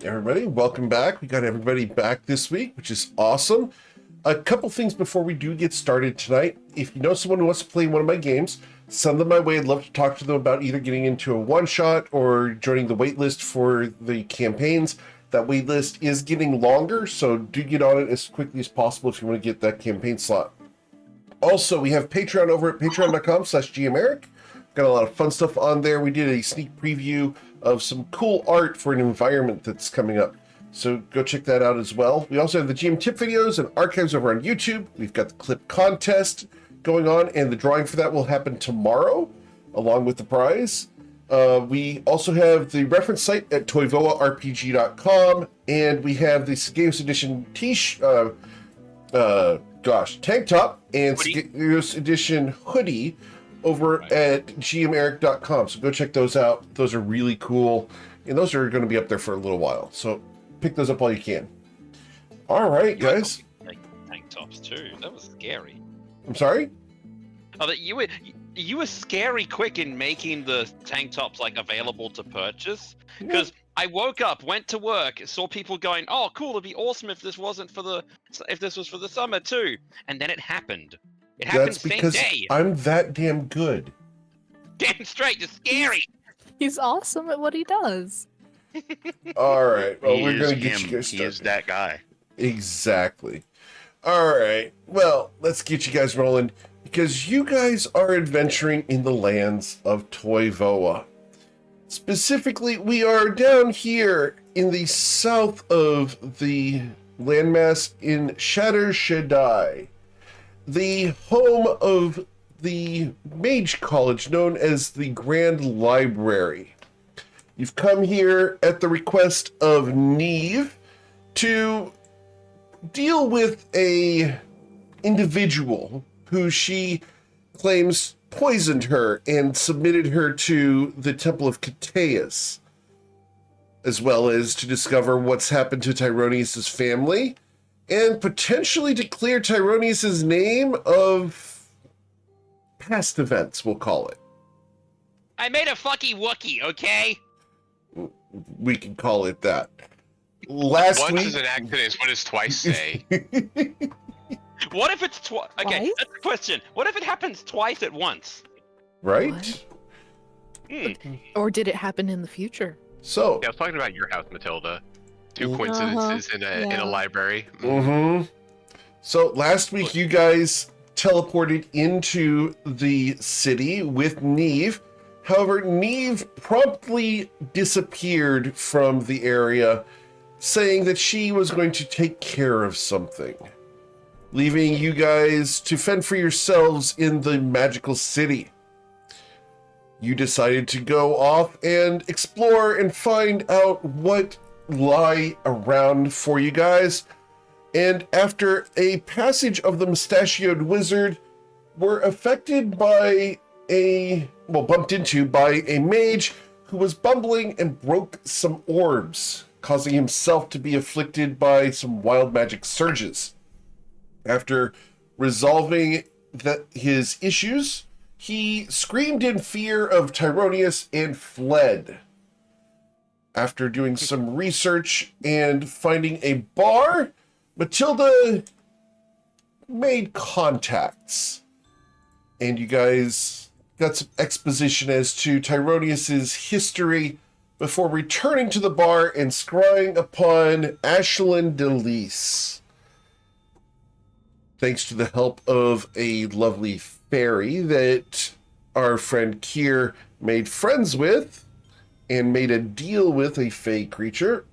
everybody, welcome back. We got everybody back this week, which is awesome. A couple things before we do get started tonight. If you know someone who wants to play one of my games, send them my way. I'd love to talk to them about either getting into a one-shot or joining the waitlist for the campaigns. That waitlist is getting longer, so do get on it as quickly as possible if you want to get that campaign slot. Also, we have Patreon over at patreon.com/GMEric. Got a lot of fun stuff on there. We did a sneak preview of some cool art for an environment that's coming up. So go check that out as well. We also have the GM tip videos and archives over on YouTube. We've got the clip contest going on, and the drawing for that will happen tomorrow, along with the prize. We also have the reference site at toyvoarpg.com, and we have the Sagaos Edition tank top and Sagaos Edition hoodie over at gmeric.com. So go check those out. Those are really cool, and those are going to be up there for a little while. So pick those up while you can. All right, guys. Tank tops too. That was scary. I'm sorry? Oh, that you were scary quick in making the tank tops like available to purchase. Because I woke up, went to work, saw people going, "Oh, cool! It'd be awesome if this was for the summer too." And then it happened. It happened That's the same because day. I'm that damn good. Damn straight, it's scary. He's awesome at what he does. All right. Well, we're is going to get him. you guys He started. is that guy. Exactly. All right. Well, let's get you guys rolling because you guys are adventuring in the lands of Toyvoa. Specifically, we are down here in the south of the landmass in Shatter Shaddai, the home of the mage college known as the Grand Library. You've come here at the request of Neve to deal with a individual who she claims poisoned her and submitted her to the Temple of Cateus, as well as to discover what's happened to Tyronius's family and potentially to clear Tyronius's name of past events, we'll call it. I made a fucky wookie, okay? We can call it that. Last Once week, is an accident. What does twice say? What if it's okay, Twice? that's the question. What if it happens twice at once? right? What? Hmm. Or did it happen in the future? So, Yeah, I was talking about your house, Matilda. Two Uh-huh. coincidences in Yeah. a library. So last week you guys teleported into the city with Neve. However, Neve promptly disappeared from the area, saying that she was going to take care of something, leaving you guys to fend for yourselves in the magical city. You decided to go off and explore and find out what lie around for you guys. And after a passage of the mustachioed wizard, were affected by bumped into by a mage who was bumbling and broke some orbs, causing himself to be afflicted by some wild magic surges. After resolving his issues, he screamed in fear of Tyronius and fled. After doing some research and finding a bar, Matilda made contacts, and you guys got some exposition as to Tyronius's history before returning to the bar and scrying upon Ashlyn Delise. Thanks to the help of a lovely fairy that our friend Kier made friends with and made a deal with a fey creature.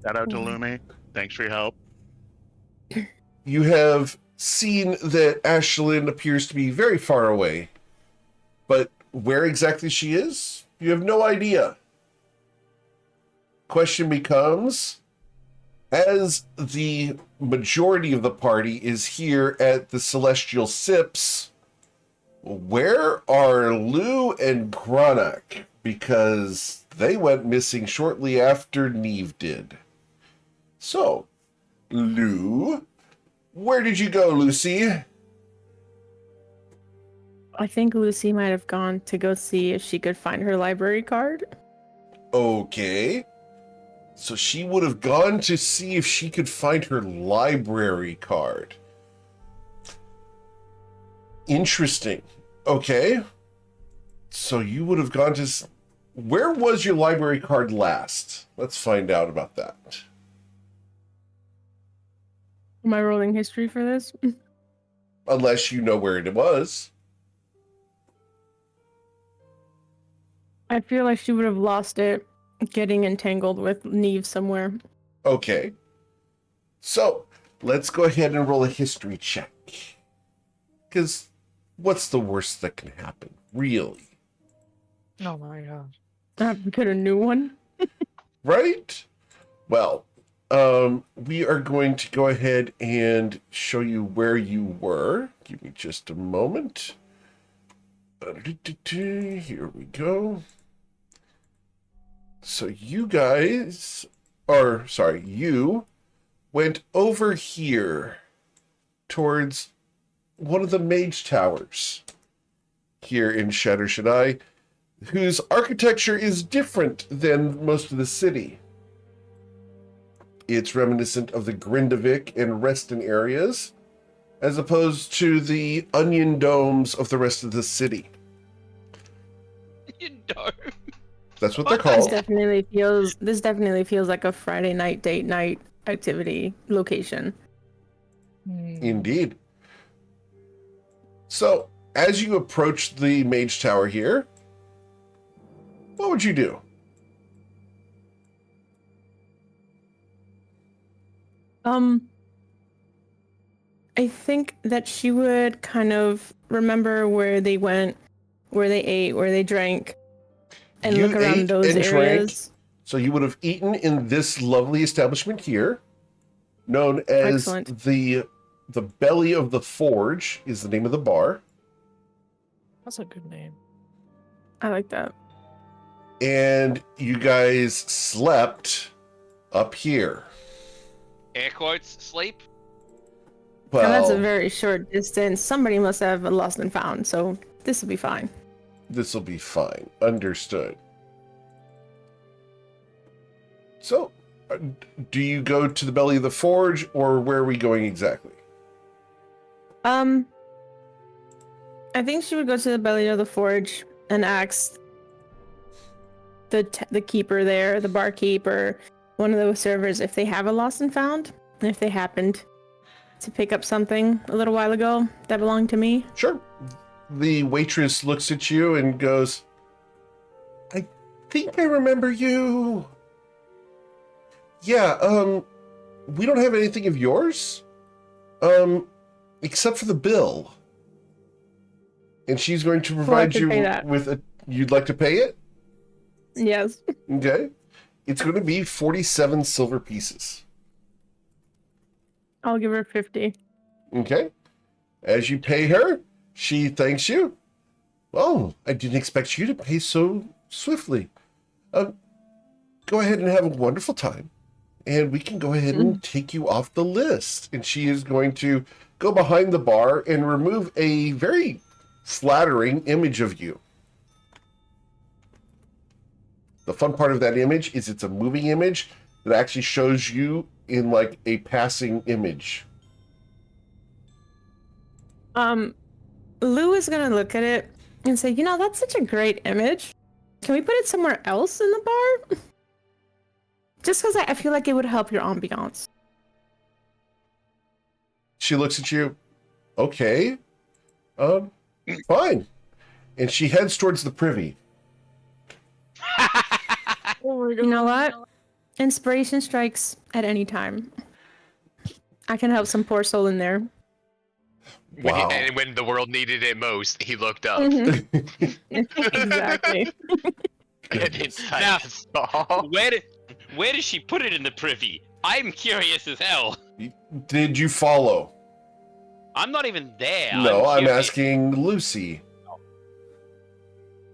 Shout out to Lumi. Thanks for your help. You have seen that Ashlyn appears to be very far away, but where exactly she is, you have no idea. Question becomes, as the majority of the party is here at the Celestial Sips, where are Lou and Gronak? Because they went missing shortly after Neve did. So, Lou, where did you go, Lucy? I think Lucy might have gone to go see if she could find her library card. Okay. So she would have gone to see if she could find her library card. Interesting. Okay. So you would have gone to... Where was your library card last? Let's find out about that. Am I rolling history for this? Unless you know where it was. I feel like she would have lost it getting entangled with Neve somewhere. Okay. So, let's go ahead and roll a history check. Because what's the worst that can happen? Really? Oh my god. I have to get a new one. Right? Well, we are going to go ahead and show you where you were. Give me just a moment. Here we go. So you guys, you went over here towards one of the mage towers here in Shatter Shaddai, whose architecture is different than most of the city. It's reminiscent of the Grindavik and Reston areas, as opposed to the onion domes of the rest of the city. You know. That's what they're This called. definitely feels like a Friday night date night activity location. Indeed. So, as you approach the mage tower here, what would you do? I think that she would kind of remember where they went, where they ate, where they drank, and You look around ate those and drank. areas. So you would have eaten in this lovely establishment here, known as Excellent. the Belly of the Forge is the name of the bar. That's a good name. I like that. And you guys slept up here. Air quotes, sleep. Well, And that's a very short distance. Somebody must have lost and found, so this will be fine. this will be fine. Understood. So, do you go to the Belly of the Forge, or where are we going exactly? I think she would go to the belly of the forge and ask the keeper there, the barkeep, or one of those servers if they have a lost and found, and if they happened to pick up something a little while ago that belonged to me. Sure. The waitress looks at you and goes, I think I remember you. Yeah, we don't have anything of yours, except for the bill. And she's going to provide could you pay that. with a... You'd like to pay it? Yes. Okay. It's going to be 47 silver pieces. I'll give her 50. Okay. As you pay her, she thanks you. Oh, I didn't expect you to pay so swiftly. Go ahead and have a wonderful time. And we can go ahead and take you off the list. And she is going to go behind the bar and remove a very flattering image of you. The fun part of that image is it's a moving image that actually shows you in like a passing image. Lou is gonna look at it and say, you know, that's such a great image. Can we put it somewhere else in the bar? Just because I feel like it would help your ambiance. She looks at you. Okay. Fine. And she heads towards the privy. You know what? Inspiration strikes at any time. I can help some poor soul in there. Wow. And when the world needed it most, he looked up. Exactly. And inside Now- the stall. Where did she put it in the privy? I'm curious as hell. Did you follow? I'm not even there. No, I'm curious. asking Lucy.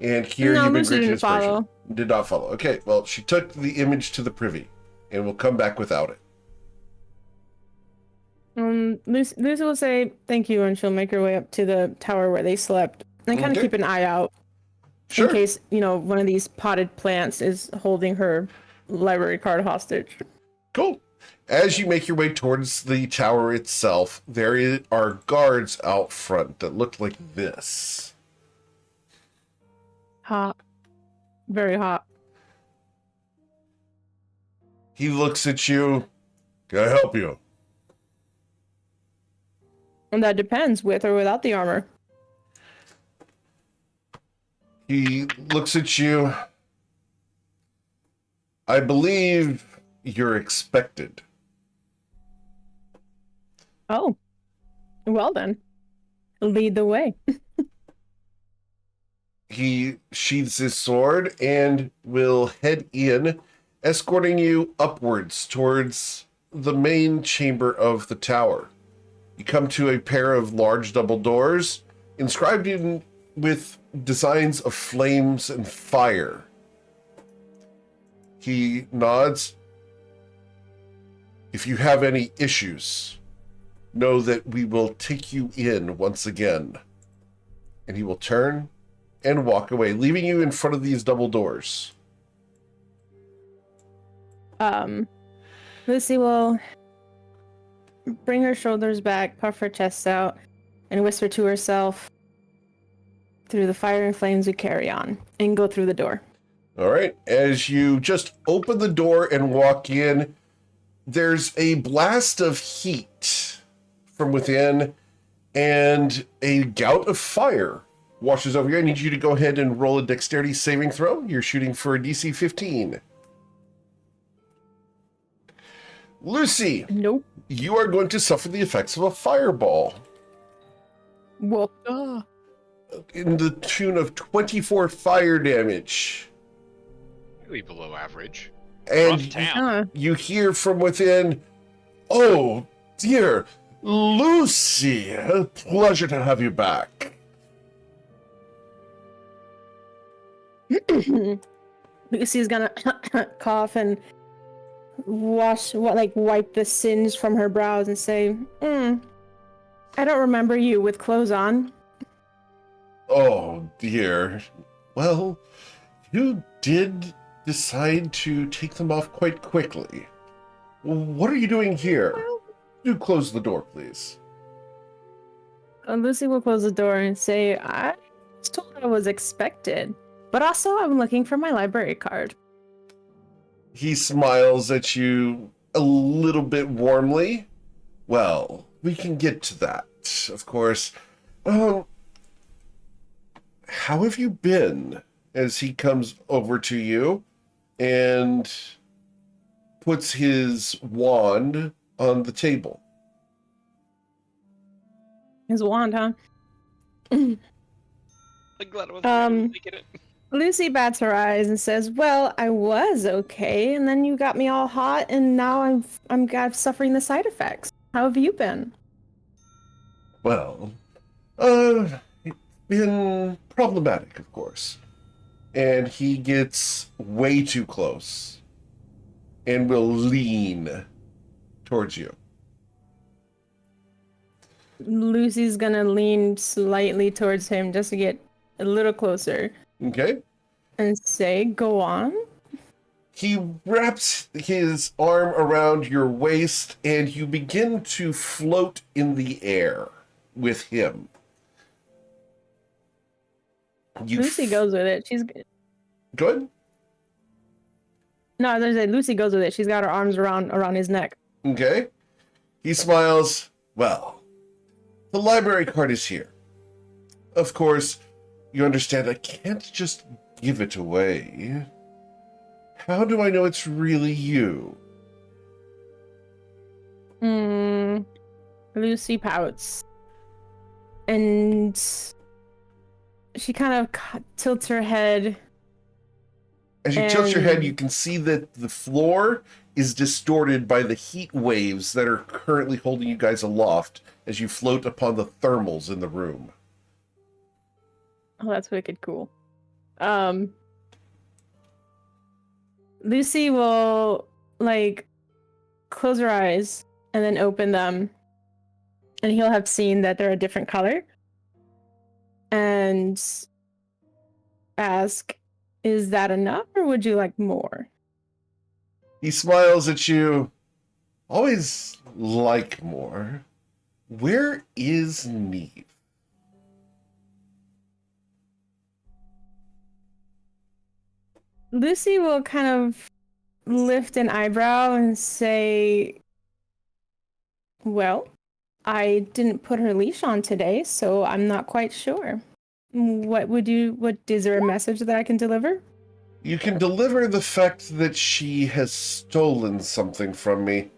And here No, you've been Lucy granted didn't inspiration. follow. Did not follow. Okay, well, she took the image to the privy and will come back without it. Lucy will say thank you, and she'll make her way up to the tower where they slept, and kind of Okay. keep an eye out Sure. in case, you know, one of these potted plants is holding her library card hostage. Cool. As you make your way towards the tower itself, there are guards out front that look like this. Hot. Very hot. He looks at you. Can I help you? And that depends, with or without the armor. He looks at you. I believe you're expected. Oh. Well then. Lead the way. He sheathes his sword and will head in, escorting you upwards towards the main chamber of the tower. You come to a pair of large double doors, inscribed in with designs of flames and fire. He nods. If you have any issues, know that we will take you in once again. And he will turn and walk away, leaving you in front of these double doors. Lucy will bring her shoulders back, puff her chest out, and whisper to herself, "Through the fire and flames we carry on," and go through the door. All right. As you just open the door and walk in, there's a blast of heat from within, and a gout of fire washes over you. I need you to go ahead and roll a dexterity saving throw. You're shooting for a DC 15. Lucy, Nope. you are going to suffer the effects of a fireball Well, in the tune of 24 fire damage. Really below average. And Rough town. you hear from within, "Oh, dear, Lucy, a pleasure to have you back." Lucy's gonna cough and wipe the singe from her brows and say, "I don't remember you with clothes on." Oh, dear. Well, you did decide to take them off quite quickly. What are you doing here? Do close the door, please. Lucy will close the door and say, "I was told I was expected, but also I'm looking for my library card." He smiles at you a little bit warmly. Well, we can get to that, of course. How have you been? As he comes over to you and puts his wand on the table. His wand, huh? I'm glad I wasn't making it. Lucy bats her eyes and says, "Well, I was okay, and then you got me all hot, and now I'm suffering the side effects. How have you been?" Well, it's been problematic, of course. And he gets way too close and will lean towards you. Lucy's gonna lean slightly towards him just to get a little closer Okay? and say, "Go on." He wraps his arm around your waist and you begin to float in the air with him. Lucy goes with it. She's Good? no, I was gonna say Lucy goes with it. She's got her arms around his neck. Okay. He smiles. Well, the library card is here. Of course, you understand I can't just give it away. How do I know it's really you? Lucy pouts. And she kind of tilts her head. As you tilt your head, you can see that the floor is distorted by the heat waves that are currently holding you guys aloft as you float upon the thermals in the room. Oh, that's wicked cool. Lucy will close her eyes and then open them, and he'll have seen that they're a different color and ask, "Is that enough, or would you like more?" He smiles at you. Always like more. Where is Neve? Lucy will kind of lift an eyebrow and say, well, I didn't put her leash on today, so I'm not quite sure. Is there a message that I can deliver? You can deliver the fact that she has stolen something from me.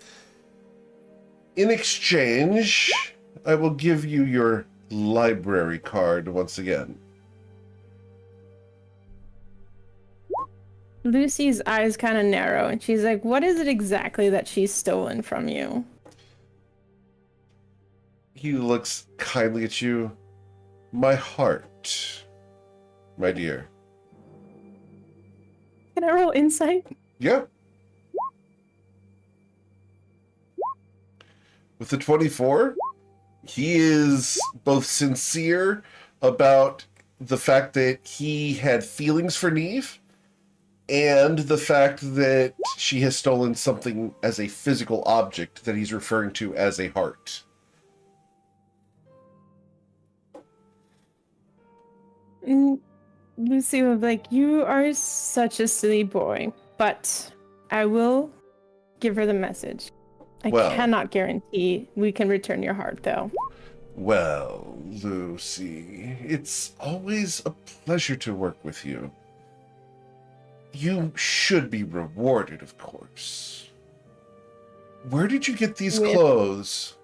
In exchange, I will give you your library card once again. Lucy's eyes kind of narrow, and she's like, what is it exactly that she's stolen from you? He looks kindly at you. My heart, my dear. Can I roll insight? Yeah. With the 24, he is both sincere about the fact that he had feelings for Neve and the fact that she has stolen something as a physical object that he's referring to as a heart. Lucy will be like, you are such a silly boy, but I will give her the message. I Well. cannot guarantee we can return your heart, though. Well, Lucy, it's always a pleasure to work with you. You should be rewarded, of course. Where did you get these With- clothes?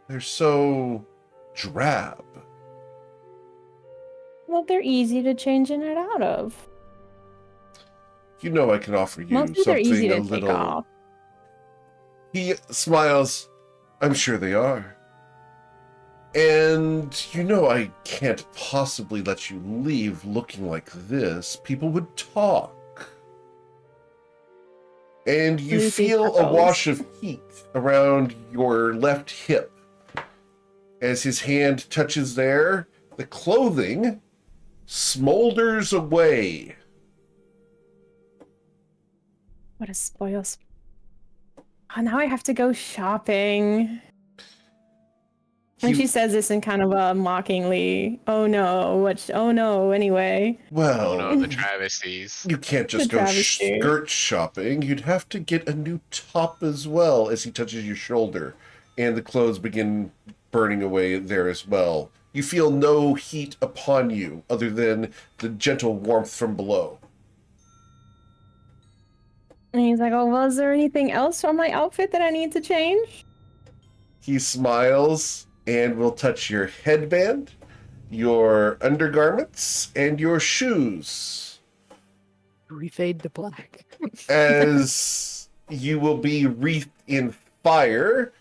They're so drab. Well, they're easy to change in and out of. You know I can offer you Mostly they're easy something to a take little... off. He smiles. I'm sure they are. And you know I can't possibly let you leave looking like this. People would talk. And you Lucy feel a chuckles. wash of heat around your left hip. As his hand touches there, the clothing smolders away. What a spoil. Oh, now I have to go shopping. And You- she says this in kind of a mockingly, oh no, anyway. Well, Oh no, the travesties. you can't just The go travesty. skirt shopping. You'd have to get a new top as well, as he touches your shoulder. And the clothes begin burning away there as well. You feel no heat upon you other than the gentle warmth from below. And he's like, oh, well, is there anything else on my outfit that I need to change? He smiles and will touch your headband, your undergarments, and your shoes. Refade to black. As you will be wreathed in fire,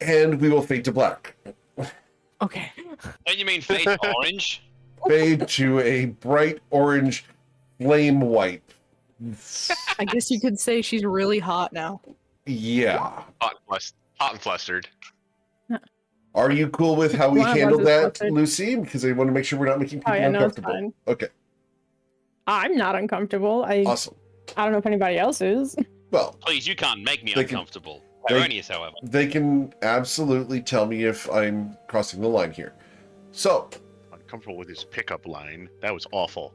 and we will fade to black. Okay. Don't you mean fade orange? Fade to a bright orange flame white. I guess you could say she's really hot now. Yeah. Hot and flustered. Are you cool with how we One of us handle is that, flustered. Lucy? Because I want to make sure we're not making people Oh, yeah, no, it's uncomfortable. fine. Okay, I'm not uncomfortable. I awesome. don't know if anybody else is. Well, Please, you can't make me They can- uncomfortable. they- Erroneous, however. they can absolutely tell me if I'm crossing the line here. So, Uncomfortable with his pickup line. That was awful.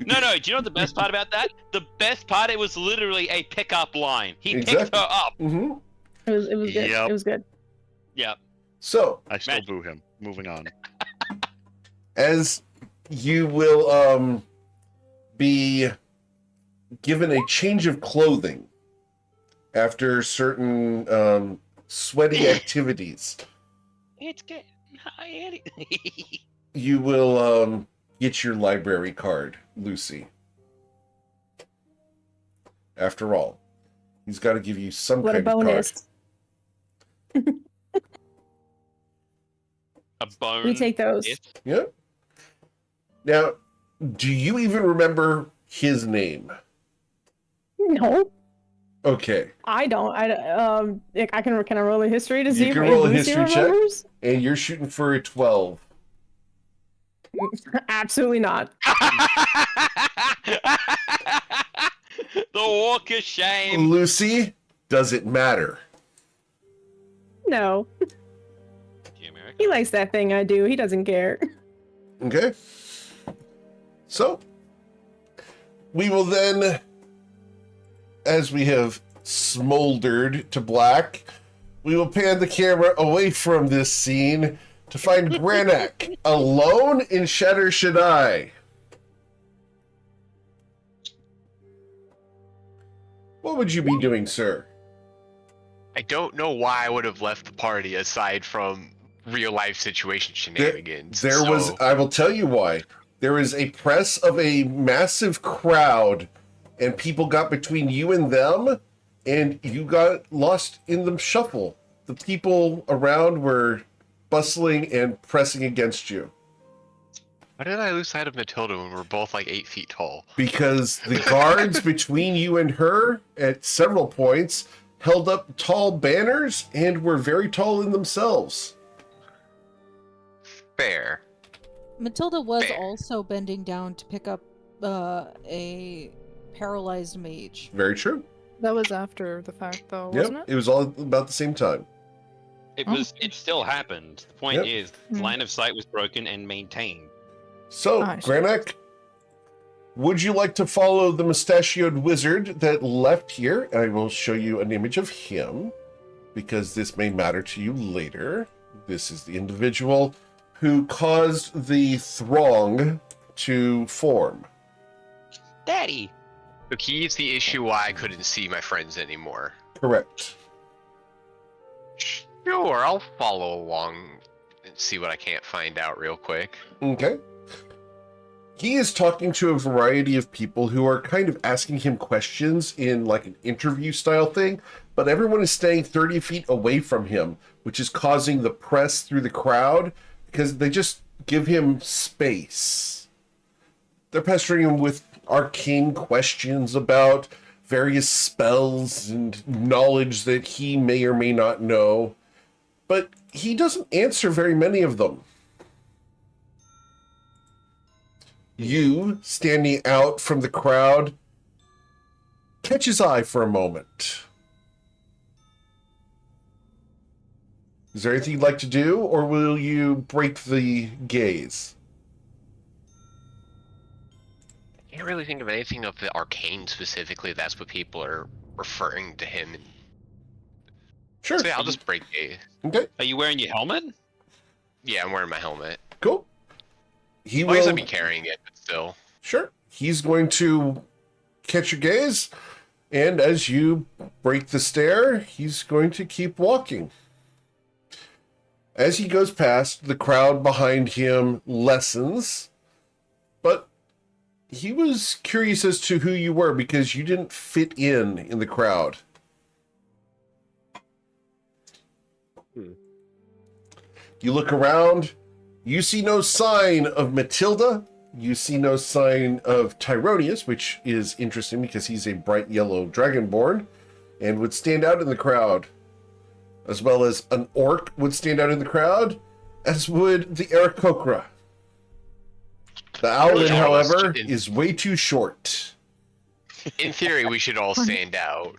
No, do you know what the best part about that? The best part, it was literally a pickup line. He picked Exactly. her up. mhm. It was good. Yep. It was good. Yeah. So, I still Magic. boo him. Moving on. as you will be given a change of clothing after certain sweaty activities, It's getting high, Eddie. you will get your library card, Lucy. After all, he's got to give you some What a kind of card. bonus. A bone. We take those. Yes. Yeah. Now, do you even remember his name? No, Okay. I don't. I can I roll a history to You see can if roll a Lucy history check. remembers? And you're shooting for a 12. The walk of shame. Lucy, does it matter? No, Yeah, America. he likes that thing I do. He doesn't care. Okay. So, we will then, as we have smoldered to black, we will pan the camera away from this scene to find Granak alone in Shatter Shaddai. What would you be doing, sir? I don't know why I would have left the party aside from real life situation shenanigans. I will tell you why. There is a press of a massive crowd, and people got between you and them, and you got lost in the shuffle. The people around were bustling and pressing against you. Why did I lose sight of Matilda when we're both like 8 feet tall? Because the guards between you and her at several points held up tall banners and were very tall in themselves. Fair. Matilda was Fair. also bending down to pick up a paralyzed mage. Very true. That was after the fact, though, Yep, wasn't it? it was all about the same time. It still happened. The point Yep. is, line of sight was broken and maintained. So, I see. Granak, would you like to follow the mustachioed wizard that left here? I will show you an image of him, because this may matter to you later. This is the individual who caused the throng to form. Daddy. Look, he's the issue why I couldn't see my friends anymore. Correct. Sure, I'll follow along and see what I can't find out real quick. Okay. He is talking to a variety of people who are kind of asking him questions in like an interview style thing, but everyone is staying 30 feet away from him, which is causing the press through the crowd because they just give him space. They're pestering him with arcane questions about various spells and knowledge that he may or may not know, but he doesn't answer very many of them. You, standing out from the crowd, catch his eye for a moment. Is there anything you'd like to do, or will you break the gaze? I can't really think of anything of the arcane specifically. That's what people are referring to him. Sure. So yeah, I'll just break it. Okay, Are you wearing your helmet? Yeah, I'm wearing my helmet. cool. He Why will... I'd be carrying it, but still. Sure. He's going to catch your gaze, and as you break the stare, he's going to keep walking. As he goes past, the crowd behind him lessens, but he was curious as to who you were because you didn't fit in the crowd. You look around, you see no sign of Matilda. You see no sign of Tyronius, which is interesting because he's a bright yellow dragonborn and would stand out in the crowd, as well as an orc would stand out in the crowd, as would the Aarakocra. The Owlin, however, is way too short. In theory, we should all stand out.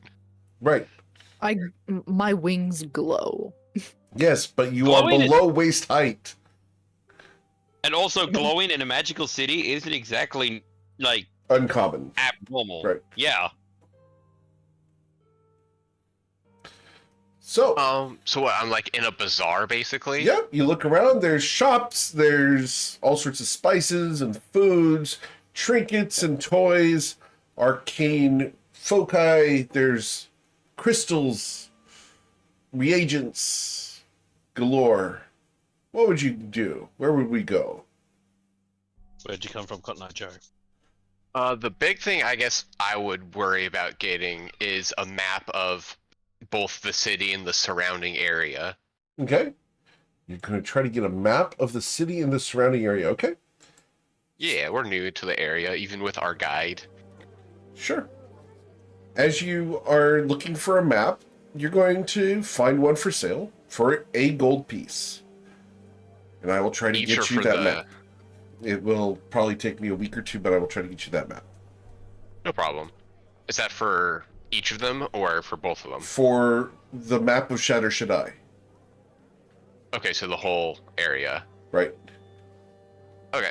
Right. My wings glow. Yes, but you are Glowing below waist height. And also, glowing in a magical city isn't exactly, like, Uncommon. abnormal. Right. Yeah. So, So what, I'm like in a bazaar, basically? yeah, you look around, there's shops, there's all sorts of spices and foods, trinkets and toys, arcane foci, there's crystals, reagents galore. What would you do? Where would we go? Where'd you come from, Cotton Eye Joe? The big thing I guess I would worry about getting is a map of both the city and the surrounding area. Okay. You're going to try to get a map of the city and the surrounding area. Okay. Yeah, we're new to the area, even with our guide. Sure. As you are looking for a map, you're going to find one for sale for a gold piece. And I will try to get you that map. It will probably take me a week or two, but I will try to get you that map. No problem. Is that for each of them or for both of them? For the map of Shatter Shaddai. Okay, so the whole area. Right. Okay.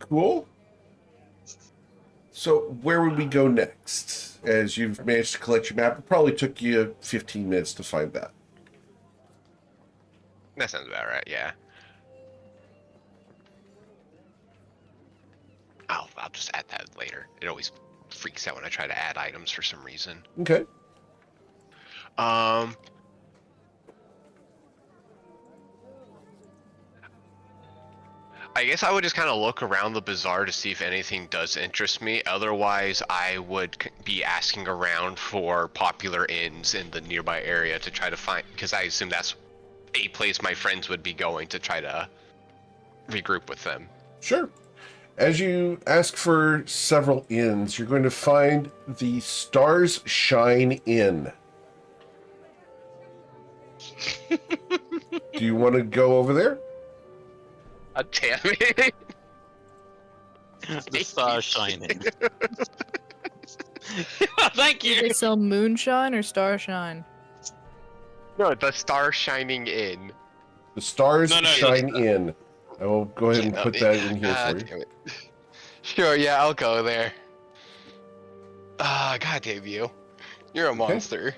Cool. So where would we go next? As you've managed to collect your map, it probably took you 15 minutes to find that. That sounds about right, yeah. I'll just add that later. It always freaks out when I try to add items for some reason. Okay. I guess I would just kind of look around the bazaar to see if anything does interest me. Otherwise, I would be asking around for popular inns in the nearby area to try to find, because I assume that's a place my friends would be going to try to regroup with them. Sure. As you ask for several inns, you're going to find the Stars Shine Inn. Do you want to go over there? Damn it! The stars shining. Thank Do you. they sell moonshine or starshine? No, the star shining in. The Stars No, Shine Inn. I will go ahead and put that in here for you. Damn it. Sure, yeah, I'll go there. God damn you. You're a monster.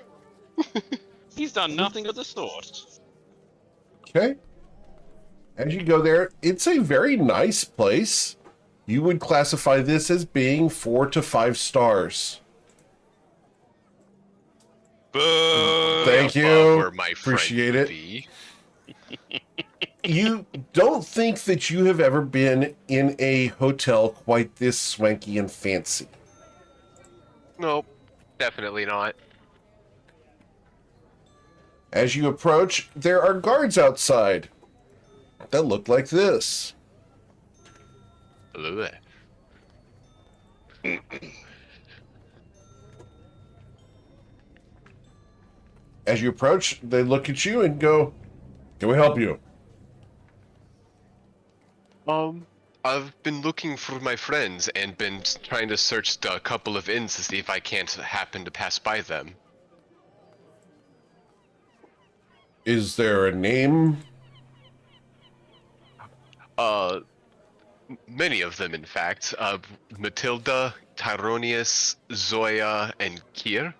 He's done nothing of the sort. Okay. As you go there, it's a very nice place. You would classify this as being 4 to 5 stars. Boo! Thank Above you. where my friend Appreciate would it. be. You don't think that you have ever been in a hotel quite this swanky and fancy. Nope, definitely not. As you approach, there are guards outside that look like this. Hello there. As you approach, they look at you and go, "Can we help you?" I've been looking for my friends and been trying to search a couple of inns to see if I can't happen to pass by them. Is there a name? Many of them, in fact. Matilda, Tyronius, Zoya, and Kier.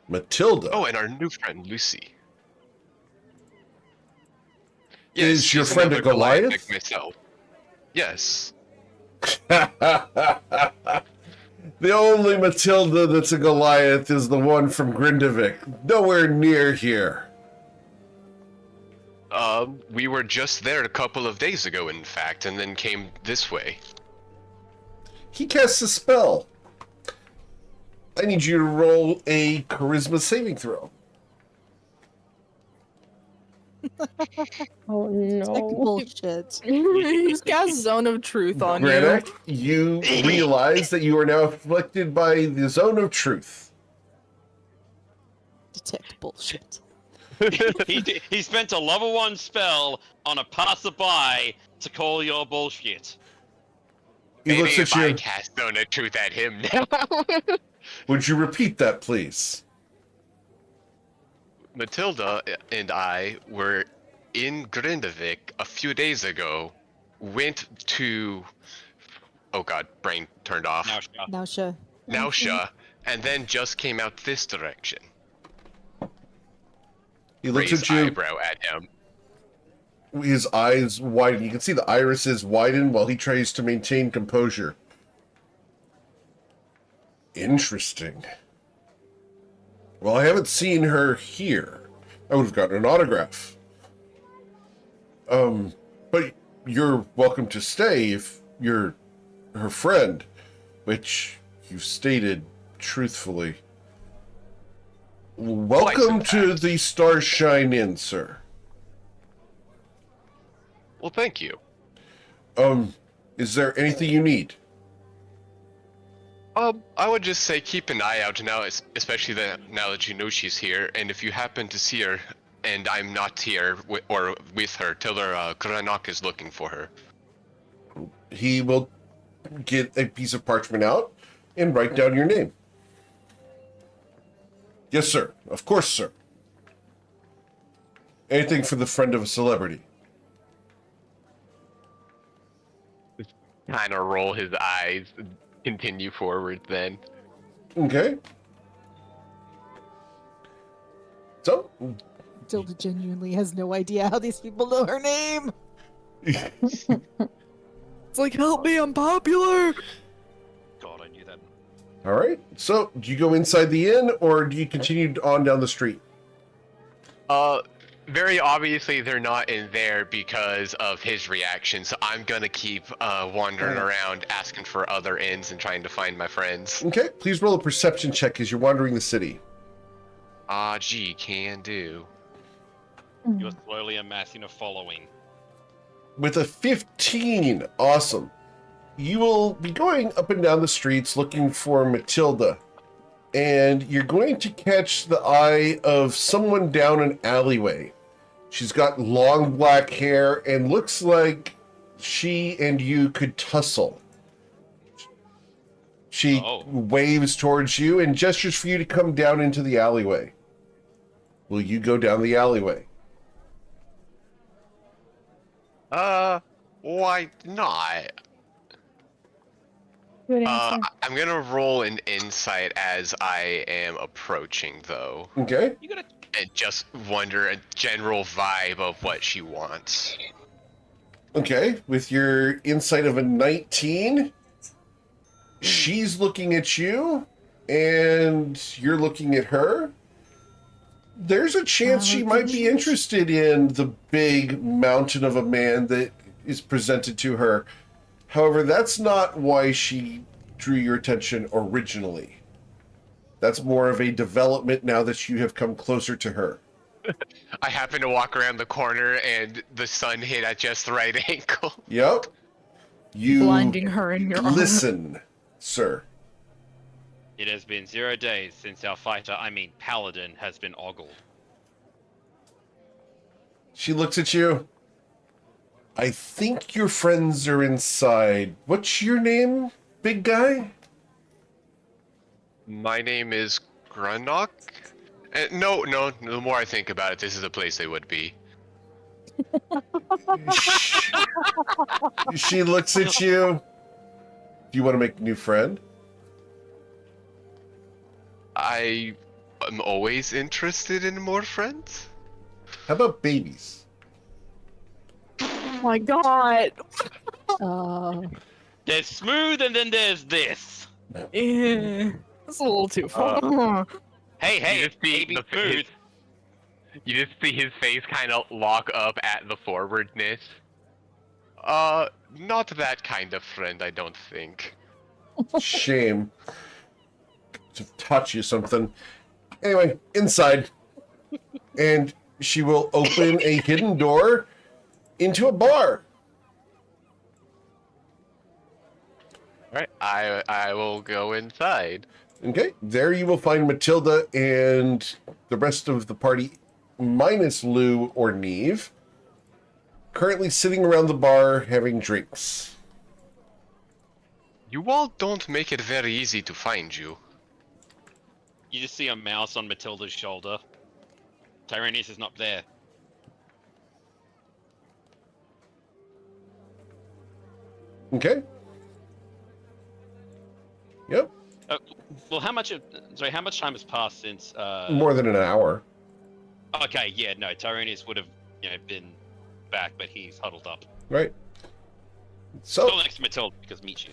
Matilda. Oh, and our new friend, Lucy. Is your she's friend a another Goliath Goliath? like myself. Yes. The only Matilda that's a Goliath is the one from Grindavik. Nowhere near here. We were just there a couple of days ago, in fact, and then came this way. He casts a spell. I need you to roll a charisma saving throw. Oh Like no. bullshit. He's cast Zone of Truth on Granok, you realize that you are now afflicted by the Zone of Truth. Detect bullshit. He spent a level 1 spell on a passerby to call your bullshit. He Maybe looks if at I you. cast Zone of Truth at him now. Would you repeat that, please? Matilda and I were in Grindavik a few days ago. Went to... Oh god, brain turned off. Now, Shah. Now, sure. Nausea, and then just came out this direction. He looks Raise at you. eyebrow at him. His eyes widen. You can see the irises widen while he tries to maintain composure. Interesting. Well, I haven't seen her here. I would have gotten an autograph. But you're welcome to stay if you're her friend, which you've stated truthfully. Welcome to the Starshine Inn, sir. Well, thank you. Is there anything you need? I would just say keep an eye out now, especially now that you know she's here, and if you happen to see her and I'm not here or with her, tell her Granok is looking for her. He will get a piece of parchment out and write down your name. Yes, sir. Of course, sir. Anything for the friend of a celebrity. Kind of roll his eyes, continue forward then. Okay. So, Tilda genuinely has no idea how these people know her name. It's like, help me, I'm popular. God, I knew that. all right. So, do you go inside the inn or do you continue on down the street? Very obviously they're not in there because of his reaction, so I'm gonna keep wandering around asking for other inns and trying to find my friends. Okay. Please roll a perception check as you're wandering the city. Gee, can do. You're slowly amassing a following. With a 15, awesome. You will be going up and down the streets looking for Matilda, and you're going to catch the eye of someone down an alleyway. She's got long black hair and looks like she and you could tussle. She waves towards you and gestures for you to come down into the alleyway. Will you go down the alleyway? Why not? Good answer. I'm gonna roll an insight as I am approaching, though, Okay. You gotta. and just wonder a general vibe of what she wants. Okay. With your insight of a 19, she's looking at you and you're looking at her. There's a chance she might be interested in the big mountain of a man that is presented to her. However, that's not why she drew your attention originally. That's more of a development now that you have come closer to her. I happen to walk around the corner and the sun hit at just the right angle. Yep. You Blinding her in your armor. listen, sir. It has been 0 days since our fighter, I mean paladin, has been ogled. She looks at you. I think your friends are inside. What's your name, big guy? My name is Grunnock. No, the more I think about it, this is the place they would be. She looks at you. Do you want to make a new friend? I am always interested in more friends. How about babies? Oh my god. There's smooth and then there's this. Yeah. That's a little too far. Hey, You just see baby the smooth. You just see his face kind of lock up at the forwardness. Not that kind of friend, I don't think. Shame. To touch you something. Anyway, inside. And she will open a hidden door into a bar. Alright, I will go inside. Okay, there you will find Matilda and the rest of the party, minus Lou or Neve, currently sitting around the bar having drinks. You all don't make it very easy to find you. You just see a mouse on Matilda's shoulder. Tyranius is not there. Okay. Yep, Well, how much time has passed since? more than an hour. Okay, yeah, no, Tyranius would have, been back, but he's huddled up. Right. So, Still next to Matilda because Michi.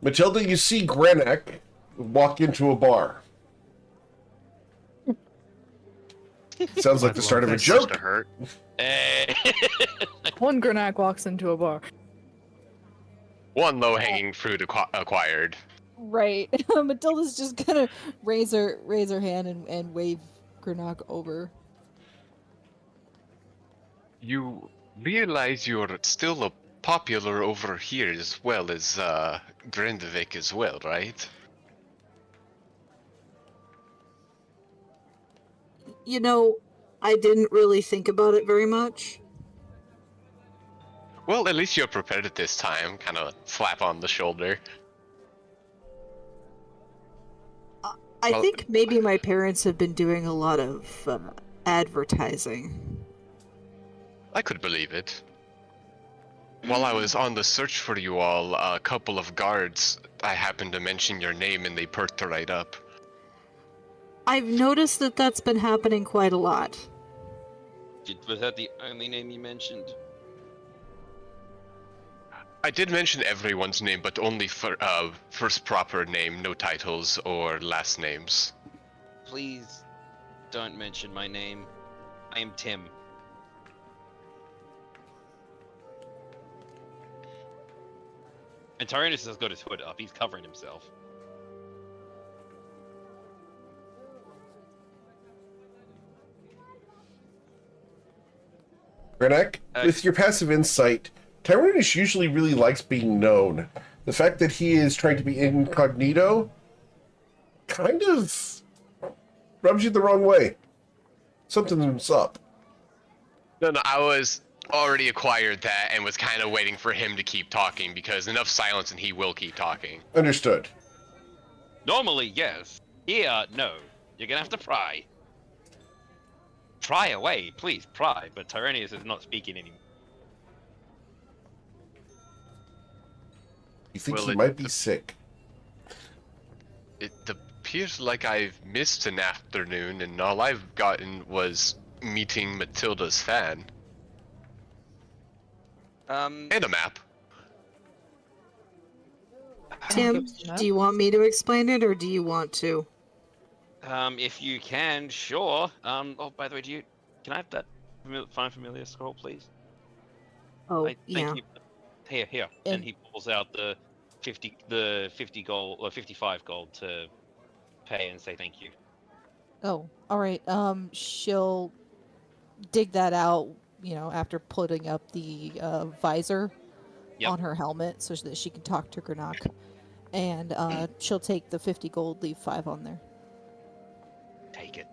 Matilda, you see Grenek walk into a bar. Sounds like the start of a That's supposed joke. to hurt. Eh. One Grenak walks into a bar. One low-hanging fruit acquired. Right. Matilda's just gonna raise her hand and wave Granok over. You realize you're still popular over here as well as Grindavik as well, right? You know, I didn't really think about it very much. Well, at least you're prepared at this time. Kind of slap on the shoulder. I Well- think maybe my parents have been doing a lot of advertising. I could believe it. While I was on the search for you all, a couple of guards, I happened to mention your name and they perked right up. I've noticed that that's been happening quite a lot. Was that the only name you mentioned? I did mention everyone's name, but only for first proper name, no titles or last names. Please don't mention my name. I am Tim. And Tyrannus has got his hood up. He's covering himself. Renek, with your passive insight, Tyrannus usually really likes being known. The fact that he is trying to be incognito kind of rubs you the wrong way. Something's up. No, I was already acquired that and was kind of waiting for him to keep talking because enough silence and he will keep talking. Understood. Normally, yes. Here, no. You're gonna have to pry. Pry away, please, pry. But Tyrannus is not speaking anymore. You think Well, he it- might be sick? It appears like I've missed an afternoon and all I've gotten was meeting Matilda's fan and a map. Tim, do you want me to explain it or do you want to? If you can, sure. Oh, by the way, can I have that find familiar scroll, please? Oh, Thank yeah. you. Here. And he pulls out the 50 gold or 55 gold to pay and say thank you. Oh, all right. She'll dig that out, after putting up the visor Yep. on her helmet so that she can talk to Granok. And she'll take the 50 gold, leave 5 on there. Take it.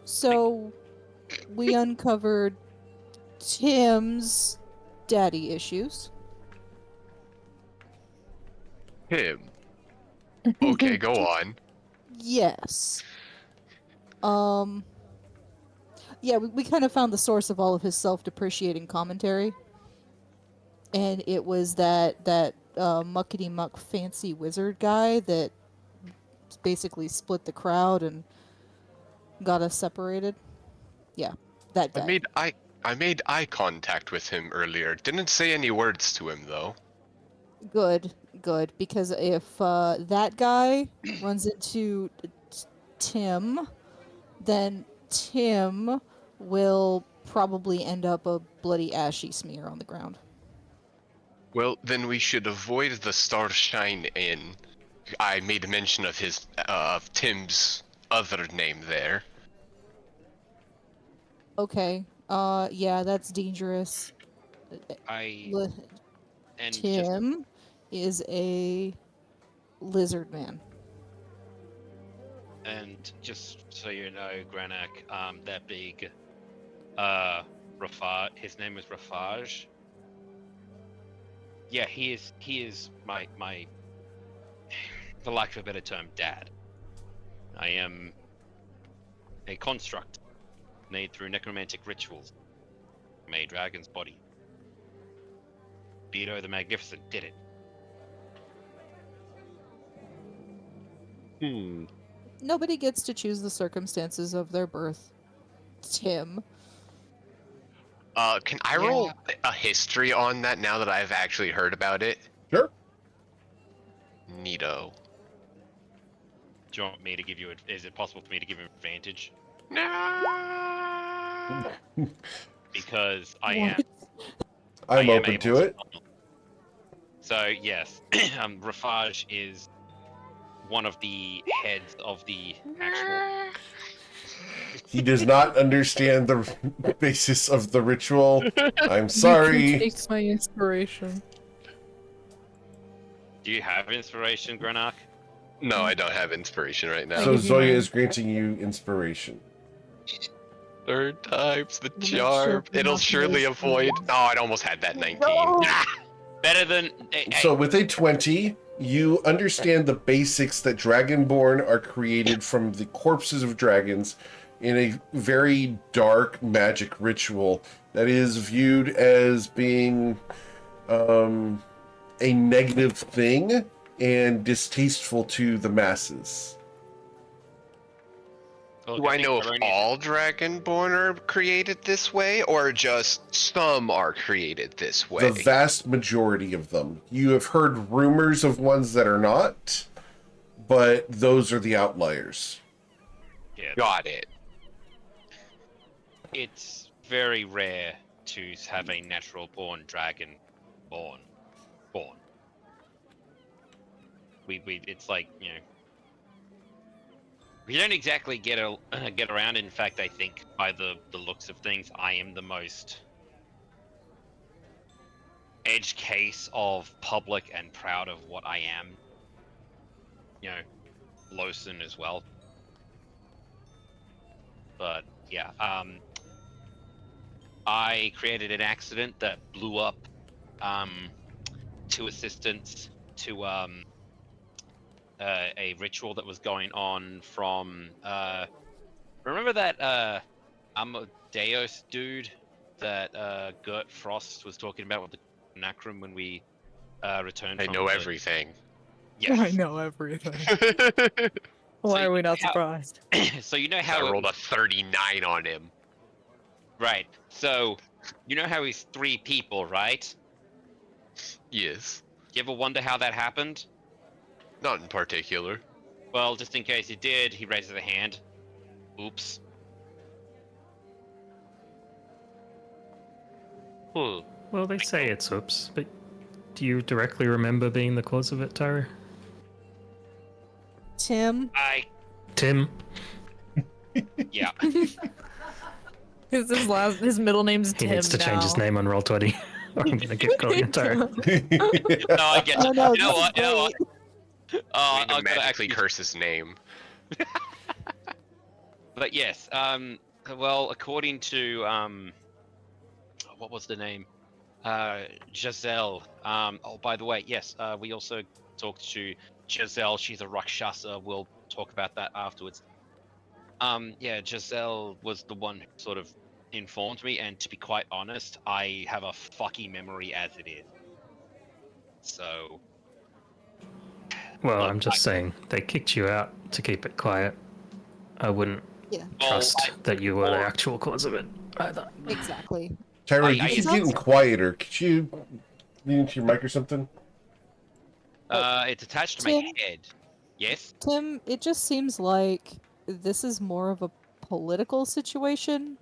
So we uncovered Tim's daddy issues. Him. Okay, go on. Yes. Yeah, we kind of found the source of all of his self-depreciating commentary. And it was that muckety muck fancy wizard guy that basically split the crowd and got us separated. Yeah, that guy. I made eye contact with him earlier. Didn't say any words to him though. Good, because if that guy runs into Tim, then Tim will probably end up a bloody ashy smear on the ground. Well, then we should avoid the Starshine Inn. I made mention of of Tim's other name there. Okay. Yeah, that's dangerous. Li- And just Tim is a lizard man. And just so you know, Granak, that big, his name is Rafaj. Yeah, he is my, for lack of a better term, dad. I am a construct made through necromantic rituals. Made dragon's body. Beto the Magnificent did it. Nobody gets to choose the circumstances of their birth. Tim. Can I roll a history on that now that I've actually heard about it? Sure. Neato. Do you want me to give you? Is it possible for me to give him advantage? No. Because I am. I'm I am open able to it. So yes, Rafaj is one of the heads of the actual. He does not understand the basis of the ritual. I'm He sorry. takes my inspiration. Do you have inspiration, Granak? No, I don't have inspiration right now. So give you Zoya mine. is granting you inspiration. Third time's the Make sure charm. we're It'll not surely those avoid. things. Oh, it almost had that 19. Better than. So with a 20, you understand the basics that Dragonborn are created from the corpses of dragons in a very dark magic ritual that is viewed as being a negative thing and distasteful to the masses. Do I know if all Dragonborn are created this way, or just some are created this way? The vast majority of them. You have heard rumors of ones that are not, but those are the outliers. Yeah, Got it. it's very rare to have a natural born dragon born. It's like, you know, we don't exactly get around. In fact, I think by the looks of things, I am the most edge case of public and proud of what I am. You know, Lawson as well. But yeah, I created an accident that blew up two assistants to a ritual that was going on from remember that Amadeus dude that Gert Frost was talking about with the Nacrum when we returned I from know the... everything. Yes. I know everything. I Why So are we not how- surprised? So you know how it rolled a was... 39 on him. Right. So you know how he's 3 people, right? Yes. You ever wonder how that happened? Not in particular. Well, just in case you did, he raises a hand. Oops. Well, they say it's oops, but do you directly remember being the cause of it, Tyra? Tim, Tim? Yeah. His middle name's He Tim needs to change his now. name on Roll20. Or I'm gonna get calling him Tyra. No, I get you. Oh, no, You know this is what? You know what? We need to I've got to magically actually... curse his name. But yes, well, according to what was the name? Giselle. Oh, by the way, yes, we also talked to Giselle. She's a Rakshasa. We'll talk about that afterwards. Yeah, Giselle was the one who sort of informed me, and to be quite honest, I have a fucking memory as it is. So, Well, Look, I'm just saying, they kicked you out to keep it quiet. I wouldn't yeah, trust that you were the or- actual cause of it either. exactly. Tyra, I- you keep Sounds- getting quieter. Could you lean into your mic or something? it's attached to my Tim? head. Yes. Tim, it just seems like this is more of a political situation.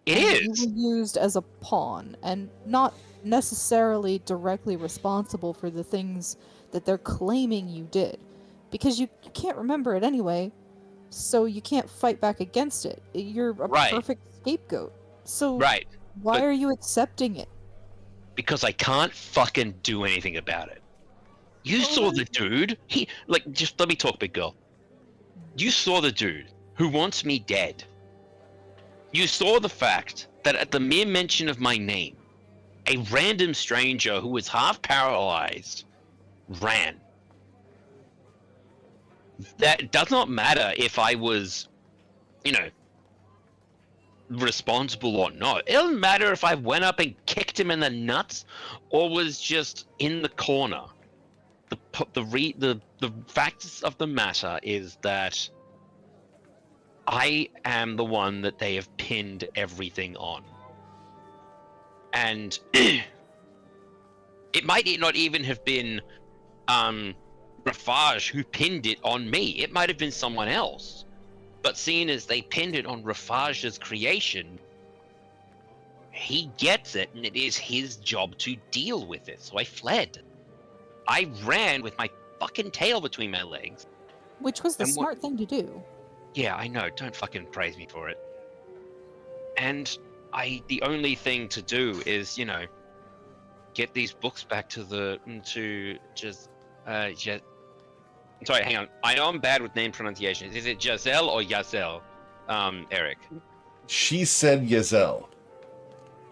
It and that you is. were used as a pawn and not necessarily directly responsible for the things that they're claiming you did. Because you can't remember it anyway, so you can't fight back against it. You're a Right. perfect scapegoat. So Right. why but- are you accepting it? Because I can't fucking do anything about it. You saw the dude. Just let me talk, big girl. You saw the dude who wants me dead. You saw the fact that at the mere mention of my name, a random stranger who was half paralyzed ran. That does not matter if I was, responsible or not. It doesn't matter if I went up and kicked him in the nuts or was just in the corner. The facts of the matter is that I am the one that they have pinned everything on. And it might not even have been Rafage who pinned it on me. It might have been someone else. But seeing as they pinned it on Rafage's creation, he gets it, and it is his job to deal with it. So I fled. I ran with my fucking tail between my legs. Which was the And what- smart thing to do. Yeah, I know. Don't fucking praise me for it. And the only thing to do is, get these books back sorry, hang on. I know I'm bad with name pronunciations. Is it Giselle or Yazel, Eric? She said Yazel.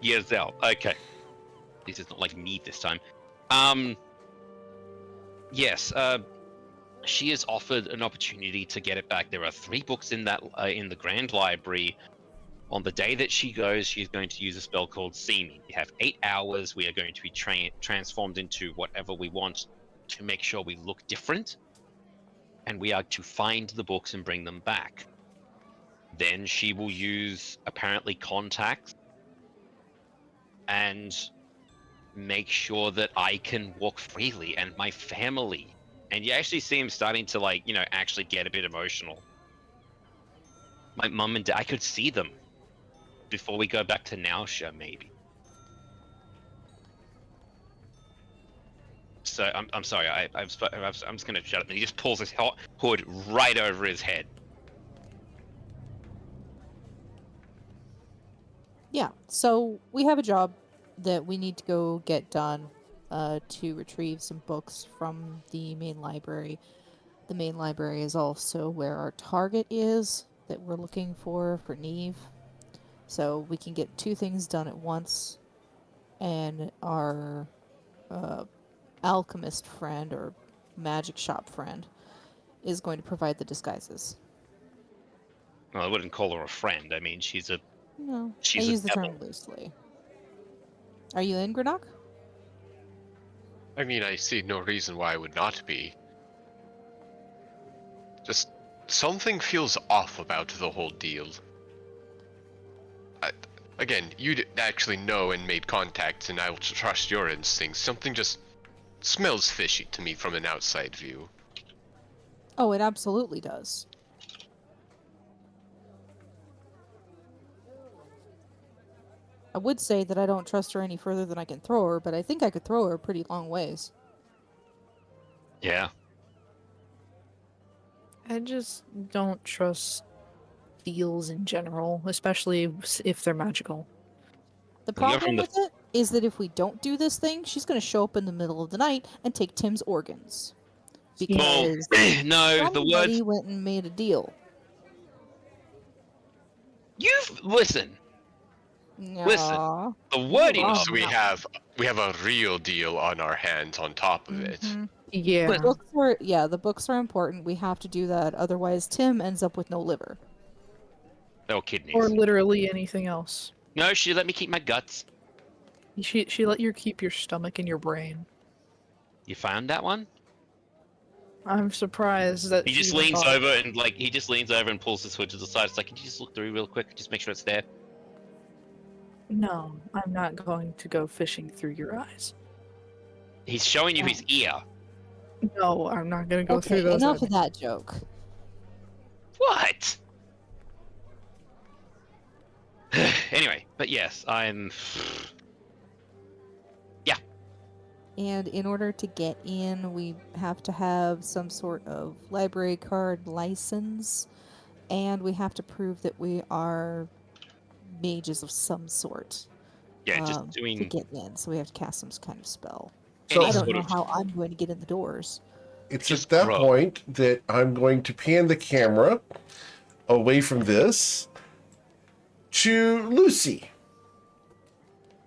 Yazel. Okay. This is not like me this time. Yes. She is offered an opportunity to get it back. There are 3 books in that in the Grand Library. On the day that she goes, she's going to use a spell called Seeming. We have 8 hours. We are going to be transformed into whatever we want to make sure we look different. And we are to find the books and bring them back. Then she will use, apparently, contacts and make sure that I can walk freely and my family. And you actually see him starting to, like, actually get a bit emotional. My mum and dad, I could see them before we go back to Nausea, maybe. So I'm sorry. I'm just gonna shut up. And he just pulls his hood right over his head. Yeah, so we have a job that we need to go get done to retrieve some books from the main library. The main library is also where our target is that we're looking for Neve. So we can get 2 things done at once, and our alchemist friend or magic shop friend is going to provide the disguises. Well, I wouldn't call her a friend. I mean, she's a No, She's I a use the devil. term loosely. Are you in, Granok? I mean, I see no reason why I would not be. Just something feels off about the whole deal. Again, you actually know and made contact, and I will trust your instincts. Something just smells fishy to me from an outside view. Oh, it absolutely does. I would say that I don't trust her any further than I can throw her, but I think I could throw her a pretty long ways. Yeah. I just don't trust deals in general, especially if they're magical. The Well, you're problem from the- with it is that if we don't do this thing, she's going to show up in the middle of the night and take Tim's organs. Well, Because no, the somebody words. went and made a deal. Listen. Aw. The wording Wow. of So we have a real deal on our hands on top of it. Mhm. Yeah. The books are important. We have to do that. Otherwise, Tim ends up with no liver. no kidneys. Or literally anything else. No, she let me keep my guts. She let you keep your stomach and your brain. You found that one? I'm surprised that He she just even leans thought- over and pulls his hood to the side. It's like, can you just look through real quick? Just make sure it's there. No, I'm not going to go fishing through your eyes. He's showing you his ear. No, I'm not going to go Okay, through those. enough of that joke. What? Anyway, but yes, I'm. And in order to get in, we have to have some sort of library card license, and we have to prove that we are mages of some sort. Yeah, just to doing. get in. So we have to cast some kind of spell. So I don't sort know of- how I'm going to get in the doors. it's Just at that grow. point that I'm going to pan the camera away from this to Lucy,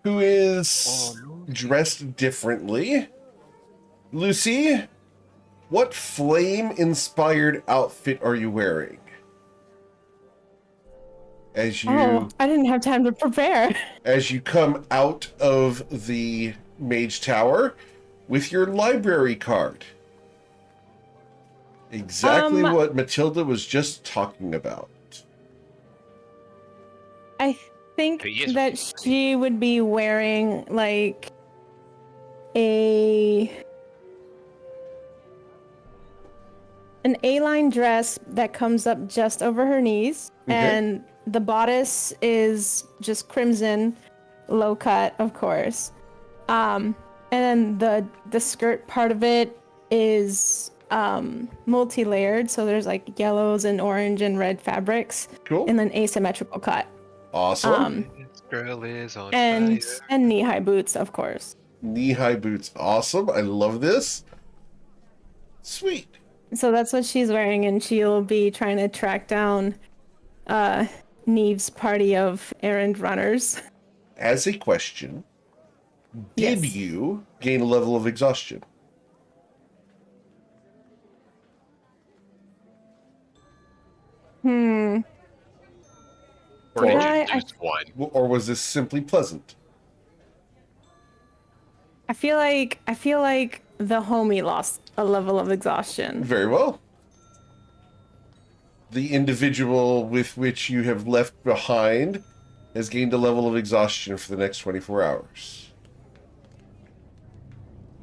who is dressed differently. Lucy, what flame-inspired outfit are you wearing? As you Oh, I didn't have time to prepare. as you come out of the mage tower with your library card. Exactly what Matilda was just talking about. I think He is that really she would be wearing like an A-line dress that comes up just over her knees, Okay. and the bodice is just crimson, low cut, of course. And then the skirt part of it is multi-layered, so there's like yellows and orange and red fabrics, Cool. and then asymmetrical cut. Awesome. This girl is on And fire. knee-high boots, of course. Knee-high boots. Awesome. I love this. Sweet. So that's what she's wearing, and she'll be trying to track down Neve's party of errand runners. As a question, did Yes. you gain a level of exhaustion? Hmm. Or Did did I? you lose one? Or was this simply pleasant? I feel like the homie lost a level of exhaustion. Very well. The individual with which you have left behind has gained a level of exhaustion for the next 24 hours.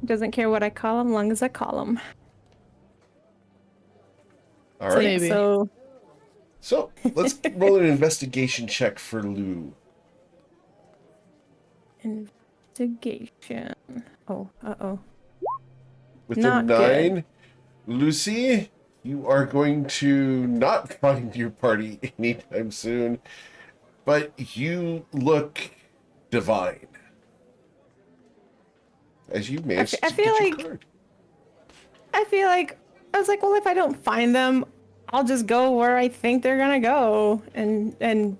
Doesn't care what I call him, long as I call him. All So, right. yeah, Maybe. so Let's roll an investigation check for Lou. investigation. Oh, uh-oh. With Not a good. 9, Lucy, you are going to not find your party anytime soon, but you look divine. As you managed I to feel get your like- card. I was like, well, if I don't find them, I'll just go where I think they're gonna go, and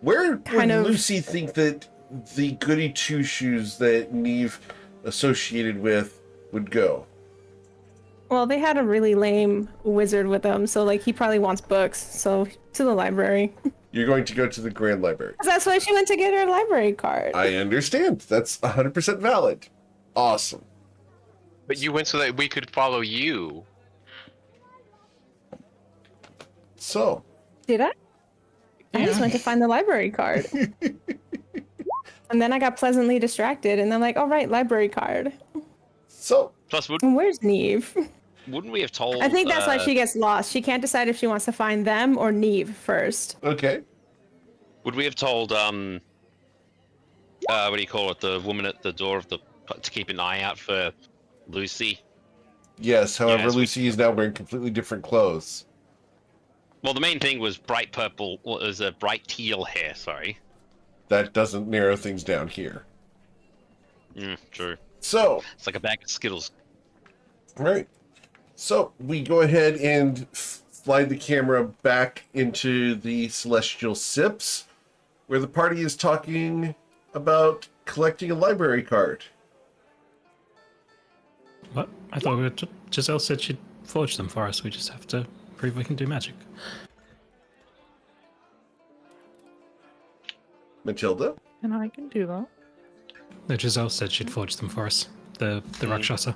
Where would kind of- Lucy think that the goody two shoes that Neve associated with would go? well, they had a really lame wizard with them, so like he probably wants books, so to the library. You're going to go to the Grand Library. That's why she went to get her library card. I understand. That's 100% valid. Awesome. But you went so that we could follow you. So, Did I? I just went to find the library card. And then I got pleasantly distracted, and I'm like, all right, library card. Plus, And where's Neve? wouldn't we have told? I think that's why she gets lost. She can't decide if she wants to find them or Neve first. okay. Would we have told what do you call it? The woman at the door of the to keep an eye out for Lucy. Yes, however, Yes, we- Lucy is now wearing completely different clothes. Well, the main thing was bright purple. Well, it was a bright teal hair. Sorry. That doesn't narrow things down here. True. So, It's like a bag of Skittles. right. So, we go ahead and slide the camera back into the Celestial Sips, where the party is talking about collecting a library card. What? I thought Giselle said she'd forge them for us. We just have to prove we can do magic. Matilda? And I can do that. No, Giselle said she'd forge them for us. The Rakshasa.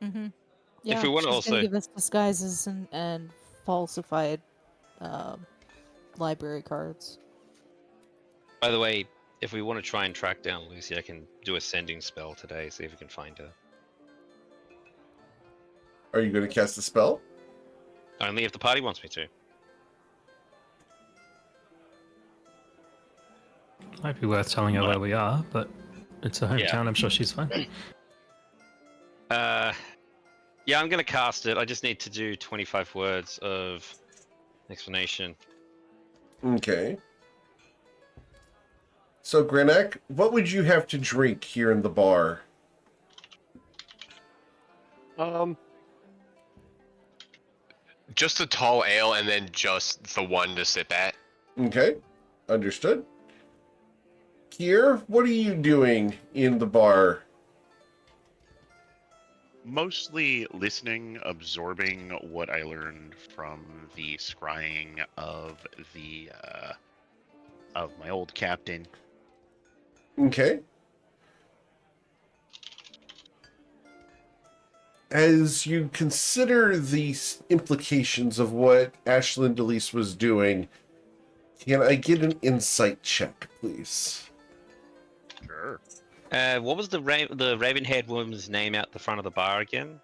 Mm-hmm. Yeah, we wanna she's also- gonna give us disguises and falsified library cards. By the way, if we want to try and track down Lucy, I can do a sending spell today. See if we can find her. Are you going to cast a spell? Only if the party wants me to. Might be worth telling her where we are, but it's her hometown. Yeah. I'm sure she's fine. Yeah, I'm gonna cast it. I just need to do 25 words of explanation. Okay. So, Grenek, what would you have to drink here in the bar? Just a tall ale and then just the one to sip at. Okay, understood. Kier, what are you doing in the bar? Mostly listening, absorbing what I learned from the scrying of the of my old captain. Okay. As you consider the implications of what Ashlyn DeLise was doing, can I get an insight check, please? Sure. What was the raven-haired woman's name out the front of the bar again?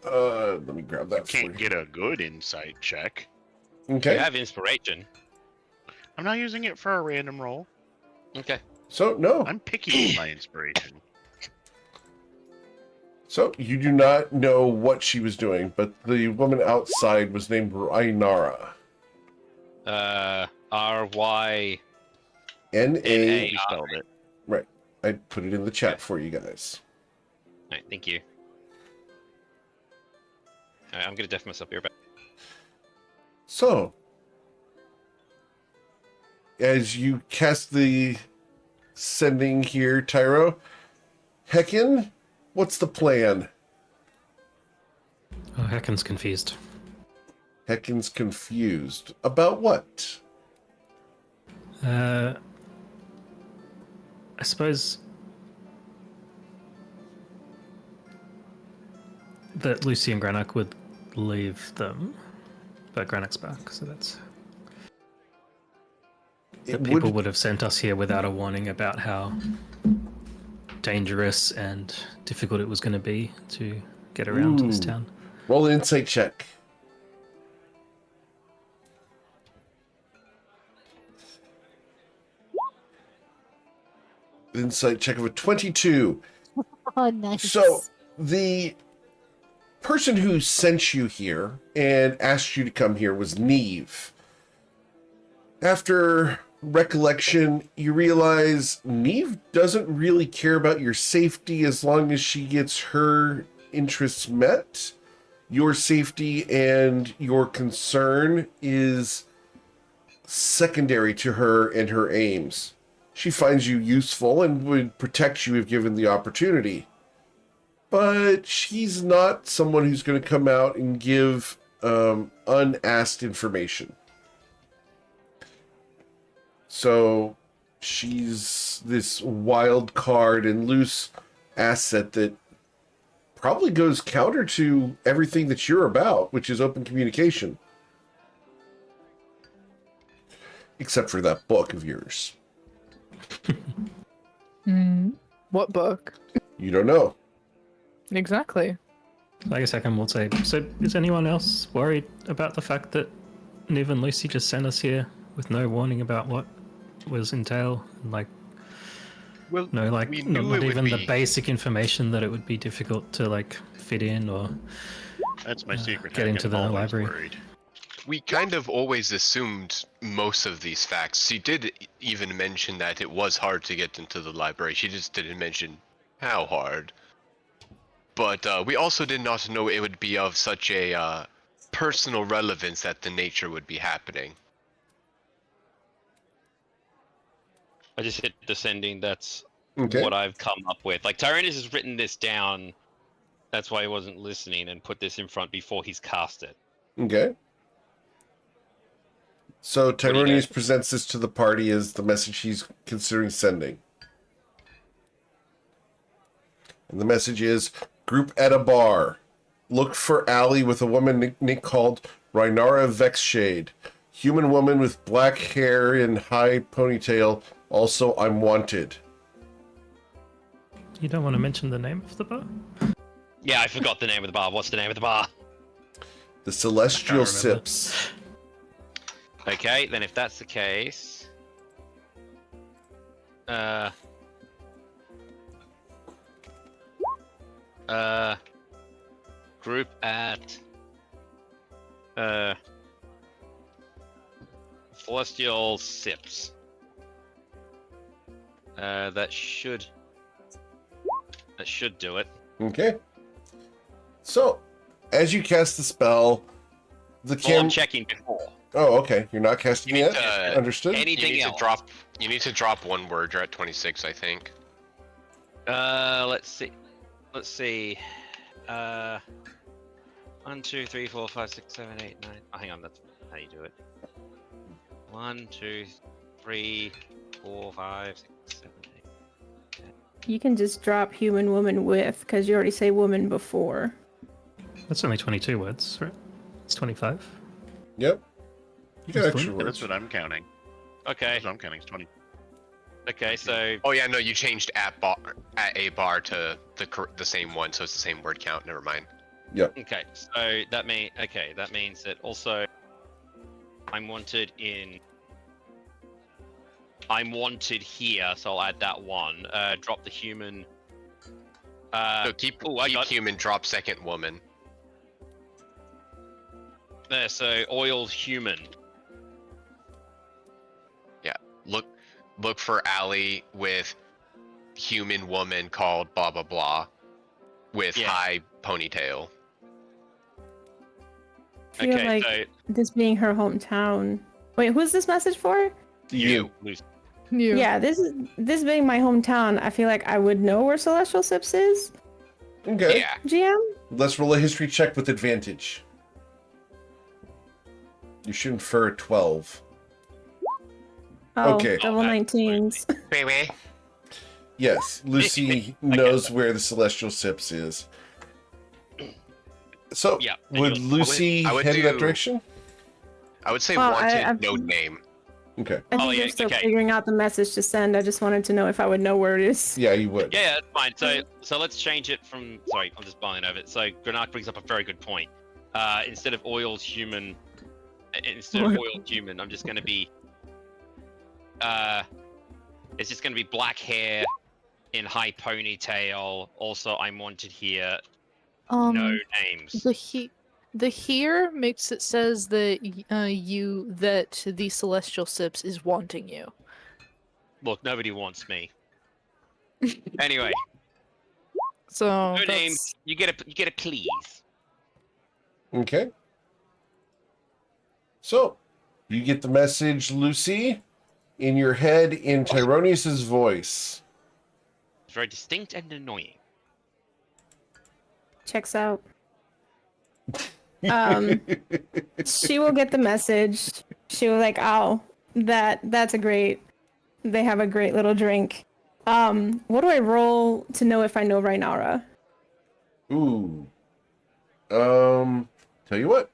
Let me grab that for you. Can't get a good insight check. Okay. You have inspiration. I'm not using it for a random roll. Okay. So, no. I'm picky with my inspiration. So, you do not know what she was doing, but the woman outside was named Rainara. R-Y... N-A... N-A- You spelled it. Right. I put it in the chat for you guys. Alright, thank you. Alright, I'm gonna def myself here, but... So, as you cast the sending here, Tyro. Heckin, what's the plan? Oh, Heckin's confused. Heckin's confused. About what? I suppose that Lucy and Grannock would leave them, but Grannock's back, so that's... That people would have sent us here without a warning about how dangerous and difficult it was going to be to get around to this town. Roll an insight check. Insight check of a 22. Oh, nice. So the person who sent you here and asked you to come here was Neve. After recollection, you realize Neve doesn't really care about your safety as long as she gets her interests met. Your safety and your concern is secondary to her and her aims. She finds you useful and would protect you if given the opportunity. But she's not someone who's going to come out and give unasked information. So she's this wild card and loose asset that probably goes counter to everything that you're about, which is open communication. Except for that book of yours. What book? You don't know. Exactly. I guess Heckin will say, so is anyone else worried about the fact that Niv and Lucy just sent us here with no warning about what was entail? Like, Well, no, like, we not knew it would even the be- basic information that it would be difficult to, like, fit in or... That's my secret. get into I'm the always library. Worried. We kind of always assumed most of these facts. She did even mention that it was hard to get into the library. She just didn't mention how hard. But we also did not know it would be of such a personal relevance that the nature would be happening. I just hit descending. That's Okay. what I've come up with. Like Tyrannus has written this down. That's why he wasn't listening and put this in front before he's cast it. Okay. So do you Tyronius do? presents this to the party as the message he's considering sending. And the message is, group at a bar. Look for alley with a woman nick called Rhaenara Vexshade. Human woman with black hair and high ponytail. Also, I'm wanted. You don't want to mention the name of the bar? Yeah, I forgot the name of the bar. What's the name of the bar? The Celestial remember. Sips. Okay, then if that's the case, group at Celestial Sips. That should do it. Okay. So, as you cast the spell, the Well, I'm cam... checking before. Oh, okay. You're not casting You need yet? to- Understood? You Anything need else? to drop one word. You're at 26, I think. Let's see. Let's see. 1, 2, 3, 4, 5, 6, 7, 8, 9. Oh, hang on, that's how you do it. 1, 2, 3, 4, 5, 6, 7, 8. You can just drop human woman with, because you already say woman before. That's only 22 words, right? It's 25. Yep. You got That's extra fine. Yeah, words. that's what I'm counting. Okay. That's what I'm counting. It's 20. Okay, so Oh yeah, no, you changed at a bar to the same one, so it's the same word count. Never mind. okay, so that means that also I'm wanted here, so I'll add that one. Drop the human. So keep I got human. Drop second woman. there. So oiled human. Look for alley with human woman called blah blah blah with Yeah. high ponytail. I feel Okay, like so this being her hometown. Wait, who's this message for? You. Lucy. You. Yeah, this being my hometown, I feel like I would know where Celestial Sips is. Okay. Yeah. GM. Let's roll a history check with advantage. You should infer 12. Oh, Okay. double Oh, 19s. Baby. Yes, Lucy knows where the Celestial Sips is. So, Yeah, would Lucy I would head in that do- direction? I would say Well, wanted, no name. Okay. I think Oh, yeah, they're still okay. figuring out the message to send. I just wanted to know if I would know where it is. Yeah, you would. Yeah, that's fine. So let's change it from. Sorry, I'm just mulling over it. So Granat brings up a very good point. Instead of oiled human, I'm just going to be. It's just going to be black hair, in high ponytail. Also, I'm wanted here. No names. The here makes it says that that the Celestial Sips is wanting you. Look, nobody wants me. Anyway, So no that's... names. You get a please. Okay. So, you get the message, Lucy, in your head in Tyronius's voice. It's very distinct and annoying. Checks out. She will get the message. She will like, oh, that's a great. They have a great little drink. What do I roll to know if I know Rhaenyra? Ooh. Tell you what.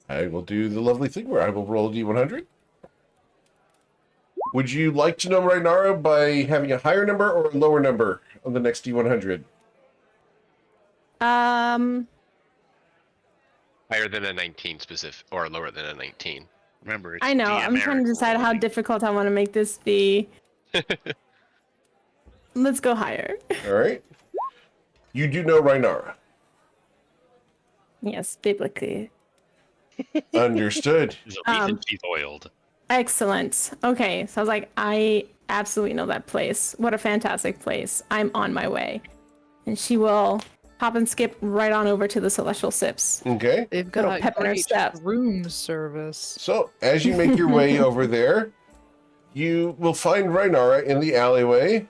I will do the lovely thing where I will roll a D100. Would you like to know Rhaenyra by having a higher number or a lower number on the next D100? Higher than a 19 specific, or lower than a 19. Remember, it's I know. I'm trying to decide how difficult I want to make this be. Let's go higher. All right. You do know Rhaenyra. Yes, biblically. Understood. There's a reason she's oiled. Excellent. Okay, so I was like, I absolutely know that place. What a fantastic place. I'm on my way. And she will hop and skip right on over to the Celestial Sips. Okay. They've Little got pep in her great step. room service. So, as you make your way over there, you will find Rhaenyra in the alleyway.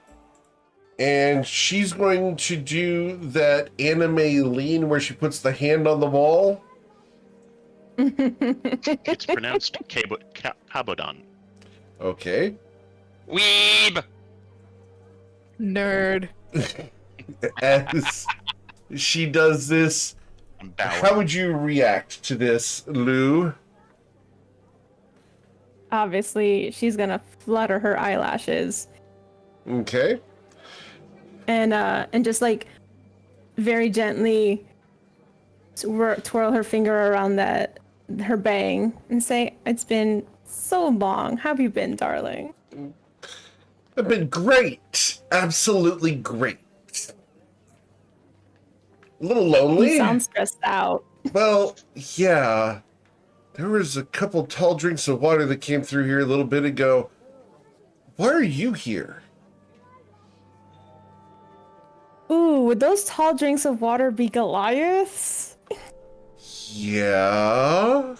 And she's going to do that anime lean where she puts the hand on the wall. It's pronounced Cabodon. Okay. Weeb! Nerd. As she does this, I'm bowing. how would you react to this, Lou? Obviously, she's gonna flutter her eyelashes Okay. and just like very gently twirl her finger around her bang and say, "It's been so long. How have you been, darling?" I've been great. Absolutely great. A little lonely. You sound stressed out. Well, yeah. There was a couple tall drinks of water that came through here a little bit ago. Why are you here? Ooh, would those tall drinks of water be Goliaths? Yeah.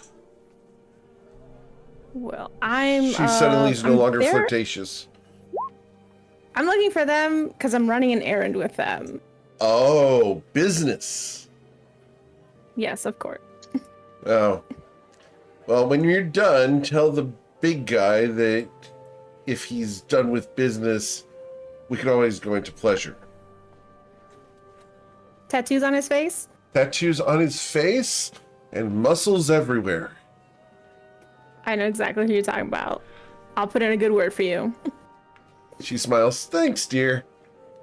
Well, I'm. She suddenly is no I'm longer there- flirtatious. I'm looking for them because I'm running an errand with them. Oh, business. Yes, of course. Oh. Well, when you're done, tell the big guy that if he's done with business, we can always go into pleasure. Tattoos on his face? Tattoos on his face and muscles everywhere. I know exactly who you're talking about. I'll put in a good word for you. She smiles, "Thanks, dear."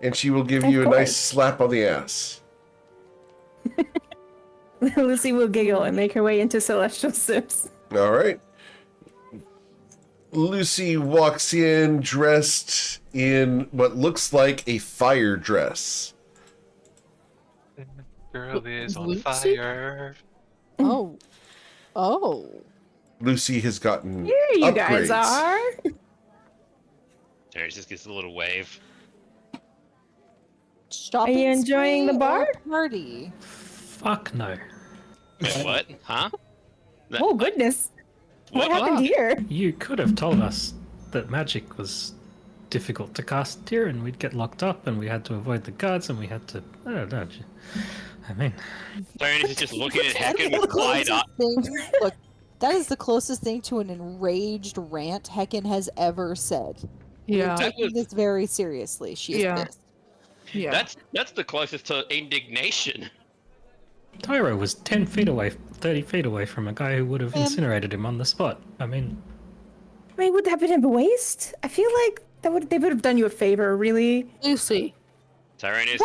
And she will give Of you a course. nice slap on the ass. Lucy will giggle and make her way into Celestial Sips. All right. Lucy walks in dressed in what looks like a fire dress. Girl is on Lucy? fire. Oh. Oh. Lucy has gotten Here you guys upgrades. are. There, just gets a little wave. Shopping Are you enjoying the spree bar? or Party. Fuck no. Wait, what? Huh? Oh, goodness. What happened here? You could have told us that magic was difficult to cast here, and we'd get locked up, and we had to avoid the guards, and we had to. I don't know. I mean, Tyrannus is just looking at That is Hecken with the wide eyes. closest thing- Look, that is the closest thing to an enraged rant Hecken has ever said. We are Yeah. That taking was- this very seriously. She is Yeah. pissed. Yeah. That's the closest to indignation. Tyro was 10 feet away, 30 feet away from a guy who would have Ma'am. incinerated him on the spot. I mean, I mean, would that have been a waste? I feel like they would have done you a favor, really. Lucy. Tyrannus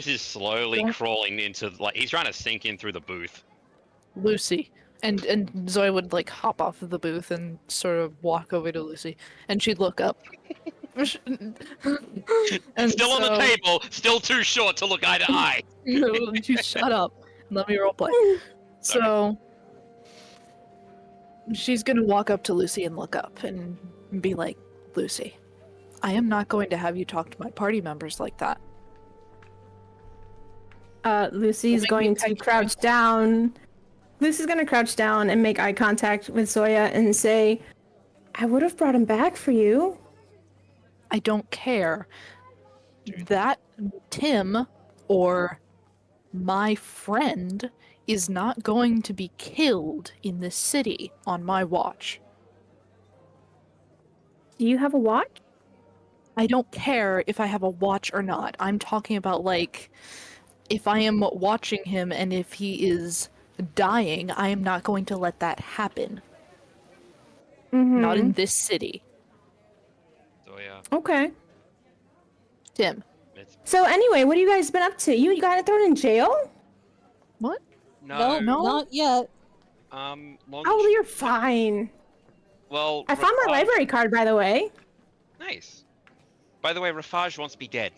is slowly What? crawling into he's trying to sink in through the booth. Lucy. And Zoe would like hop off of the booth and sort of walk over to Lucy, and she'd look up. And Still on the table, still too short to look eye to eye. You shut up. And let me roleplay. So she's gonna walk up to Lucy and look up and be like, Lucy, I am not going to have you talk to my party members like that. Lucy's Make going me to type crouch down. Lucy's going to crouch down and make eye contact with Zoya and say, I would have brought him back for you. I don't care. That Tim or my friend is not going to be killed in this city on my watch. Do you have a watch? I don't care if I have a watch or not. I'm talking about, like, if I am watching him and if he is dying, I am not going to let that happen. Not in this city. So yeah, Okay. Tim. it's So anyway, what have you guys been up to? You got thrown in jail? What? No, No. not yet. long Oh, you're fine. well. I found my Rafaj- library card, by the way. Nice. By the way, Rafaj wants to be dead.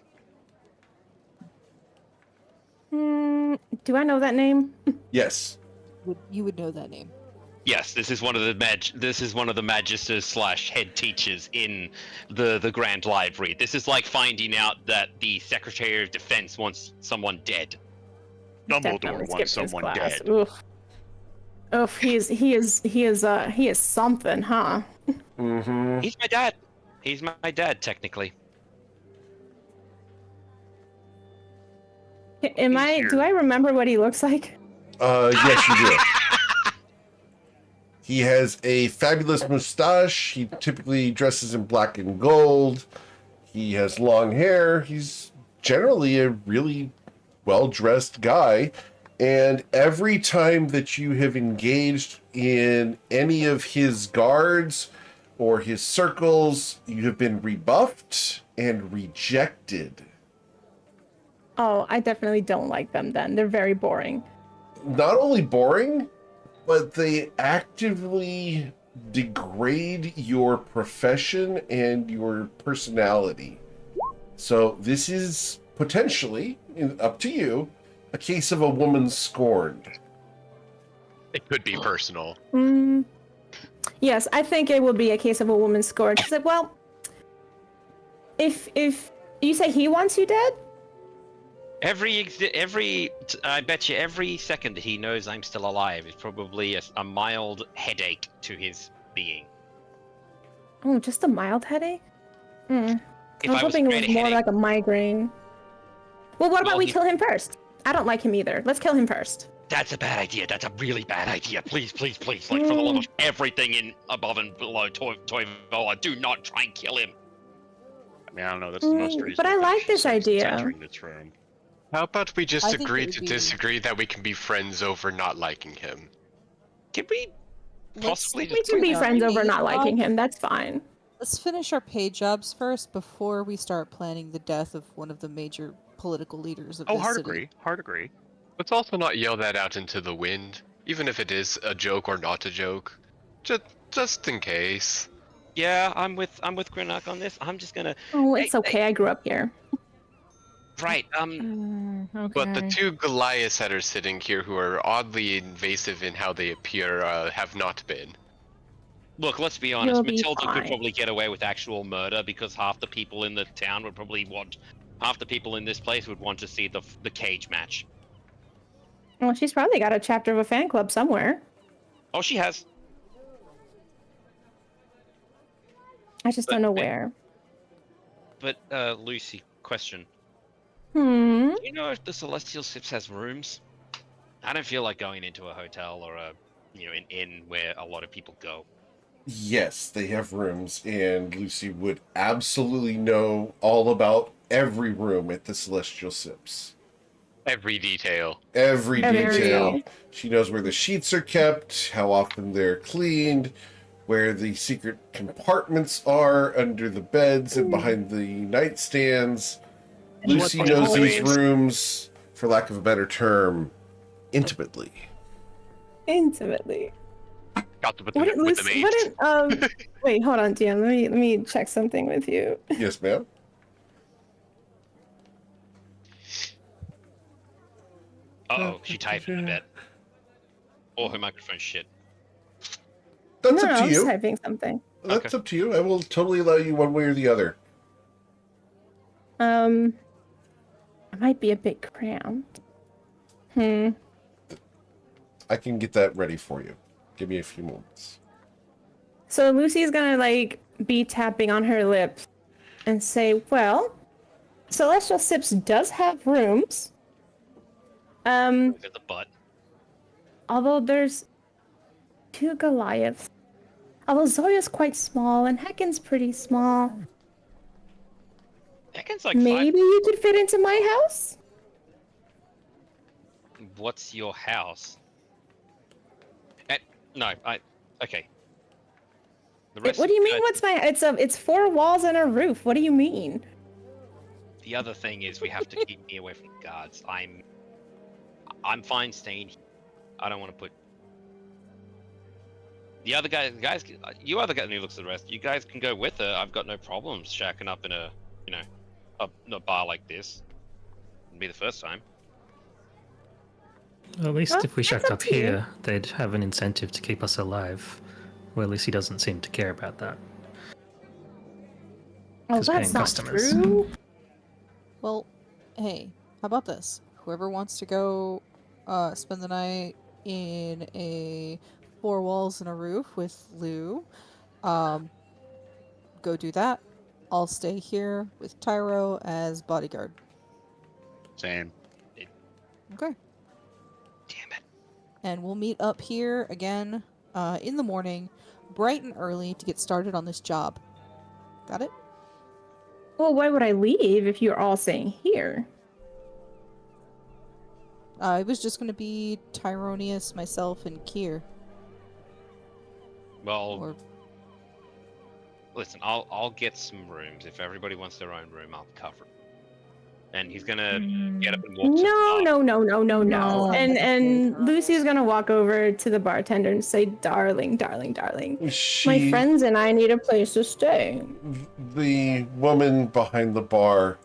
Do I know that name? Yes. You would know that name. Yes, this is one of the magisters slash head teachers in the Grand Library. This is like finding out that the Secretary of Defense wants someone dead. Definitely Dumbledore skipped wants this someone class. dead. Oof. Oof, he is something, huh? Mm-hmm. He's my dad. He's my dad, technically. Do I remember what he looks like? Yes, you do. He has a fabulous mustache. He typically dresses in black and gold. He has long hair. He's generally a really well-dressed guy. And every time that you have engaged in any of his guards or his circles, you have been rebuffed and rejected. Oh, I definitely don't like them then. They're very boring. Not only boring, but they actively degrade your profession and your personality. So this is potentially, up to you, a case of a woman scorned. It could be personal. Yes, I think it will be a case of a woman scorned. She's like, well, if you say he wants you dead, I bet you every second that he knows I'm still alive is probably a mild headache to his being. oh, just a mild headache. I If was I was hoping it straight was more headache, like a migraine. Well, what about Well, we he- kill him first? I don't like him either. Let's kill him first. that's a bad idea. That's a really bad idea. Please, please, please. Like, for the love of everything in above and below Toivola, do not try and kill him. I mean, I don't know. That's the most But reasonable I thing like she this said since idea. entering this room. How about we just I think it agree would to be- disagree that we can be friends over not liking him? Can we possibly We just can be Yeah. friends over not Yeah. liking him. That's fine. Let's finish our pay jobs first before we start planning the death of one of the major political leaders of Oh, this hard city. agree. Hard agree. Let's also not yell that out into the wind, even if it is a joke or not a joke. Just in case. Yeah, I'm with Grinnock on this. I'm just gonna Oh, it's Hey, okay. I grew up here. right. Okay. But the two Goliaths that are sitting here who are oddly invasive in how they appear have not been. Look, let's be honest. You'll be Matilda could fine. probably get away with actual murder because half the people in the town would probably half the people in this place would want to see the cage match. Well, she's probably got a chapter of a fan club somewhere. Oh, she has. I just don't know where. But Lucy, question: Hmm. do you know if the Celestial Sips has rooms? I don't feel like going into a hotel or an inn where a lot of people go. Yes, they have rooms, and Lucy would absolutely know all about every room at the Celestial Sips. Every detail. Every Every detail. detail. She knows where the sheets are kept, how often they're cleaned, where the secret compartments are under the beds and behind the nightstands. And Lucy what knows the these hallways. rooms, for lack of a better term, intimately. Intimately. Got to put What them did with the Lucy? maids. What did Wait, hold on, DM. Let me check something with you. Yes, ma'am. Uh-oh, she typed in the bed. Or her microphone's shit. That's no, up no, to I'm just you. typing something. That's up to you. I will totally allow you one way or the other. It might be a bit cramped. I can get that ready for you. Give me a few moments. So Lucy's gonna like be tapping on her lips and say, "Well, Celestial Sips does have rooms. Look at the butt. Although there's 2 Goliaths. Although Zoya's quite small and Heckin's pretty small. Heckin's like Maybe you could fit into my house." 5. What's your house? No, okay. The rest What of do you you mean? guys- What's my? It's 4 walls and a roof. What do you mean? The other thing is we have to keep me away from the guards. I'm fine staying here. I don't want to put the other guys. You other guy who looks at the rest. You guys can go with her. I've got no problems shacking up in a bar like this. It'd be the first time. At least Well, if we that's shacked up up to you. here, they'd have an incentive to keep us alive. Well, Lucy doesn't seem to care about that. Oh, 'Cause that's paying not customers. true. Well, hey, how about this? Whoever wants to go spend the night in a 4 walls and a roof with Lou, go do that. I'll stay here with Tyro as bodyguard. Same. Okay. Damn it. And we'll meet up here again in the morning, bright and early, to get started on this job. Got it? Well, why would I leave if you're all staying here? It was just going to be Tyronius, myself, and Kier. Well, Or listen, I'll get some rooms. If everybody wants their own room, I'll cover it. And he's gonna get up and walk to the bar. No. And Lucy's gonna walk over to the bartender and say, "Darling, darling, darling, my friends and I need a place to stay." The woman behind the bar,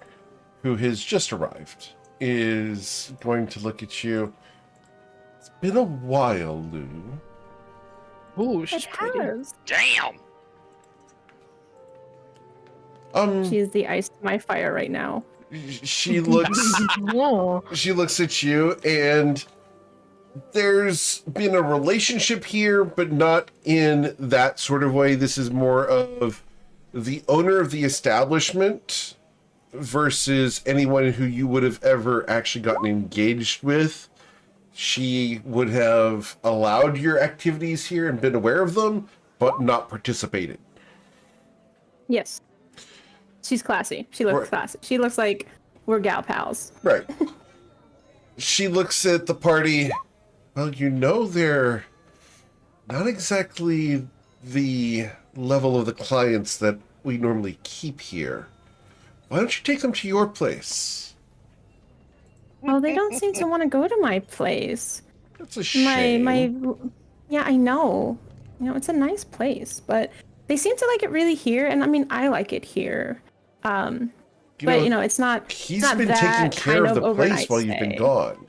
who has just arrived, is going to look at you. It's been a while, Lou. Ooh, she's It pretty. has. Damn. She's the ice to my fire right now. She looks Oh. she looks at you, and there's been a relationship here, but not in that sort of way. This is more of the owner of the establishment versus anyone who you would have ever actually gotten engaged with. She would have allowed your activities here and been aware of them, but not participated. Yes. She's classy. She looks Right. classy. She looks like we're gal pals. Right. She looks at the party. Well, they're not exactly the level of the clients that we normally keep here. Why don't you take them to your place? Oh, they don't seem to want to go to my place. That's a shame. Yeah, I know. It's a nice place, but they seem to like it really here, and I mean, I like it here. But it's not. He's it's not been that taking care kind of the place overnight while you've been stay. gone.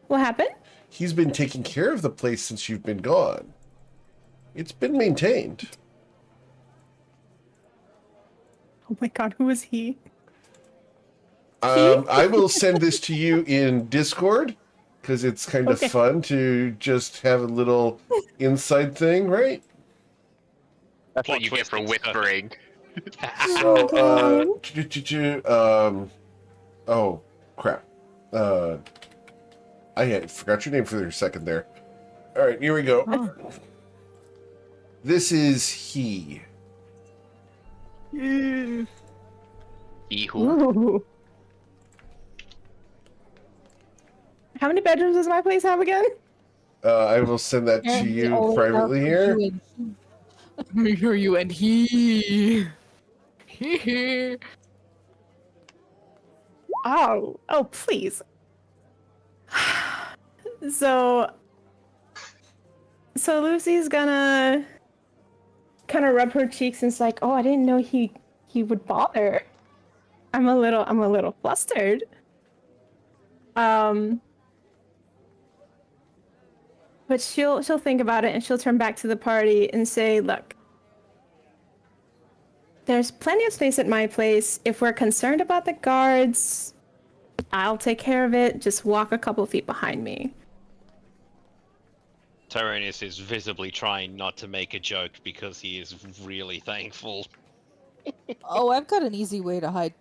What happened? He's been taking care of the place since you've been gone. It's been maintained. Oh my god, who is he? I will send this to you in Discord, because it's kind of Okay. fun to just have a little inside thing, right? That's Plot what you get for twist, it's whispering. So, oh, crap. I forgot your name for a second there. All right, here we go. Oh. This is he. He who? Ooh. How many bedrooms does my place have again? I will send that to Apparently you only privately enough here. for you and he. Hear you and he. Oh, please. So Lucy's gonna kind of rub her cheeks and it's like, oh, I didn't know he would bother. I'm a little flustered. But she'll think about it and she'll turn back to the party and say, look, there's plenty of space at my place. If we're concerned about the guards, I'll take care of it. Just walk a couple feet behind me. Tyrannus is visibly trying not to make a joke because he is really thankful. Oh, I've got an easy way to hide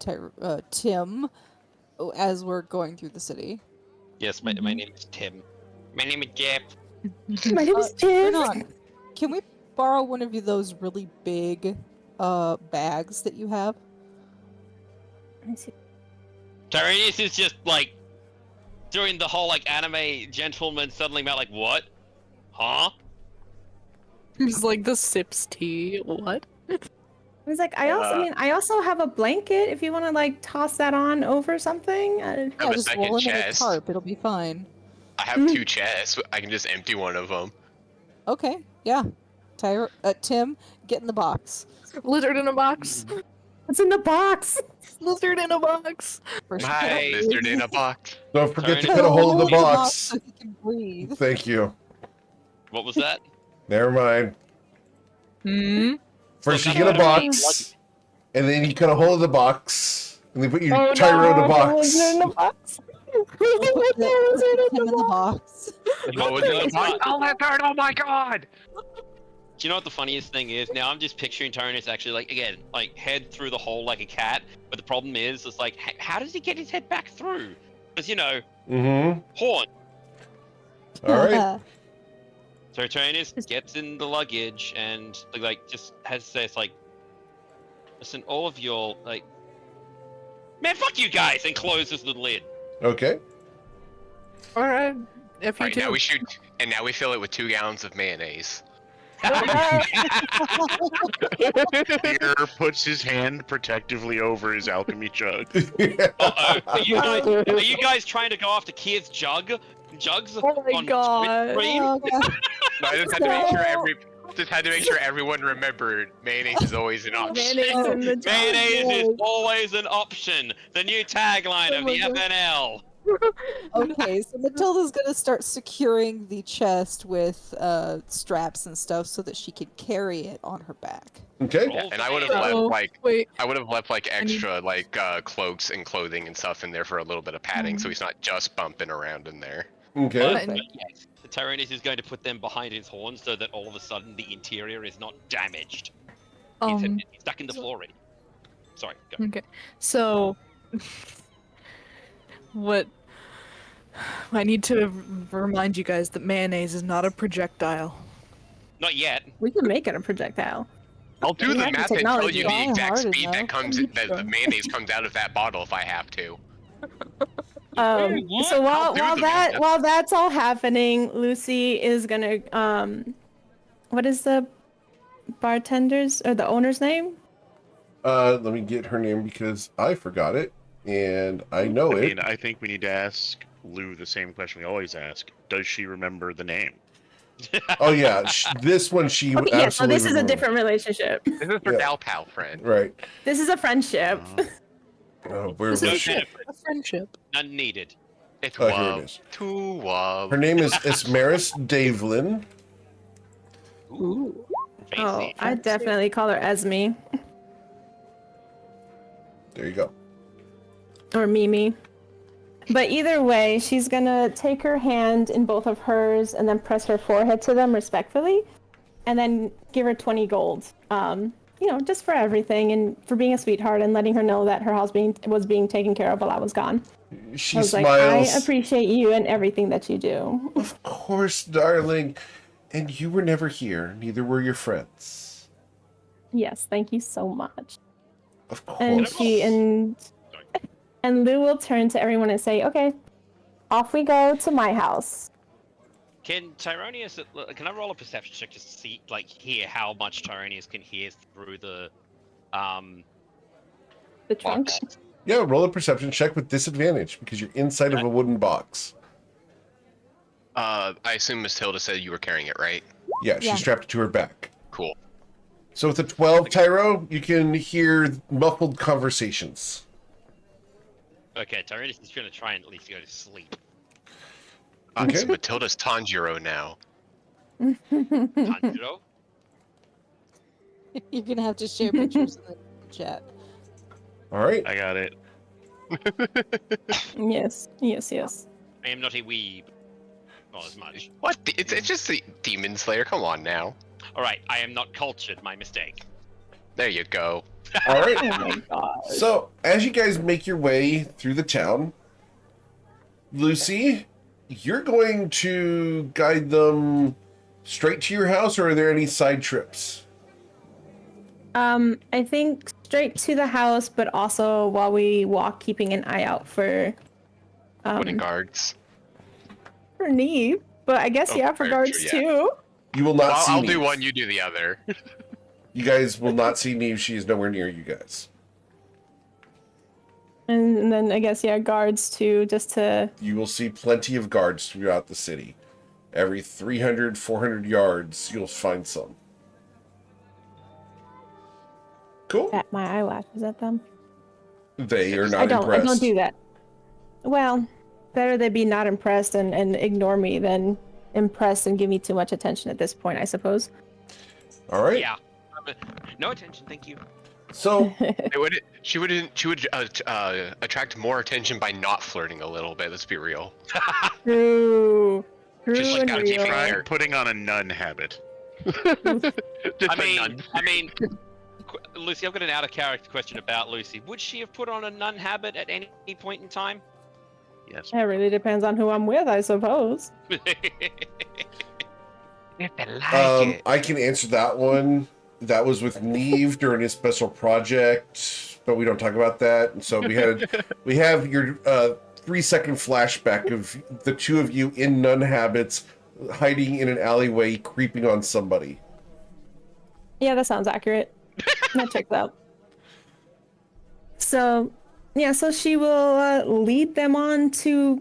Tim as we're going through the city. Yes, my name is Tim. My name is Jeff. My name is Tim. Renan, can we borrow one of those really big bags that you have? Let me see. Tyrannus is just like doing the whole like anime gentleman suddenly about like what? Huh? He's like the sips tea. What? I was like, I also have a blanket if you want to like toss that on over something. I have Yeah, a just second roll it in a chest. tarp. It'll be fine. I have 2 chests. I can just empty one of them. Okay, yeah. Tim, get in the box. Lizard in a box. What's in the box? Lizard in a box. First, you Hi, gotta lizard breathe. in a box. Don't forget to Sorry. cut a hole in the Hold box box. so he can breathe. Thank you. What was that? Never mind. Hmm. First you Okay. get a box, and then you cut a hole in the box, and then put your Oh Tyro in no, the box. lizard in the box. Put Put the lizard Tim in in the the box. box. What was in the box? Oh, lizard! Oh my god! Do you know what the funniest thing is? Now I'm just picturing Tyrannus actually like again, like head through the hole like a cat. But the problem is, it's like, how does he get his head back through? Because you know, horn. All right. So Tyrannus gets in the luggage and like just has this like, listen, all of your like, man, fuck you guys, and closes the lid. Okay. All right. If you Right, do. now we shoot, and now we fill it with 2 gallons of mayonnaise. Pierre puts his hand protectively over his alchemy jug. Uh-oh. Are you guys trying to go after Kier's jugs Oh my on God. screen? Oh, God. No, I just had to make sure everyone remembered mayonnaise is always an option. Mayonnaise in the jar. Mayonnaise is always an option. The new tagline of the FNL. Okay, so Matilda's gonna start securing the chest with straps and stuff so that she can carry it on her back. Okay. Roll And I would have for left Uh-oh. like Wait. extra like cloaks and clothing and stuff in there for a little bit of padding, so he's not just bumping around in there. Okay. But yes, the Tyrannus is going to put them behind his horns so that all of a sudden the interior is not damaged. He's stuck in the floor already. Sorry, go. Okay. So, what? I need to remind you guys that mayonnaise is not a projectile. Not yet. We can make it a projectile. I'll do We the have the math and tell technology. you the Try exact hard speed that enough. the mayonnaise comes out of that bottle if I have to. What? So I'll do the math. while that's all happening, Lucy is gonna what is the bartender's or the owner's name? Let me get her name because I forgot it, and I know I it. mean, I think we need to ask Lou the same question we always ask. Does she remember the name? Oh yeah, this one she Okay, yeah, so absolutely. this is a remembered. different relationship. This is for Yeah. Gal Pal friend. Right. This is a friendship. Oh, where This was is she? a friendship. None needed. It's Oh, here it Wub. is. To Wub. Her name is Esmeris Davlin. Ooh. Oh, Fancy. I definitely call her Esme There you go. or Mimi. But either way, she's gonna take her hand in both of hers and then press her forehead to them respectfully. and then give her 20 gold. Just for everything and for being a sweetheart and letting her know that her house was being taken care of while I was gone. She I was smiles. like, I appreciate you and everything that you do. Of course, darling. And you were never here. Neither were your friends. Yes, thank you so much. Of course. And Lou will turn to everyone and say, okay, off we go to my house. Can I roll a perception check to see, hear how much Tyronius can hear through the trunk? box? Yeah, roll a perception check with disadvantage because you're inside of a wooden box. I assume Miss Hilda said you were carrying it, right? Yeah, she strapped it to her back. Cool. So with a 12, Tyro, you can hear muffled conversations. Okay, Tyronius is going to try and at least go to sleep. Okay. So Matilda's Tanjiro now. Tanjiro? You're gonna have to share pictures in the chat. All right. I got it. Yes. I am not a weeb. Not as much. What? It's just the Demon Slayer. Come on now. Alright, I am not cultured, my mistake. There you go. All right. Oh my gosh. So as you guys make your way through the town, Lucy, you're going to guide them straight to your house, or are there any side trips? I think straight to the house, but also while we walk, keeping an eye out for Guards. for Neve. But I guess Oh, for very guards true, yeah. too. You will not see I'll Neve. do one, you do the other. You guys will not see Neve. She is nowhere near you guys. And then I guess guards too, just to. You will see plenty of guards throughout the city. Every 300, 400 yards, you'll find some. Cool. Bat my eyelashes at them. They are not I don't impressed. do that. Well, better they be not impressed and ignore me than impressed and give me too much attention at this point, I suppose. All right. Yeah. No attention, thank you. So She would attract more attention by not flirting a little bit. Let's be real. True. Just and gotta keep real. trying. Try putting on a nun habit. I mean, Lucy, I've got an out of character question about Lucy. Would she have put on a nun habit at any point in time? Yes. It really depends on who I'm with, I suppose. I can answer that one. That was with Neve during his special project, but we don't talk about that. And so we have your 3-second flashback of the two of you in nun habits, hiding in an alleyway, creeping on somebody. Yeah, that sounds accurate. That checks out. So she will lead them on to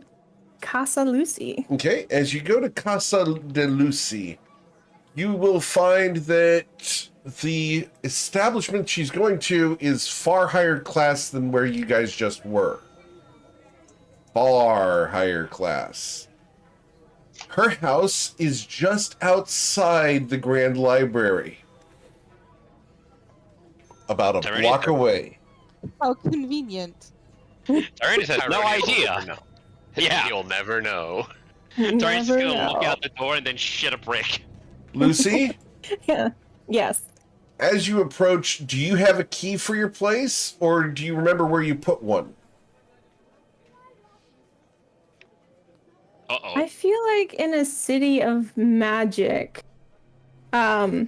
Casa Lucy. Okay, as you go to Casa de Lucy, you will find that the establishment she's going to is far higher class than where you guys just were. Far higher class. Her house is just outside the Grand Library. About a Tyrone, block away. How convenient. Tyrone has no idea. Yeah. You'll never know. Tyrone's just Never gonna walk know. out the door and then shit a brick. Lucy, Yeah. Yes. as you approach, do you have a key for your place, or do you remember where you put one? Uh-oh. I feel like in a city of magic, would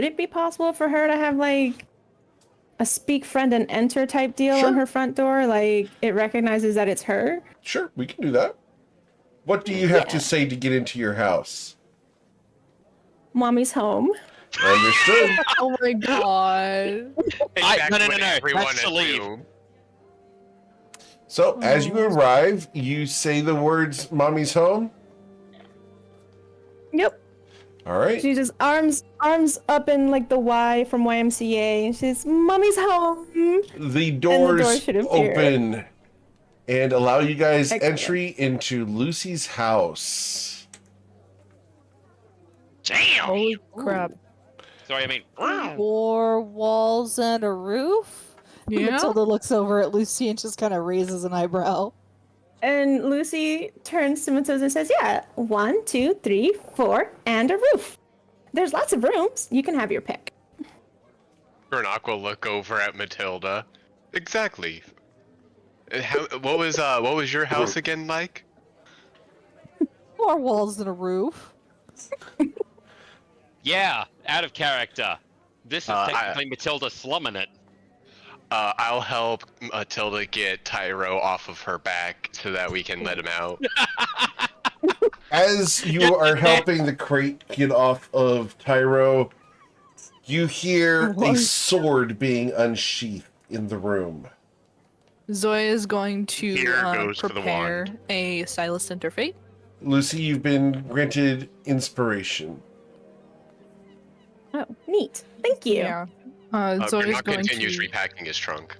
it be possible for her to have like a speak friend and enter type deal Sure. on her front door? Like it recognizes that it's her? Sure, we can do that. What do you have to say to get into your house? Mommy's home. Understood. Oh my god. In No, fact, no, what no. everyone That's to leave. assumed- So, as you arrive, you say the words, Mommy's home? Yep. All right. She just arms up in like the Y from YMCA. And she's Mommy's home. The door doors should appear. open and allow you guys Excellent. entry into Lucy's house. Damn! Holy crap. Sorry, I mean... 4 walls and a roof? Yeah. Matilda looks over at Lucy and just kind of raises an eyebrow. And Lucy turns to Matilda and says, yeah, 1, 2, 3, 4, and a roof. There's lots of rooms. You can have your pick. Gurnock will look over at Matilda. Exactly. What was your house again, Mike? 4 walls and a roof. Yeah, out of character. This is technically Matilda slumming it. I'll help Matilda get Tyro off of her back so that we can let him out. As you are helping the crate get off of Tyro, you hear a sword being unsheathed in the room. Zoya is going to Here goes to the prepare wand. a Silas Interfate. Lucy, you've been granted inspiration. Oh, neat. Thank you. Yeah. Zoya's Gurnock going continues to repacking his trunk.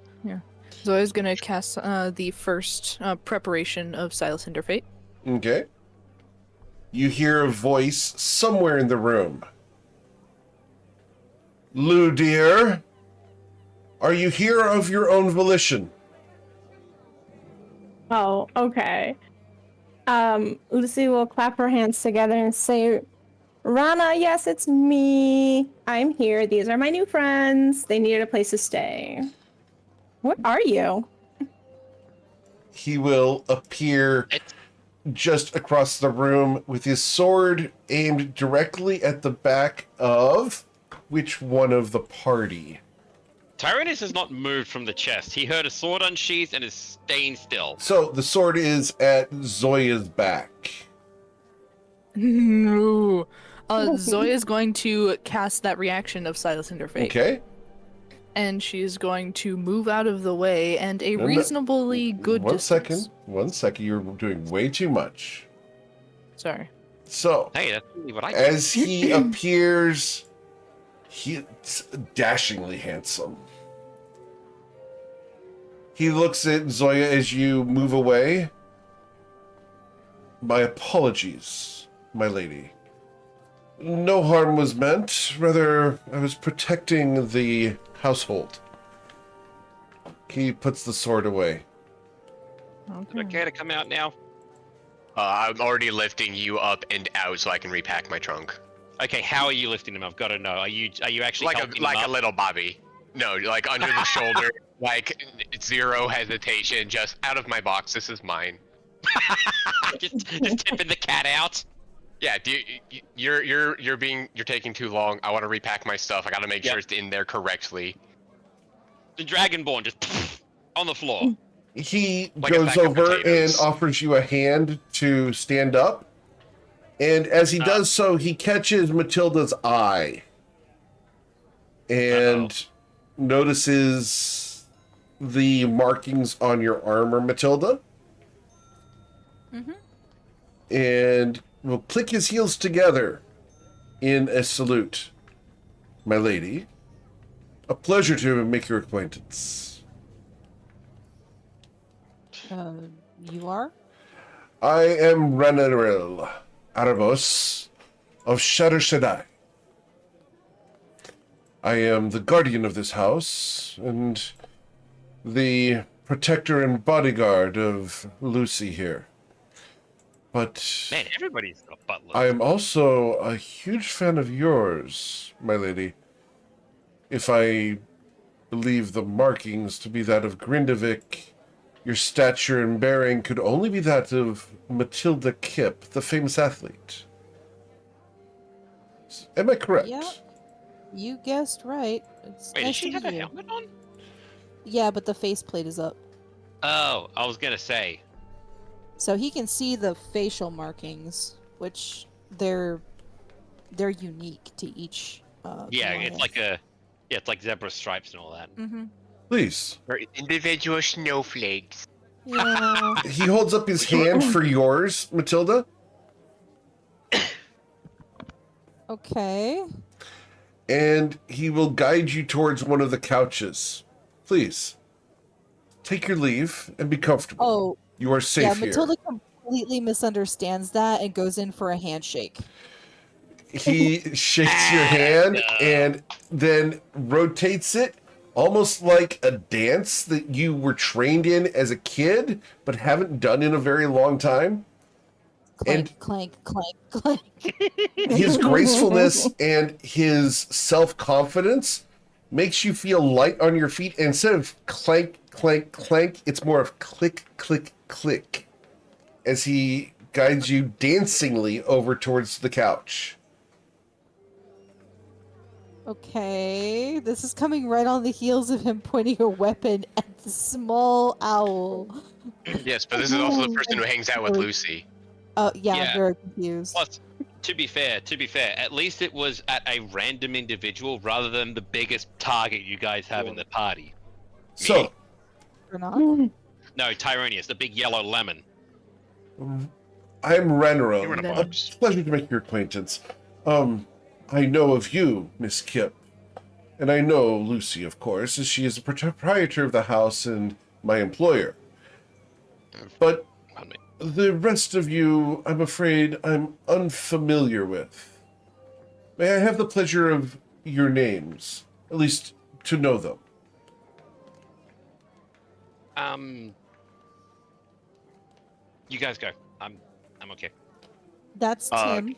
Zoya's going to cast the first preparation of Silas Interfate. Okay. You hear a voice somewhere in the room. Lou, dear, are you here of your own volition? Oh, okay. Lucy will clap her hands together and say, Rana, yes, it's me. I'm here. These are my new friends. They needed a place to stay. What are you? He will appear just across the room with his sword aimed directly at the back of which one of the party? Tyrannus has not moved from the chest. He heard a sword unsheathed and is staying still. So the sword is at Zoya's back. No. Zoya's going to cast that reaction of Silas Interfate. Okay. And she's going to move out of the way and a No, no. reasonably good One distance. second. 1 second. You're doing way too much. Sorry. So, Hey, that's really what I did. as he appears, he's dashingly handsome. He looks at Zoya as you move away. My apologies, my lady. No harm was meant. Rather, I was protecting the household. He puts the sword away. Is it okay to come out now? I'm already lifting you up and out so I can repack my trunk. Okay, how are you lifting him? I've got to know. Are you actually Like helping a him up? little Bobby. No, like under the shoulder, like zero hesitation, just out of my box. This is mine. just tipping the cat out. Yeah, you're taking too long. I want to repack my stuff. I got to make sure it's in there correctly. The Dragonborn just on the floor. He Like a goes bag of over and potatoes. offers you a hand to stand up. And as he does so, he catches Matilda's eye. And notices the markings on your armor, Matilda. Mm-hmm. And will click his heels together in a salute. My lady, a pleasure to make your acquaintance. You are? I am Ranaril Arabos of Shatter Shaddai. I am the guardian of this house and the protector and bodyguard of Lucy here. But Man, everybody's got butlers. I am also a huge fan of yours, my lady. If I believe the markings to be that of Grindavik, your stature and bearing could only be that of Matilda Kipp, the famous athlete. Am I correct? Yeah. You guessed right. It's Wait, nice does she to have meet a you. helmet on? Yeah, but the faceplate is up. Oh, I was gonna say. So he can see the facial markings, which they're unique to each. Yeah, it's like zebra stripes and all that. Mm-hmm. Please. Or individual snowflakes. Yeah. He holds up his hand for yours, Matilda. Okay. And he will guide you towards one of the couches. Please, take your leave and be comfortable. Oh, You are safe yeah. here. Matilda completely misunderstands that and goes in for a handshake. He shakes your hand and then rotates it almost like a dance that you were trained in as a kid, but haven't done in a very long time. Clank, clank, clank, clank. His gracefulness and his self-confidence makes you feel light on your feet. And instead of clank, clank, clank, it's more of click, click, click as he guides you dancingly over towards the couch. Okay, this is coming right on the heels of him pointing a weapon at the small owl. Yes, but this is also the person who hangs out with Lucy. Oh, yeah, Yeah. I'm very confused. Plus, to be fair, at least it was at a random individual rather than the biggest target you guys have in the party. So, Or not? No, Tyronius, the big yellow lemon. I'm You were in a Renro. box. A pleasure to make your acquaintance. I know of you, Miss Kip. And I know Lucy, of course, as she is the proprietor of the house and my employer. But Pardon me. the rest of you, I'm afraid I'm unfamiliar with. May I have the pleasure of your names? At least to know them. You guys go. I'm okay. That's Tim.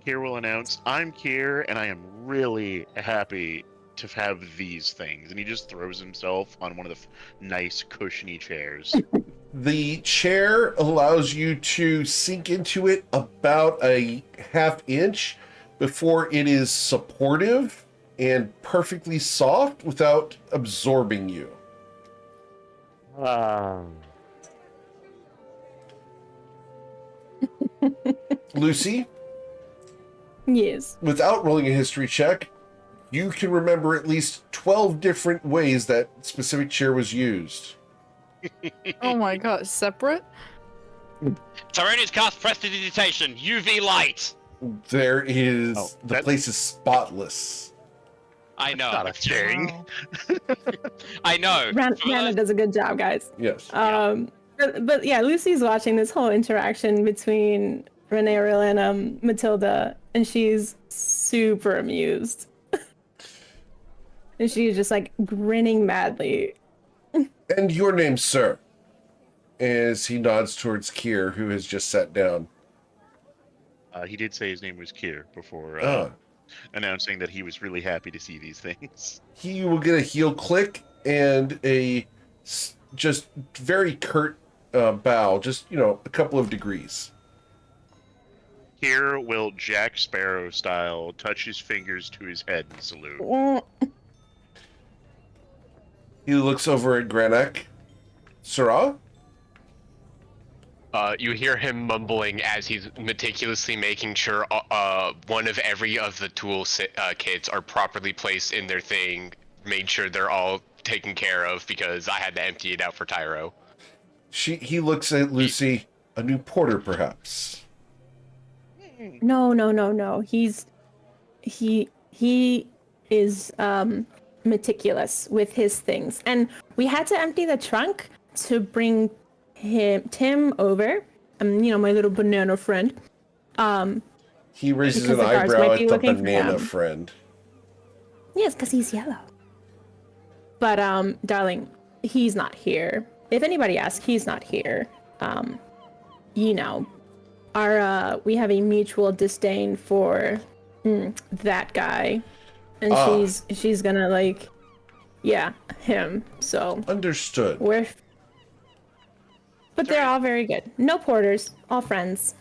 Kier will announce, I'm Kier, and I am really happy to have these things. And he just throws himself on one of the nice, cushiony chairs. The chair allows you to sink into it about a half inch before it is supportive and perfectly soft without absorbing you. Lucy, Yes. without rolling a history check, you can remember at least 12 different ways that specific chair was used. Oh my god, separate? Tyronius cast prestidigitation, UV light. There is... Oh, the that- place is spotless. I know. Not a thing. Wow. I know. For Rana those- does a good job, guys. Yes. But yeah, Lucy's watching this whole interaction between Renee Aurel and Matilda, and she's super amused. And she's just like grinning madly. And your name, sir? As he nods towards Kier, who has just sat down. He did say his name was Kier before Ah. announcing that he was really happy to see these things. He will get a heel click and a just very curt bow, just, a couple of degrees. Kier will Jack Sparrow style touch his fingers to his head and salute. He looks over at Granak. Sarah? You hear him mumbling as he's meticulously making sure one of every of the kits are properly placed in their thing, made sure they're all taken care of because I had to empty it out for Tyro. He looks at Lucy. A new porter, perhaps. No. He is meticulous with his things, and we had to empty the trunk to bring Tim over. My little banana friend. He raises Because an the guards eyebrow might be at the looking for banana him. friend. Yes, because he's yellow. But darling, he's not here. If anybody asks, he's not here. We have a mutual disdain for that guy, and she's gonna him. So Understood. but they're all very good. No porters, all friends.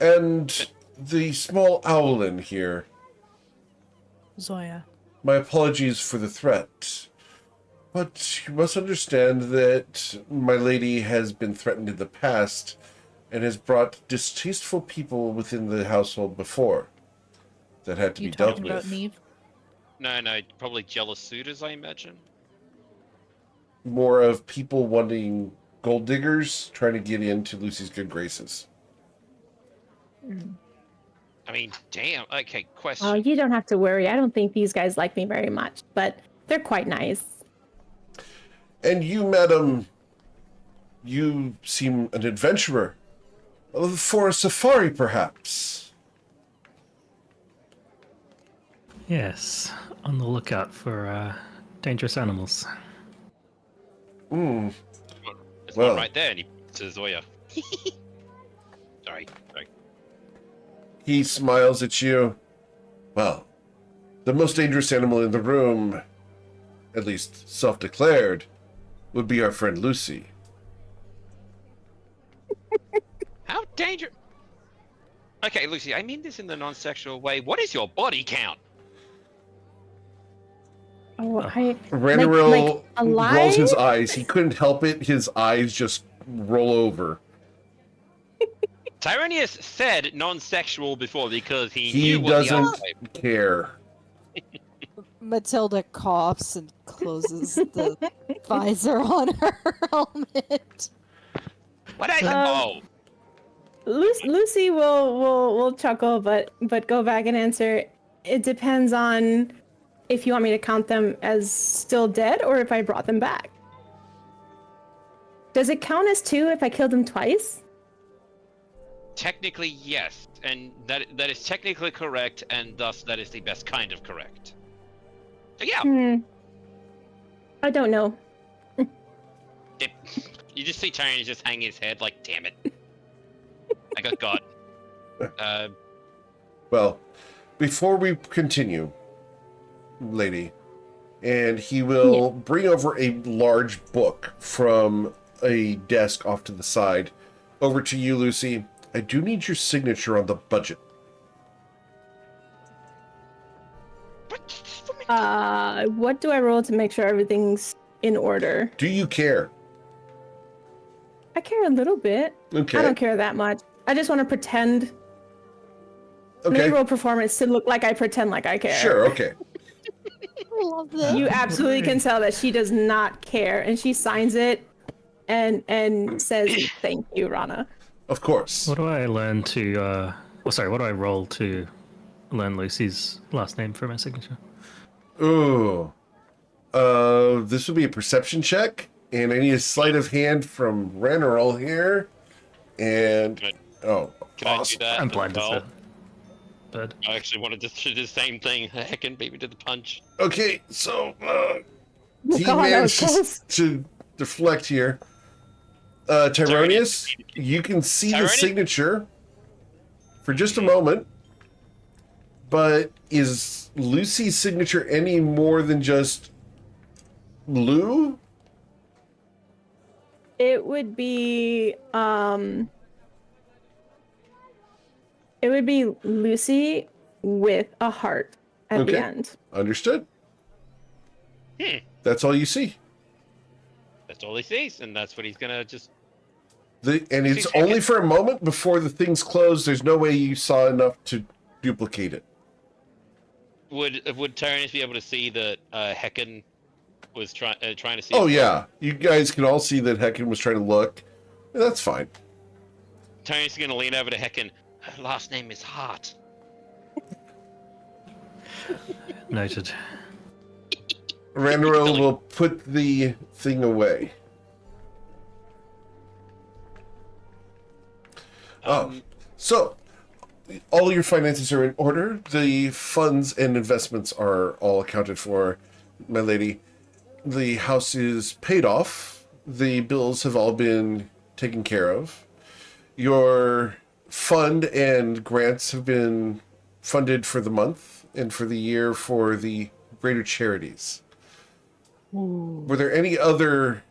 And the small owl in here. Zoya. My apologies for the threat. But you must understand that my lady has been threatened in the past and has brought distasteful people within the household before that had to You be dealt talking about with. Neve? No, probably jealous suitors, I imagine. More of people wanting gold diggers trying to get into Lucy's good graces. I mean, damn. Okay, question. Oh, you don't have to worry. I don't think these guys like me very much, but they're quite nice. And you, madam, you seem an adventurer. For a safari, perhaps. Yes, on the lookout for dangerous animals. Hmm. There's Well. one right there, and he to Zoya. Sorry. He smiles at you. Well, the most dangerous animal in the room, at least self-declared, would be our friend Lucy. How dangerous? Okay, Lucy, I mean this in the non-sexual way. What is your body count? Oh, Ranaril like alive? rolls his eyes. He couldn't help it. His eyes just roll over. Tyranius said non-sexual before because he He knew what the doesn't other care. Matilda coughs and closes the visor on her helmet. What I Um, Lucy will chuckle, but go back and answer. It depends on if you want me to count them as still dead or if I brought them back. Does it count as 2 if I killed them twice? Technically, yes, and that is technically correct, and thus that is the best kind of correct. So yeah, I don't know. you just see Tyranius just hanging his head like, damn it. I got God. Well, before we continue, lady, and he will bring over a large book from a desk off to the side over to you, Lucy. I do need your signature on the budget. What do I roll to make sure everything's in order? Do you care? I care a little bit. Okay. I don't care that much. I just want to pretend. Okay. Maybe roll performance to look like I pretend like I care. Sure, okay. I love that. You absolutely can tell that she does not care, and she signs it and says, "Thank you, Rana." Of course. What do I learn to? What do I roll to learn Lucy's last name for my signature? Ooh. This would be a perception check, and I need a sleight of hand from Ranaril here. And Can awesome. I do that? I'm as blind as well? a bird. I actually wanted to do the same thing. Heckin' beat me to the punch. Okay, so he God, that was manages close. to deflect here. Tyronius, you can see the Tyronius? signature for just a moment, but is Lucy's signature any more than just Lou? It would be Lucy with a heart at the end. Understood. That's all you see. That's all he sees, and that's what he's gonna just. And it's only for a moment before the thing's closed. There's no way you saw enough to duplicate it. Would Tyranius be able to see that Heckin was trying to see? Oh yeah, you guys can all see that Heckin was trying to look. That's fine. Tyranius is gonna lean over to Heckin. Her last name is Hart. Noted. Ranaril will put the thing away. So all your finances are in order. The funds and investments are all accounted for, my lady. The house is paid off. The bills have all been taken care of. Your fund and grants have been funded for the month and for the year for the greater charities. Were there any other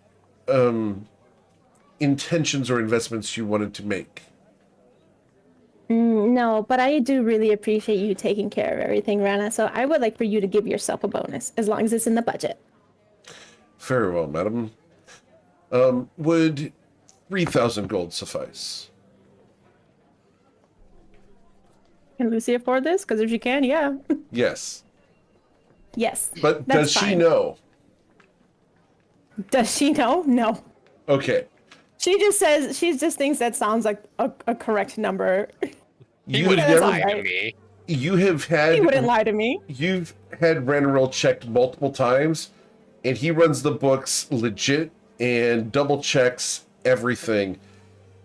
intentions or investments you wanted to make? No, but I do really appreciate you taking care of everything, Rana. So I would like for you to give yourself a bonus, as long as it's in the budget. Very well, madam. Would 3,000 gold suffice? Can Lucy afford this? Because if she can, yeah. Yes. Yes. But that's does she fine. know? Does she know? No. Okay. She just thinks that sounds like a correct number. He You wouldn't have lie never, to right. me. you have had He wouldn't lie to me. You've had Ranaril checked multiple times, and he runs the books legit and double checks everything.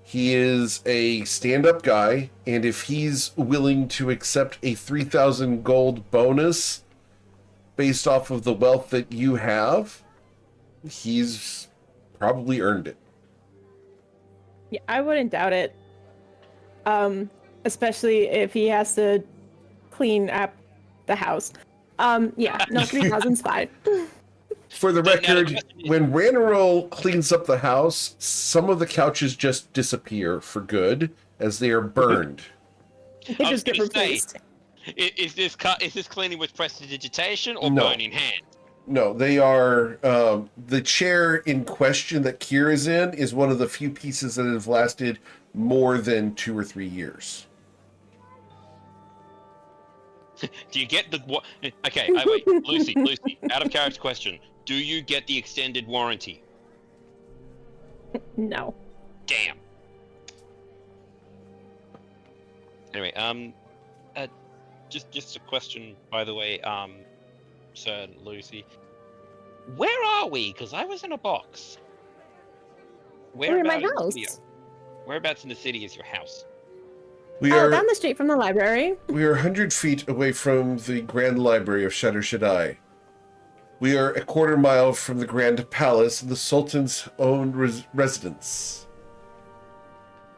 He is a stand-up guy, and if he's willing to accept a 3,000 gold bonus based off of the wealth that you have, he's probably earned it. Yeah, I wouldn't doubt it. Especially if he has to clean up the house. Yeah, no, 3,000's fine. For the So now the record, question is- when Ranarol cleans up the house, some of the couches just disappear for good as they are burned. They I was just get gonna say, replaced. Is this cleaning with prestidigitation or No. burning hand? No, they are. The chair in question that Kier is in is one of the few pieces that have lasted more than 2 or 3 years. Do you get the what? Okay, wait, Lucy, out of character question. Do you get the extended warranty? No. Damn. Anyway, just a question, by the way, Sir Lucy. Where are we? Because I was in a box. We're in my Whereabouts in the house. city- Whereabouts in the city is your house? We Oh, are down the street from the library. we are 100 feet away from the Grand Library of Shatter Shaddai. We are a quarter mile from the Grand Palace and the Sultan's own residence.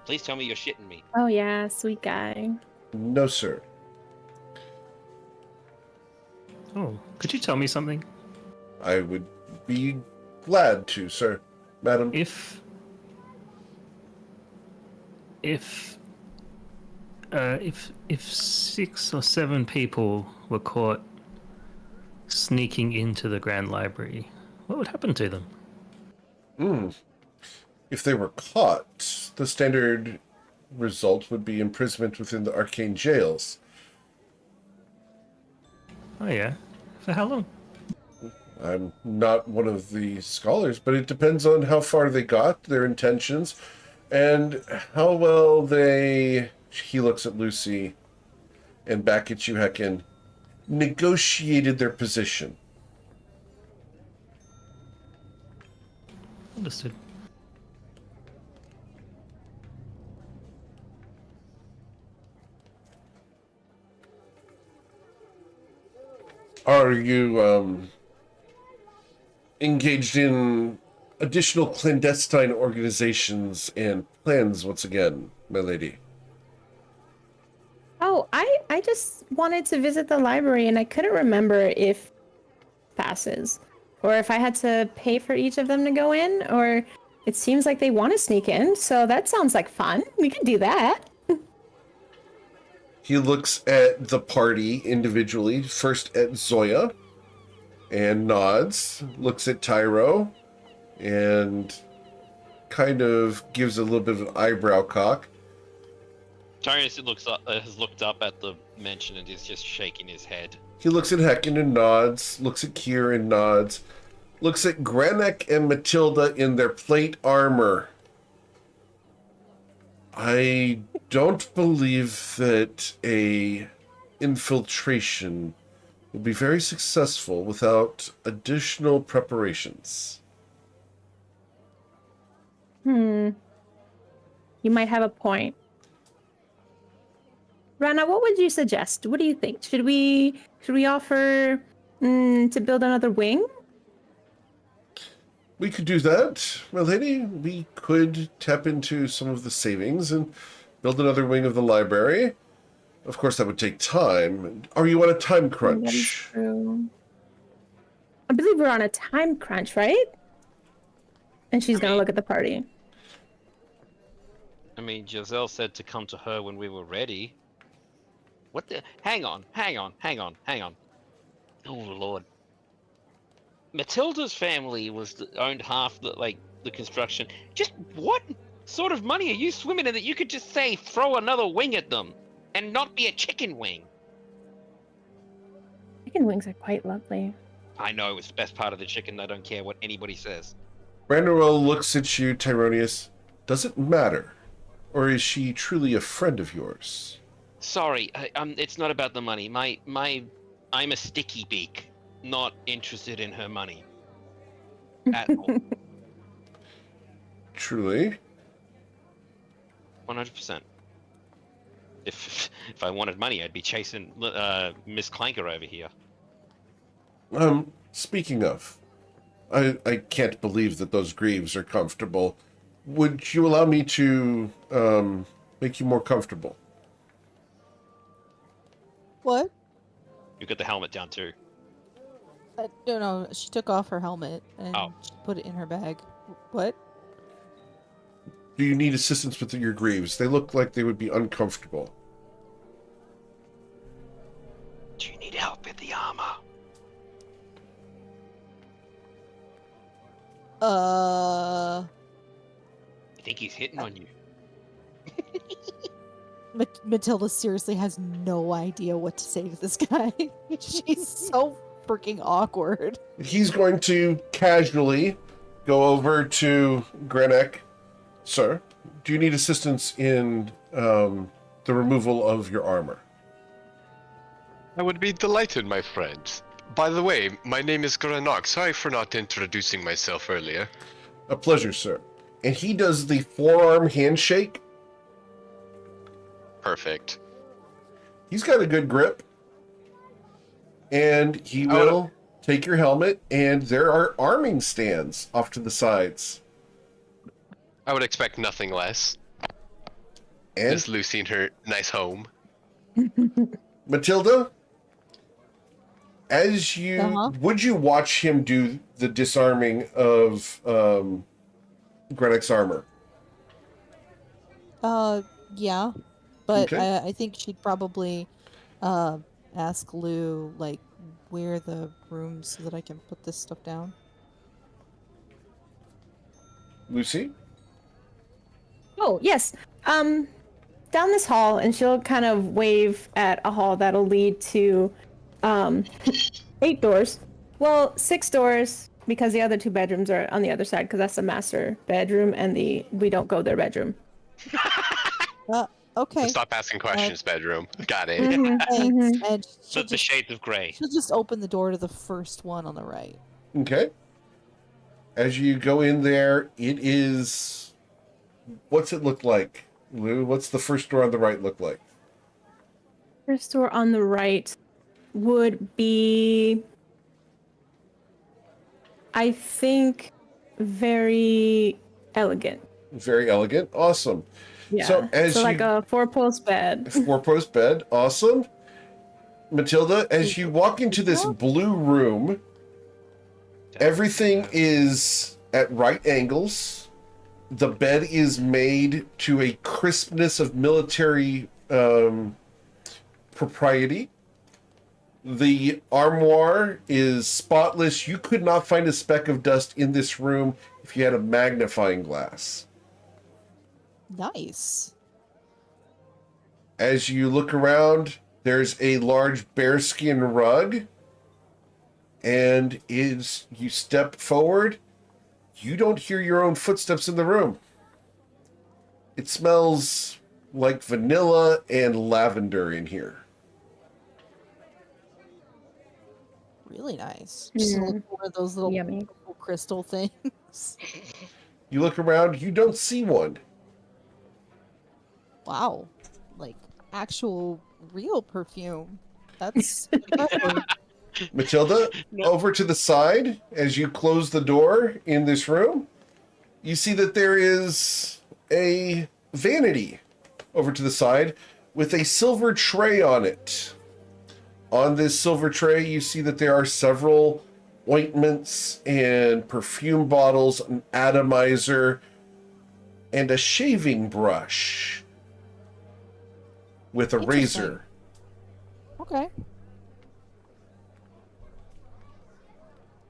Please tell me you're shitting me. Oh yeah, sweet guy. No, sir. Oh, could you tell me something? I would be glad to, sir. Madam. If 6 or 7 people were caught sneaking into the Grand Library, what would happen to them? If they were caught, the standard result would be imprisonment within the arcane jails. Oh yeah, for how long? I'm not one of the scholars, but it depends on how far they got, their intentions, and how well they... He looks at Lucy and back at you, Hecken. Negotiated their position. Understood. Are you engaged in additional clandestine organizations and plans once again, my lady? Oh, I just wanted to visit the library and I couldn't remember if passes or if I had to pay for each of them to go in, or it seems like they want to sneak in, so that sounds like fun. We could do that. He looks at the party individually, first at Zoya, and nods, looks at Tyro, and kind of gives a little bit of an eyebrow cock. Tyrus has looked up at the mention and is just shaking his head. He looks at Hecken and nods, looks at Kier and nods, looks at Granek and Matilda in their plate armor. I don't believe that a infiltration will be very successful without additional preparations. You might have a point. Rana, what would you suggest? What do you think? Should we offer to build another wing? We could do that, my lady. We could tap into some of the savings and build another wing of the library. Of course, that would take time. Are you on a time That is crunch? true. I believe we're on a time crunch, right? And she's gonna look at the party. I mean, Giselle said to come to her when we were ready. What the? Hang on. Oh, Lord. Matilda's family owned half the construction. Just what sort of money are you swimming in that you could just say throw another wing at them and not be a chicken wing? Chicken wings are quite lovely. I know, it's the best part of the chicken. I don't care what anybody says. Branderwell looks at you, Tyronius. Does it matter? Or is she truly a friend of yours? Sorry, it's not about the money. I'm a sticky beak, not interested in her money at all. Truly? 100%. If I wanted money, I'd be chasing Miss Clanker over here. Speaking of, I can't believe that those greaves are comfortable. Would you allow me to make you more comfortable? What? You got the helmet down too. No, she took off her helmet and Oh. she put it in her bag. What? Do you need assistance with your greaves? They look like they would be uncomfortable. Do you need help with the armor? Uh, I think he's hitting on you. Matilda seriously has no idea what to say to this guy. She's so freaking awkward. He's going to casually go over to Grenek. Sir, do you need assistance in the removal of your armor? I would be delighted, my friend. By the way, my name is Granok. Sorry for not introducing myself earlier. A pleasure, sir. And he does the forearm handshake. Perfect. He's got a good grip. And he will take your helmet, and there are arming stands off to the sides. I would expect nothing less. And Miss Lucy in her nice home. Matilda, as you would you watch him do the disarming of Grenek's armor? Yeah. But Okay. I think she'd probably ask Lou, like, where are the rooms so that I can put this stuff down. Lucy? Oh, yes. Down this hall, and she'll kind of wave at a hall that'll lead to 8 doors. Well, 6 doors, because the other 2 bedrooms are on the other side, because that's the master bedroom, and we don't go their bedroom. Okay. Stop asking questions, bedroom. Got it. Thanks. And So the shades of grey. she'll just open the door to the first one on the right. Okay. As you go in there, it is... What's it look like, Lou? What's the first door on the right look like? First door on the right would be, I think, very elegant. Very elegant. Awesome. Yeah. So as so you... like a 4-post bed. 4-post bed. Awesome. Matilda, as you walk into this blue room, everything is at right angles. The bed is made to a crispness of military propriety. The armoire is spotless. You could not find a speck of dust in this room if you had a magnifying glass. Nice. As you look around, there's a large bearskin rug. And as you step forward, you don't hear your own footsteps in the room. It smells like vanilla and lavender in here. Really nice. Just one of those little Yummy. crystal things. You look around, you don't see one. Wow. Like actual real perfume. That's impressive. Matilda, over to the side, as you close the door in this room, you see that there is a vanity over to the side with a silver tray on it. On this silver tray, you see that there are several ointments and perfume bottles, an atomizer, and a shaving brush with a Interesting. razor. Okay.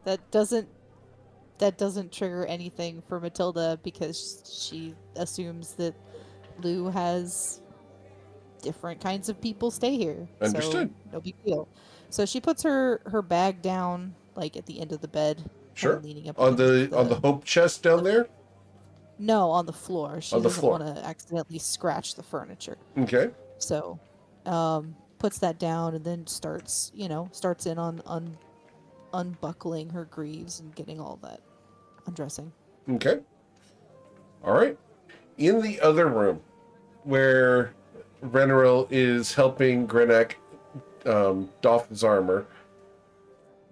That doesn't trigger anything for Matilda because she assumes that Lou has different kinds of people stay here. Understood. So no big deal. So she puts her bag down like at the end of the bed. kinda Sure. Leaning up On against the hope chest down there? No, on the floor. She On the doesn't floor. want to accidentally scratch the furniture. Okay. So puts that down and then starts in on unbuckling her greaves and getting all that undressing. Okay. All right. In the other room, where Renaril is helping Grenek doff his armor.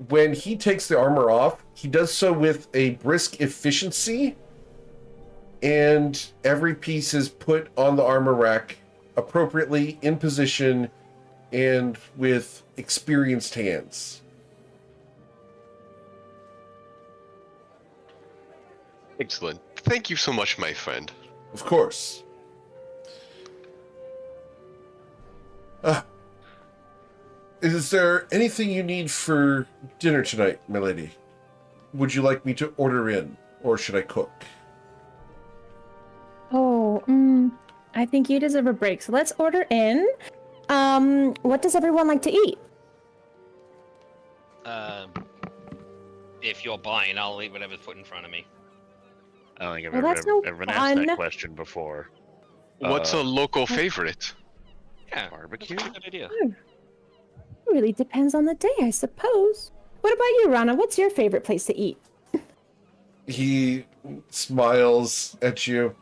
When he takes the armor off, he does so with a brisk efficiency, and every piece is put on the armor rack appropriately in position and with experienced hands. Excellent. Thank you so much, my friend. Of course. Is there anything you need for dinner tonight, milady? Would you like me to order in, or should I cook? Oh, I think you deserve a break, so let's order in. What does everyone like to eat? If you're buying, I'll eat whatever's put in front of me. I don't think I've Well, that's no ever been asked that fun. question before. What's a local favorite? Yeah, Barbecue? That's a good idea. It really depends on the day, I suppose. What about you, Rana? What's your favorite place to eat? He smiles at you.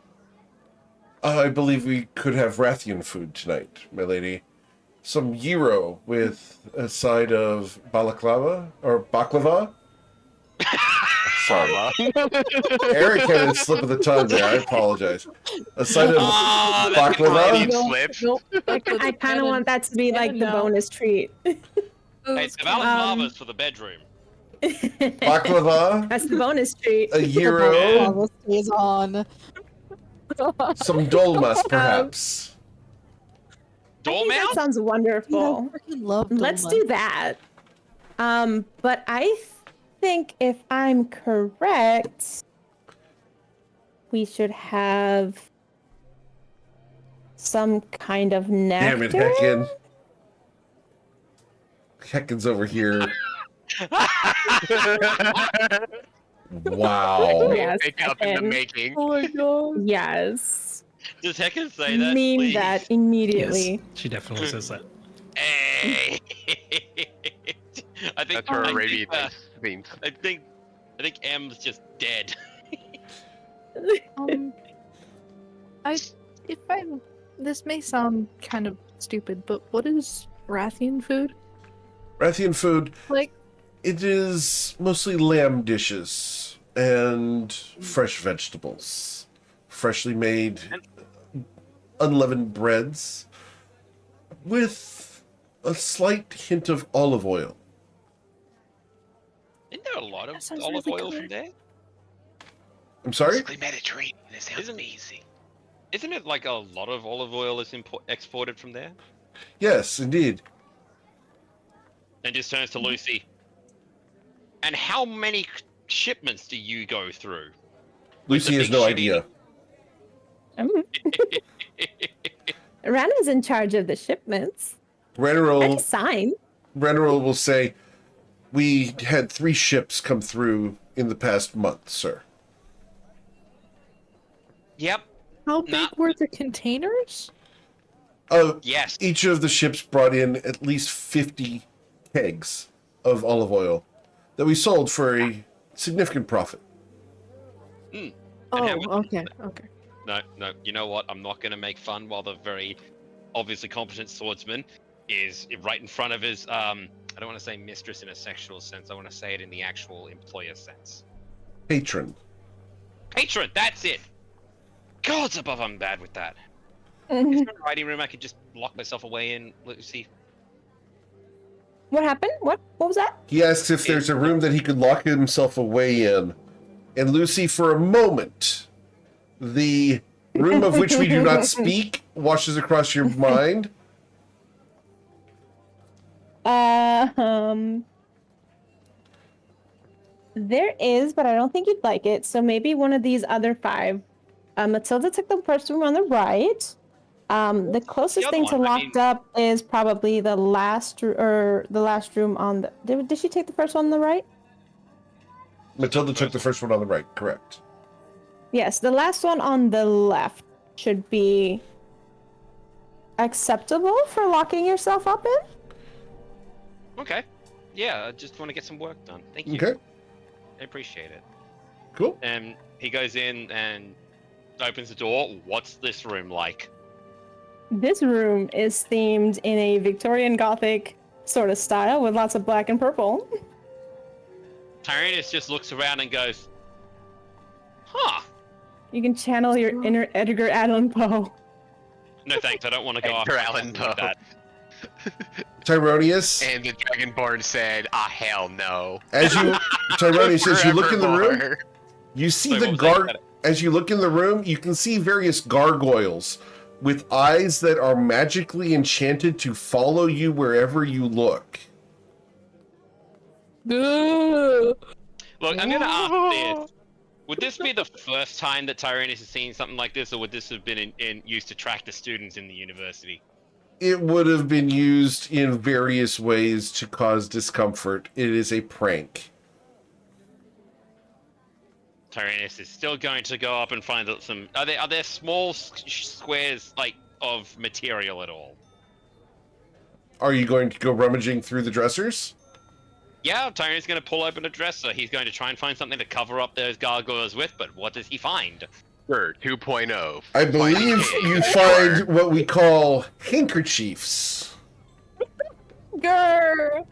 I believe we could have Rathian food tonight, my lady. Some gyro with a side of balaclava, or baklava. Sorry. Eric had a slip of the tongue there. I apologize. A side of that's baklava. Slip. Nope. I kind of want that to be like the no. bonus treat. Hey, the balaclava's for the bedroom. Baklava, That's the bonus treat. a gyro, Baklava stays on. some dolmas, perhaps. I think that Dormouse? sounds wonderful. I freaking love Let's dolma. do that. But I think if I'm correct, we should have some kind of Damn it, nectar. Heckin. Heckin's over here. Wow. Yes, Pick up in the Heckin. making. Oh my god. Yes. Does Heckin say that? Meme please? that immediately. Yes, she definitely says that. Hey. I think That's her I Arabian think, theme. I think M's just dead. This may sound kind of stupid, but what is Rathian food? Rathian food, Like, it is mostly lamb dishes and fresh vegetables. Freshly made, unleavened breads with a slight hint of olive oil. Isn't there a lot of That sounds olive really oil good. from there? I'm sorry? Basically Mediterranean. It sounds Isn't- amazing. Isn't it like a lot of olive oil is exported from there? Yes, indeed. And just turns to Lucy. And how many shipments do you go through? Lucy the has big no shitty- idea. Rana's in charge of the shipments. I Renaril can sign. will say, we had 3 ships come through in the past month, sir. Yep. how big Nah. were the containers? Yes. Each of the ships brought in at least 50 kegs of olive oil that we sold for a significant profit. And Oh, how much- okay, okay. No. You know what? I'm not going to make fun while the very obviously competent swordsman is right in front of his. I don't want to say mistress in a sexual sense. I want to say it in the actual employer sense. Patron. Patron. That's it. God's above. I'm bad with that. Is there a writing room I could just lock myself away in, Lucy? What happened? What was that? He asks if there's a room that he could lock himself away in. And Lucy, for a moment, the room of which we do not speak washes across your mind. There is, but I don't think you'd like it. So maybe one of these other 5. Matilda took the first room on the right. The closest other thing to one, I locked up is probably the last room on the. Did she take the first one on the right? Matilda took the first one on the right, correct. Yes, the last one on the left should be acceptable for locking yourself up in. Okay. Yeah, I just want to get some work done. Thank you. Okay, I appreciate it. cool. And he goes in and opens the door. What's this room like? This room is themed in a Victorian Gothic sort of style with lots of black and purple. Tyrannus just looks around and goes, huh. You can channel your inner Edgar Allan Poe. No thanks, I don't want to go Edgar off Allan like Poe. that. Tyronius, And the Dragonborn said, "Ah, hell no." Tyronius, as you look in the room, Forevermore. you see Wait, the what was that? as you look in the room, you can see various gargoyles with eyes that are magically enchanted to follow you wherever you look. Look, I'm gonna ask this. Would this be the first time that Tyrannus has seen something like this, or would this have been used to track the students in the university? It would have been used in various ways to cause discomfort. It is a prank. Tyrannus is still going to go up and find out some. Are there small squares like of material at all? Are you going to go rummaging through the dressers? Yeah, Tyrannus is going to pull open a dresser. He's going to try and find something to cover up those gargoyles with. But what does he find? Sure, 2.0. I believe you find what we call handkerchiefs. Grr!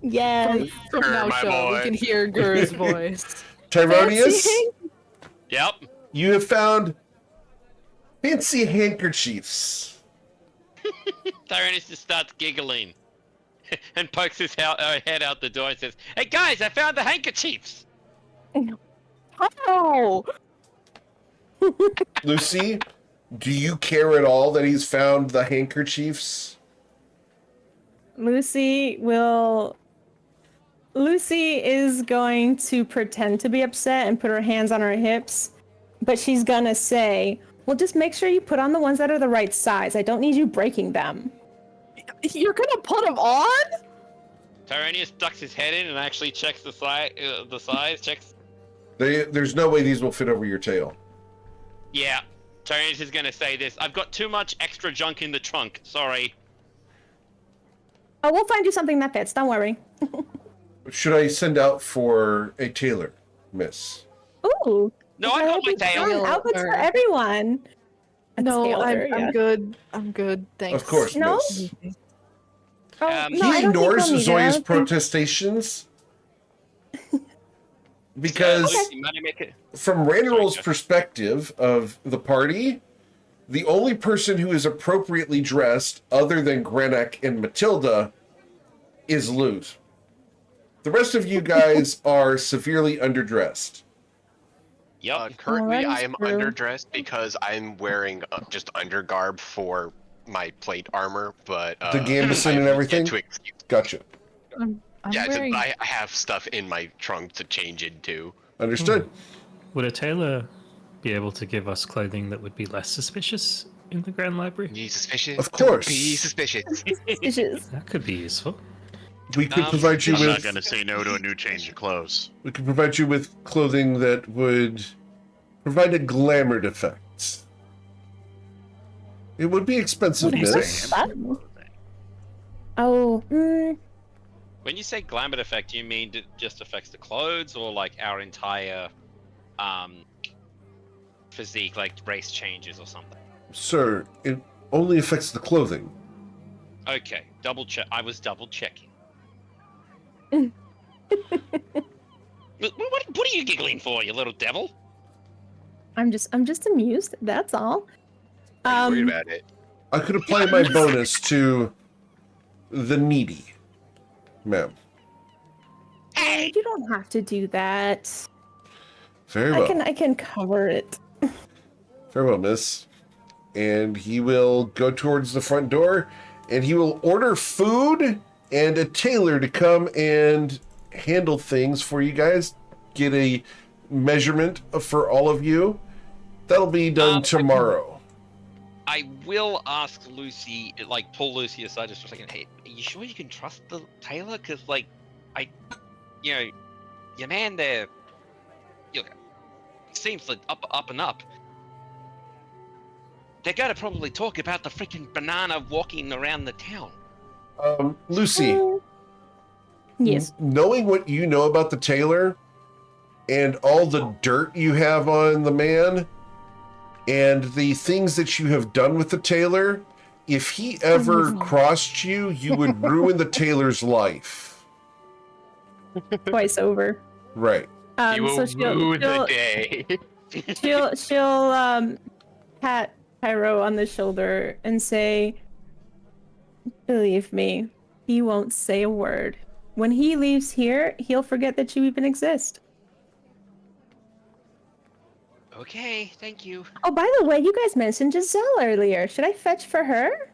Yes. From Grr, now my show, we boy. can hear Gur's voice. Tyronius, Yep. you have found fancy handkerchiefs. Tyrannus just starts giggling and pokes his head out the door and says, "Hey guys, I found the handkerchiefs." Oh! Lucy, do you care at all that he's found the handkerchiefs? Lucy is going to pretend to be upset and put her hands on her hips, but she's gonna say, well, just make sure you put on the ones that are the right size. I don't need you breaking them. You're gonna put him on? Tyrannus ducks his head in and actually checks the size, checks. There's no way these will fit over your tail. Yeah, Tyrannus is gonna say this. I've got too much extra junk in the trunk. Sorry. Oh, we'll find you something that fits. Don't worry. Should I send out for a tailor, miss? Ooh. No, I got my tail. Outfits for everyone. A No, tailor, I'm yeah. good. I'm good. Thanks. Of course, No? miss. Oh, Um, no, I He don't think ignores we'll need it. I Zoya's don't think- protestations because Lucy, might I make it? from Randirol's Jeff. perspective of the party, the only person who is appropriately dressed other than Grenek and Matilda is Luz. The rest of you guys are severely underdressed. Yep. Currently, that is I am true. underdressed because I'm wearing just undergarb for my plate armor, but The gambeson and I everything? get to excuse- Gotcha. I'm Yeah, wearing... I have stuff in my trunk to change into. Understood. Would a tailor be able to give us clothing that would be less suspicious in the Grand Library? Be suspicious. Of course. Don't be suspicious. Suspicious. That could be useful. We could Um, provide you I'm not with gonna say no to a new change of clothes. we could provide you with clothing that would provide a glamored effect. It would be expensive, What do you miss. say? Oh, When you say glamour effect, you mean it just affects the clothes, or like our entire physique, like race changes or something? Sir, it only affects the clothing. Okay, double check. I was double checking. What are you giggling for, you little devil? I'm just amused. That's all. I'm worried about it. I could apply my bonus to the needy, ma'am. Hey! You don't have to do that. Very well. I can cover it. Very well, miss. And he will go towards the front door, and he will order food and a tailor to come and handle things for you guys. Get a measurement for all of you. That'll be done tomorrow. I will ask Lucy, like, pull Lucy aside just for a second. Hey, are you sure you can trust the tailor? Because, like, your man there, seems like up and up. They're gonna probably talk about the freaking banana walking around the town. Lucy, Yes. knowing what you know about the tailor and all the dirt you have on the man and the things that you have done with the tailor, If he ever crossed you, you would ruin the tailor's life. Twice over. Right. You will ruin the day. She'll pat Pyro on the shoulder and say, "Believe me, he won't say a word. When he leaves here, he'll forget that you even exist." Okay, thank you. Oh, by the way, you guys mentioned Giselle earlier. Should I fetch for her?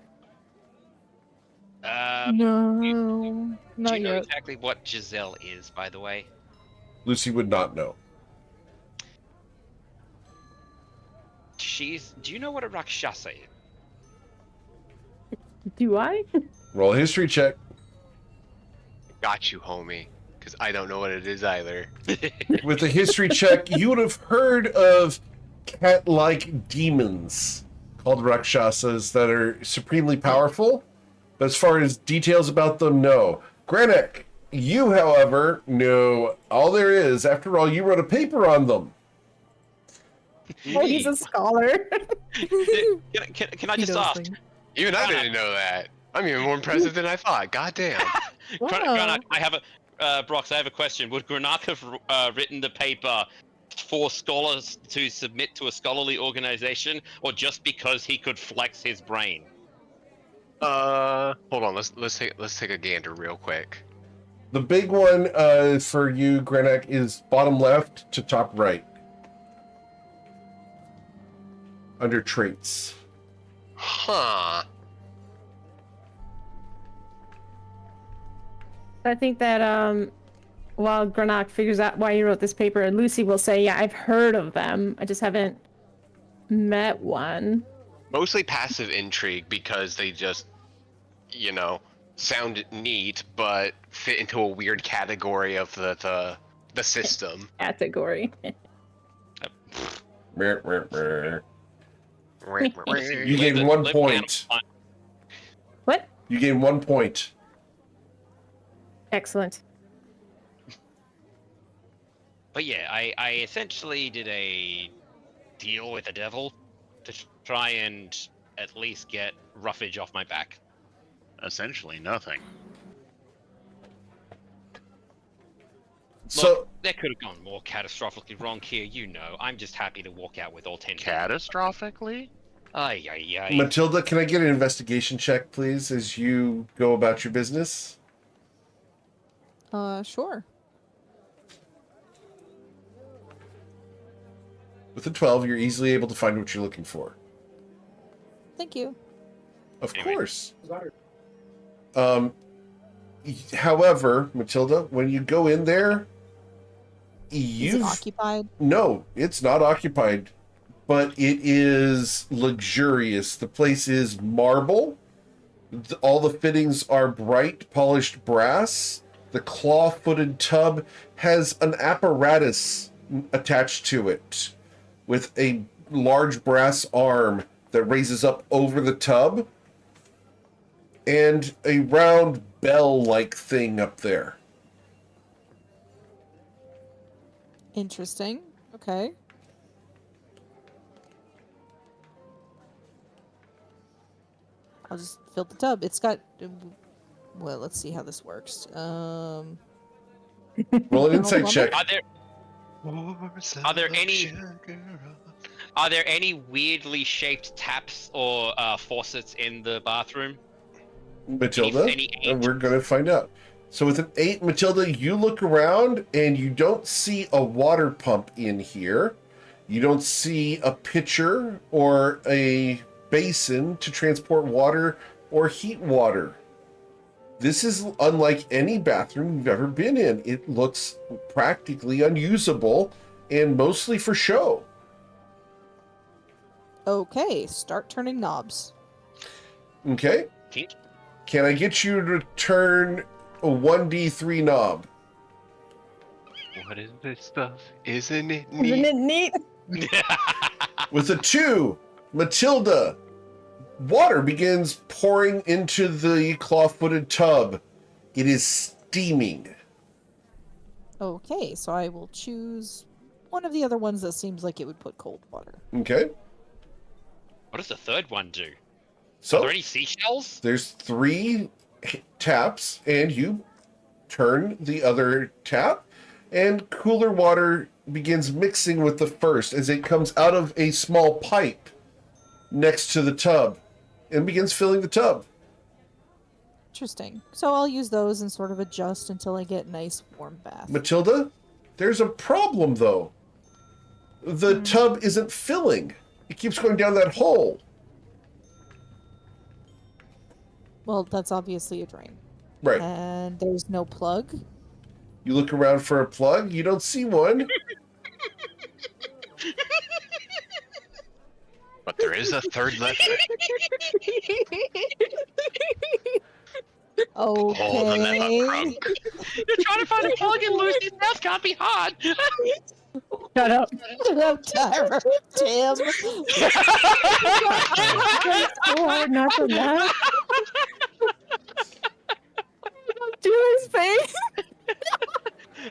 No, Do not you know yet. exactly what Giselle is, by the way? Lucy would not know. Do you know what a Rakshasa is? Do I? Roll a history check. Got you, homie. Because I don't know what it is either. With a history check, you would have heard of cat-like demons called Rakshasas that are supremely powerful. But as far as details about them, no. Granek, you, however, know all there is. After all, you wrote a paper on them. Oh, he's a scholar. Can I He just knows ask? things. Even I didn't know that. I'm even more impressive than I thought. God damn. Granak, I have a Brox. I have a question. Would Granak have written the paper for scholars to submit to a scholarly organization, or just because he could flex his brain? Hold on. Let's take a gander real quick. The big one for you, Granek, is bottom left to top right. Under traits. Huh. I think that while Granak figures out why he wrote this paper, Lucy will say, "Yeah, I've heard of them. I just haven't met one." Mostly passive intrigue because they just, sound neat, but fit into a weird category of the system. Category. Mer, mer, mer. You Live gain the- 1 live point. animal- What? You gain 1 point. Excellent. But yeah, I essentially did a deal with the devil to try and at least get roughage off my back. Essentially nothing. So, Look, that could have gone more catastrophically wrong here, you know. I'm just happy to walk out with all 10. Catastrophically? Ay, ay, ay. Matilda, can I get an investigation check, please, as you go about your business? Sure. With a 12, you're easily able to find what you're looking for. Thank you. Of Anyway. course. However, Matilda, when you go in there, Is it occupied? No, it's not occupied, but it is luxurious. The place is marble. All the fittings are bright, polished brass. The claw-footed tub has an apparatus attached to it with a large brass arm that raises up over the tub and a round bell-like thing up there. Interesting. Okay. I'll just fill the tub. It's got. Well, let's see how this works. Roll an insight check. Are there any weirdly shaped taps or faucets in the bathroom? Matilda, Any and we're going to find out. So with an 8, Matilda, you look around and you don't see a water pump in here. You don't see a pitcher or a basin to transport water or heat water. This is unlike any bathroom you've ever been in. It looks practically unusable and mostly for show. Okay, start turning knobs. Okay? Tink. Can I get you to turn a 1d3 knob? What is this stuff? Isn't it Isn't neat? it neat? With a 2, Matilda, water begins pouring into the claw-footed tub. It is steaming. Okay, so I will choose one of the other ones that seems like it would put cold water. Okay? What does the third one do? So Are there any seashells? there's 3 taps, and you turn the other tap, and cooler water begins mixing with the first as it comes out of a small pipe next to the tub and begins filling the tub. Interesting. So I'll use those and sort of adjust until I get nice warm bath. Matilda, there's a problem though. The tub isn't filling. It keeps going down that hole. Well, that's obviously a drain. Right. And there's no plug. You look around for a plug, you don't see one. But there is a third lever. Oh, the lever Okay. trunk. You're trying to find a plug in Lucy's house. Can't be hard. Shut up. Shut up, Tyler. Tim. Oh, not from that. Do his face.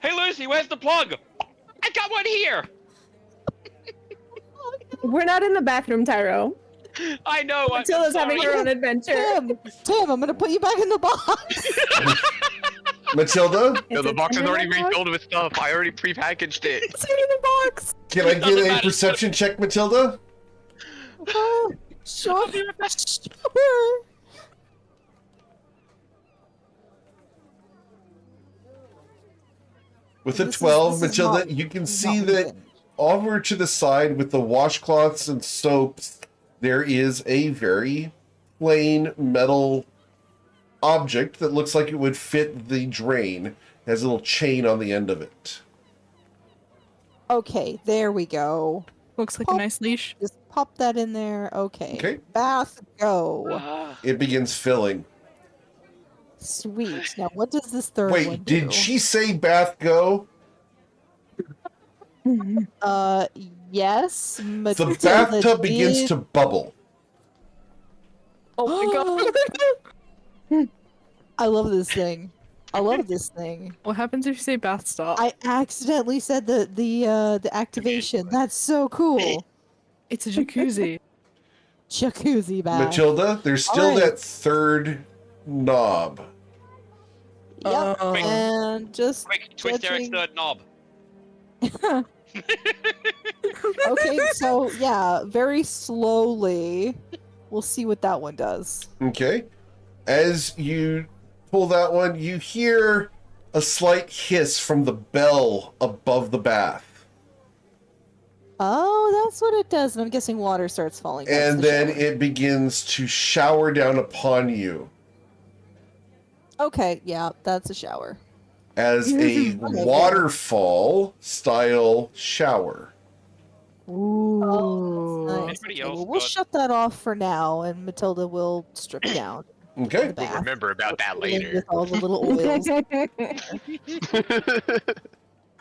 Hey, Lucy, where's the plug? I got one here. We're not in the bathroom, Tyro. I know. Matilda's having her own adventure. Tim, I'm gonna put you back in the box. Matilda, No, the it box is in already the box? refilled with stuff. I already prepackaged it. It's in the box. can I Doesn't get a matter. perception check, Matilda? Sure. Sure. With a This is- 12, this is Matilda, not- you can this is see not that moving. over to the side with the washcloths and soaps, there is a very plain metal object that looks like it would fit the drain. It has a little chain on the end of it. Okay, there we go. Looks like a nice leash. Just pop that in there. Okay. Okay. Bath, go. It begins filling. Sweet. Now, what does this third one Wait, do? did she say bath go? Yes. The Matilda bathtub begins did- to bubble. Oh my god. I love this thing. I love this thing. What happens if you say bath stop? I accidentally said the activation. That's so cool. It's a jacuzzi. Jacuzzi bath. Matilda, there's still Alright. that third knob. Yep. Oh. And just Quick, twist Eric's judging- third knob. Okay, so yeah, very slowly. We'll see what that one does. Okay. As you pull that one, you hear a slight hiss from the bell above the bath. Oh, that's what it does. And I'm guessing water starts falling. That's And the then shower. it begins to shower down upon you Okay, yeah, that's a shower. as a waterfall style shower. Oh, that's nice. Anybody Okay, else well, we'll got- shut that off for now, and Matilda will strip down Okay. the bath. Remember about that Filling later. With all the little oils.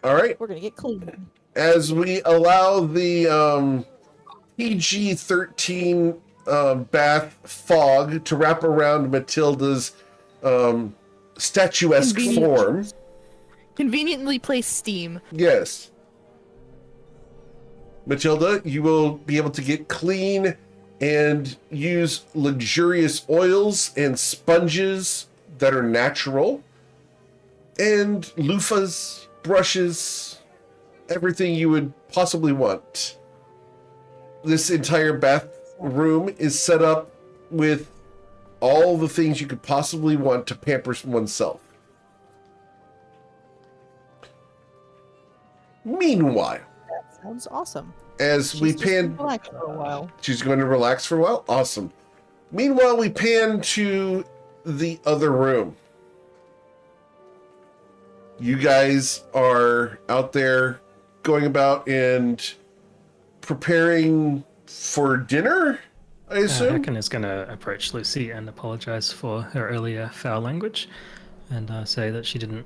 All right. We're gonna get clean. As we allow the PG-13 bath fog to wrap around Matilda's statuesque Convenient. form. Conveniently placed steam. Yes. Matilda, you will be able to get clean and use luxurious oils and sponges that are natural, and loofahs, brushes, everything you would possibly want. This entire bathroom is set up with all the things you could possibly want to pamper oneself. Meanwhile, That sounds awesome. as we She's just pan, gonna relax for a while. she's going to relax for a while. Awesome. Meanwhile, we pan to the other room. You guys are out there going about and preparing for dinner, I assume? Hacken is going to approach Lucy and apologize for her earlier foul language and say that she didn't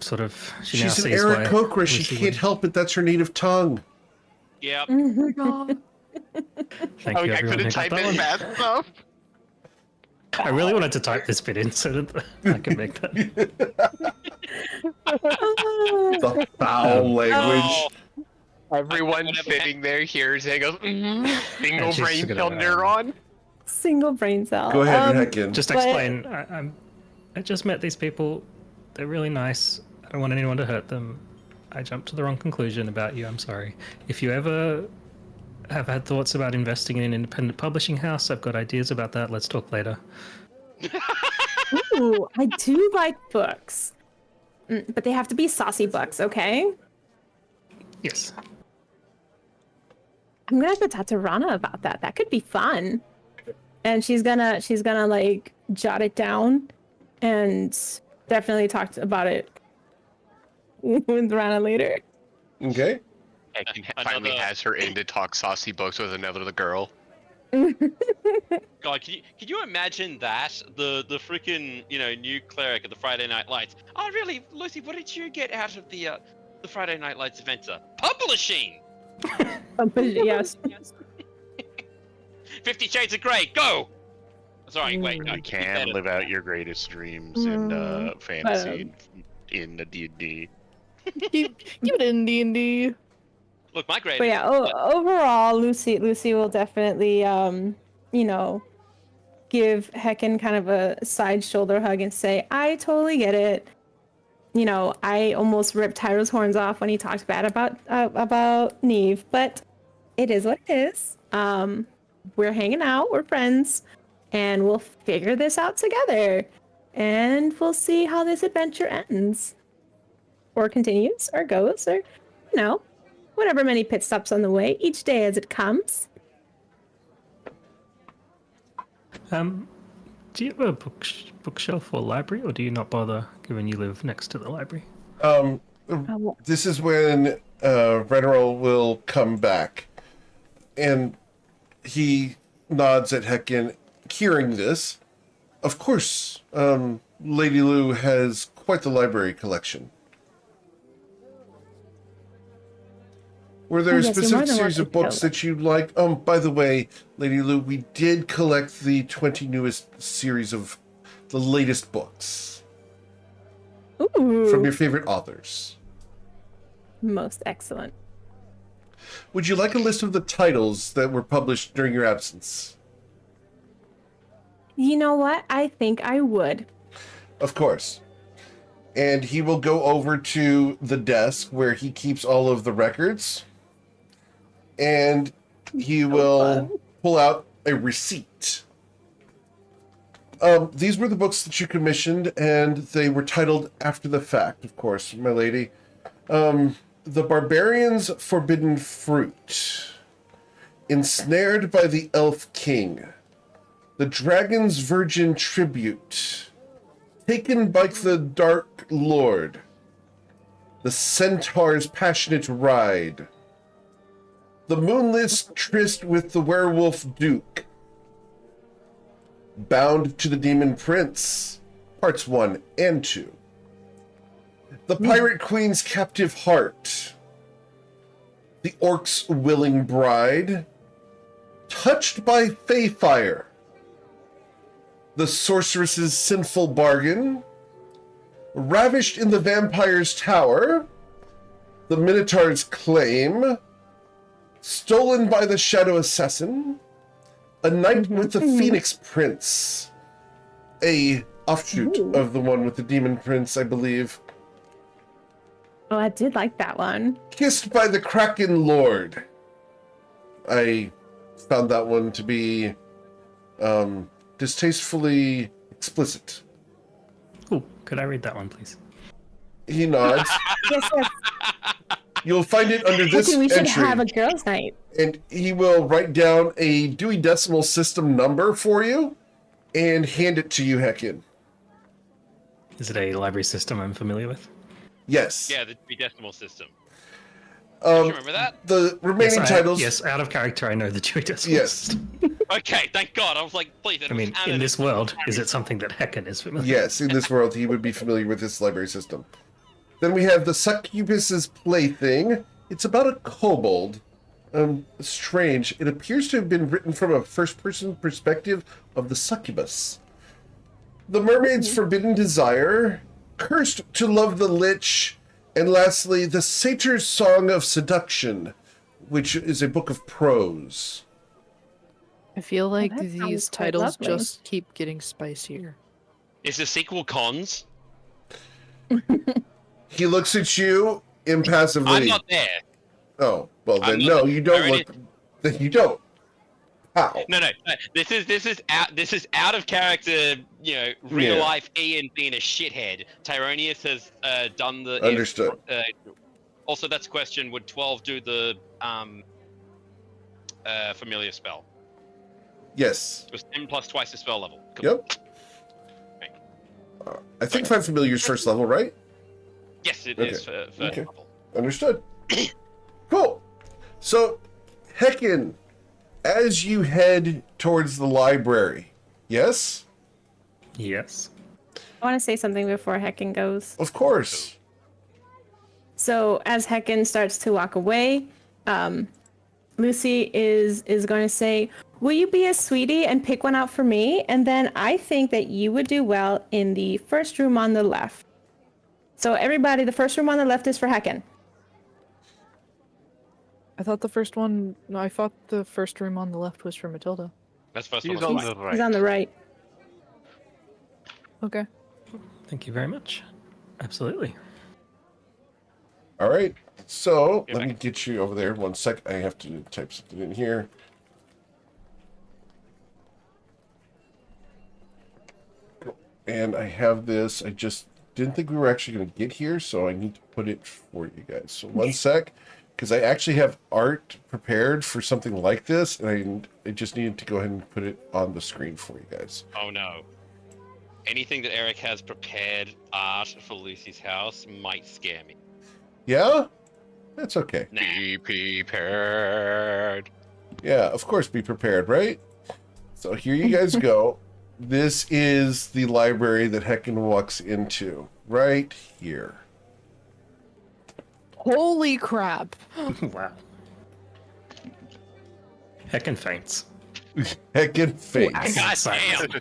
sort of... She now She's an sees why Aarakocra. She Lucy can't would- help it. That's her native tongue. Yep. Thank Oh, you, I everyone couldn't who type got that in one. bad stuff. I really wanted to type this bit in so that I could make that. The foul language. Oh, Everyone Whatever. sitting there hears it, goes, single And she's brain gonna, cell neuron. Single brain cell. Go ahead, Heckin. Just But- explain. I just met these people. They're really nice. I don't want anyone to hurt them. I jumped to the wrong conclusion about you. I'm sorry. If you ever have had thoughts about investing in an independent publishing house, I've got ideas about that. Let's talk later. Ooh, I do like books. But they have to be saucy books, okay? Yes. I'm gonna have to talk to Rana about that. That could be fun. And she's gonna like jot it down and definitely talk about it with Rana later. Okay. Heckin finally has her in to talk saucy books with another girl. God, can you imagine that? The freaking, new cleric at the Friday Night Lights. Oh, really, Lucy? What did you get out of the Friday Night Lights adventure? Publishing. Yes. 50 Shades of Grey. Go. Sorry, wait. No, You can live out your greatest dreams in fantasy in the D&D. Keep it in D&D. Look, my grade. But yeah, overall, Lucy will definitely, give Heckin kind of a side shoulder hug and say, I totally get it. I almost ripped Tyro's horns off when he talked bad about Neve, but it is what it is. We're hanging out, we're friends, and we'll figure this out together. And we'll see how this adventure ends. Or continues, or goes, or, whatever many pit stops on the way, each day as it comes. Do you have a bookshelf or library, or do you not bother given you live next to the library? This is when Reneral will come back. And he nods at Heckin, hearing this. Of course, Lady Lou has quite the library collection. Were there a Yes, you're more specific than series of welcome to books tell that you liked? By the way, Lady Lou, we did collect the 20 newest series of the latest books Ooh, from your favorite authors. most excellent. Would you like a list of the titles that were published during your absence? You know what? I think I would. Of course. And he will go over to the desk where he keeps all of the records. And he will pull out a receipt. These were the books that you commissioned, and they were titled after the fact, of course, my lady. The Barbarian's Forbidden Fruit. Ensnared by the Elf King. The Dragon's Virgin Tribute. Taken by the Dark Lord. The Centaur's Passionate Ride. The Moonless Tryst with the Werewolf Duke. Bound to the Demon Prince, Parts 1 and 2. The Pirate Queen's Captive Heart. The Orc's Willing Bride. Touched by Feyfire. The Sorceress's Sinful Bargain. Ravished in the Vampire's Tower. The Minotaur's Claim. Stolen by the Shadow Assassin. A Night with the Phoenix Prince. A offshoot of the one with the Demon Prince, I believe. Oh, I did like that one. Kissed by the Kraken Lord. I found that one to be distastefully explicit. Oh, could I read that one, please? He nods. Yes. You'll find it under I this think we should entry. have a girls' night. And he will write down a Dewey Decimal System number for you and hand it to you, Heckin. Is it a library system I'm familiar with? Yes. Yeah, the decimal system. Do you remember that? The remaining titles. Yes, out of character, I know the Dewey Decimal Yes. System. Okay, thank God. I was like, please. I mean, in this world, is it something that Heckin is familiar with? Yes, in this world, he would be familiar with this library system. Then we have the Succubus's Plaything. It's about a kobold. Strange. It appears to have been written from a first-person perspective of the succubus. The Mermaid's Forbidden Desire. Cursed to Love the Lich. And lastly, The Satyr's Song of Seduction, which is a book of prose. I feel like that these sounds quite titles lovely. just keep getting spicier. Is the sequel cons? He looks at you impassively. I'm not there. Oh, well I'm then not no, there. you don't Already- look. Then you don't. How? No. This is out of character. You know, real Yeah. life Ian being a shithead. Tyronius has done the. Understood. Also, that's a question. Would 12 do the familiar spell? Yes. It was 10 plus twice the spell level. Cool. Yep. I think Find Familiar's first level, right? Yes, it Okay. is for Okay. level. Understood. Cool. So, Heckin, as you head towards the library, yes? Yes. I want to say something before Heckin goes. Of course. So as Heckin starts to walk away, Lucy is going to say, "Will you be a sweetie and pick one out for me? And then I think that you would do well in the first room on the left." So everybody, the first room on the left is for Heckin. I thought the first one. No, I thought the first room on the left was for Matilda. That's first He's one. on the right. He's on the right. Okay. Thank you very much. Absolutely. All right. So, Yeah, let me get you over there. 1 sec. I have to type something in here. And I have this. I just didn't think we were actually going to get here, so I need to put it for you guys. So 1 sec, because I actually have art prepared for something like this, and I just needed to go ahead and put it on the screen for you guys. Oh no. Anything that Eric has prepared art for Lucy's house might scare me. Yeah? That's okay. Nah. Be prepared. Yeah, of course, be prepared, right? So here you guys go. This is the library that Heckin walks into, right here. Holy crap! Wow. Heckin faints. Heckin face. God Silence. damn!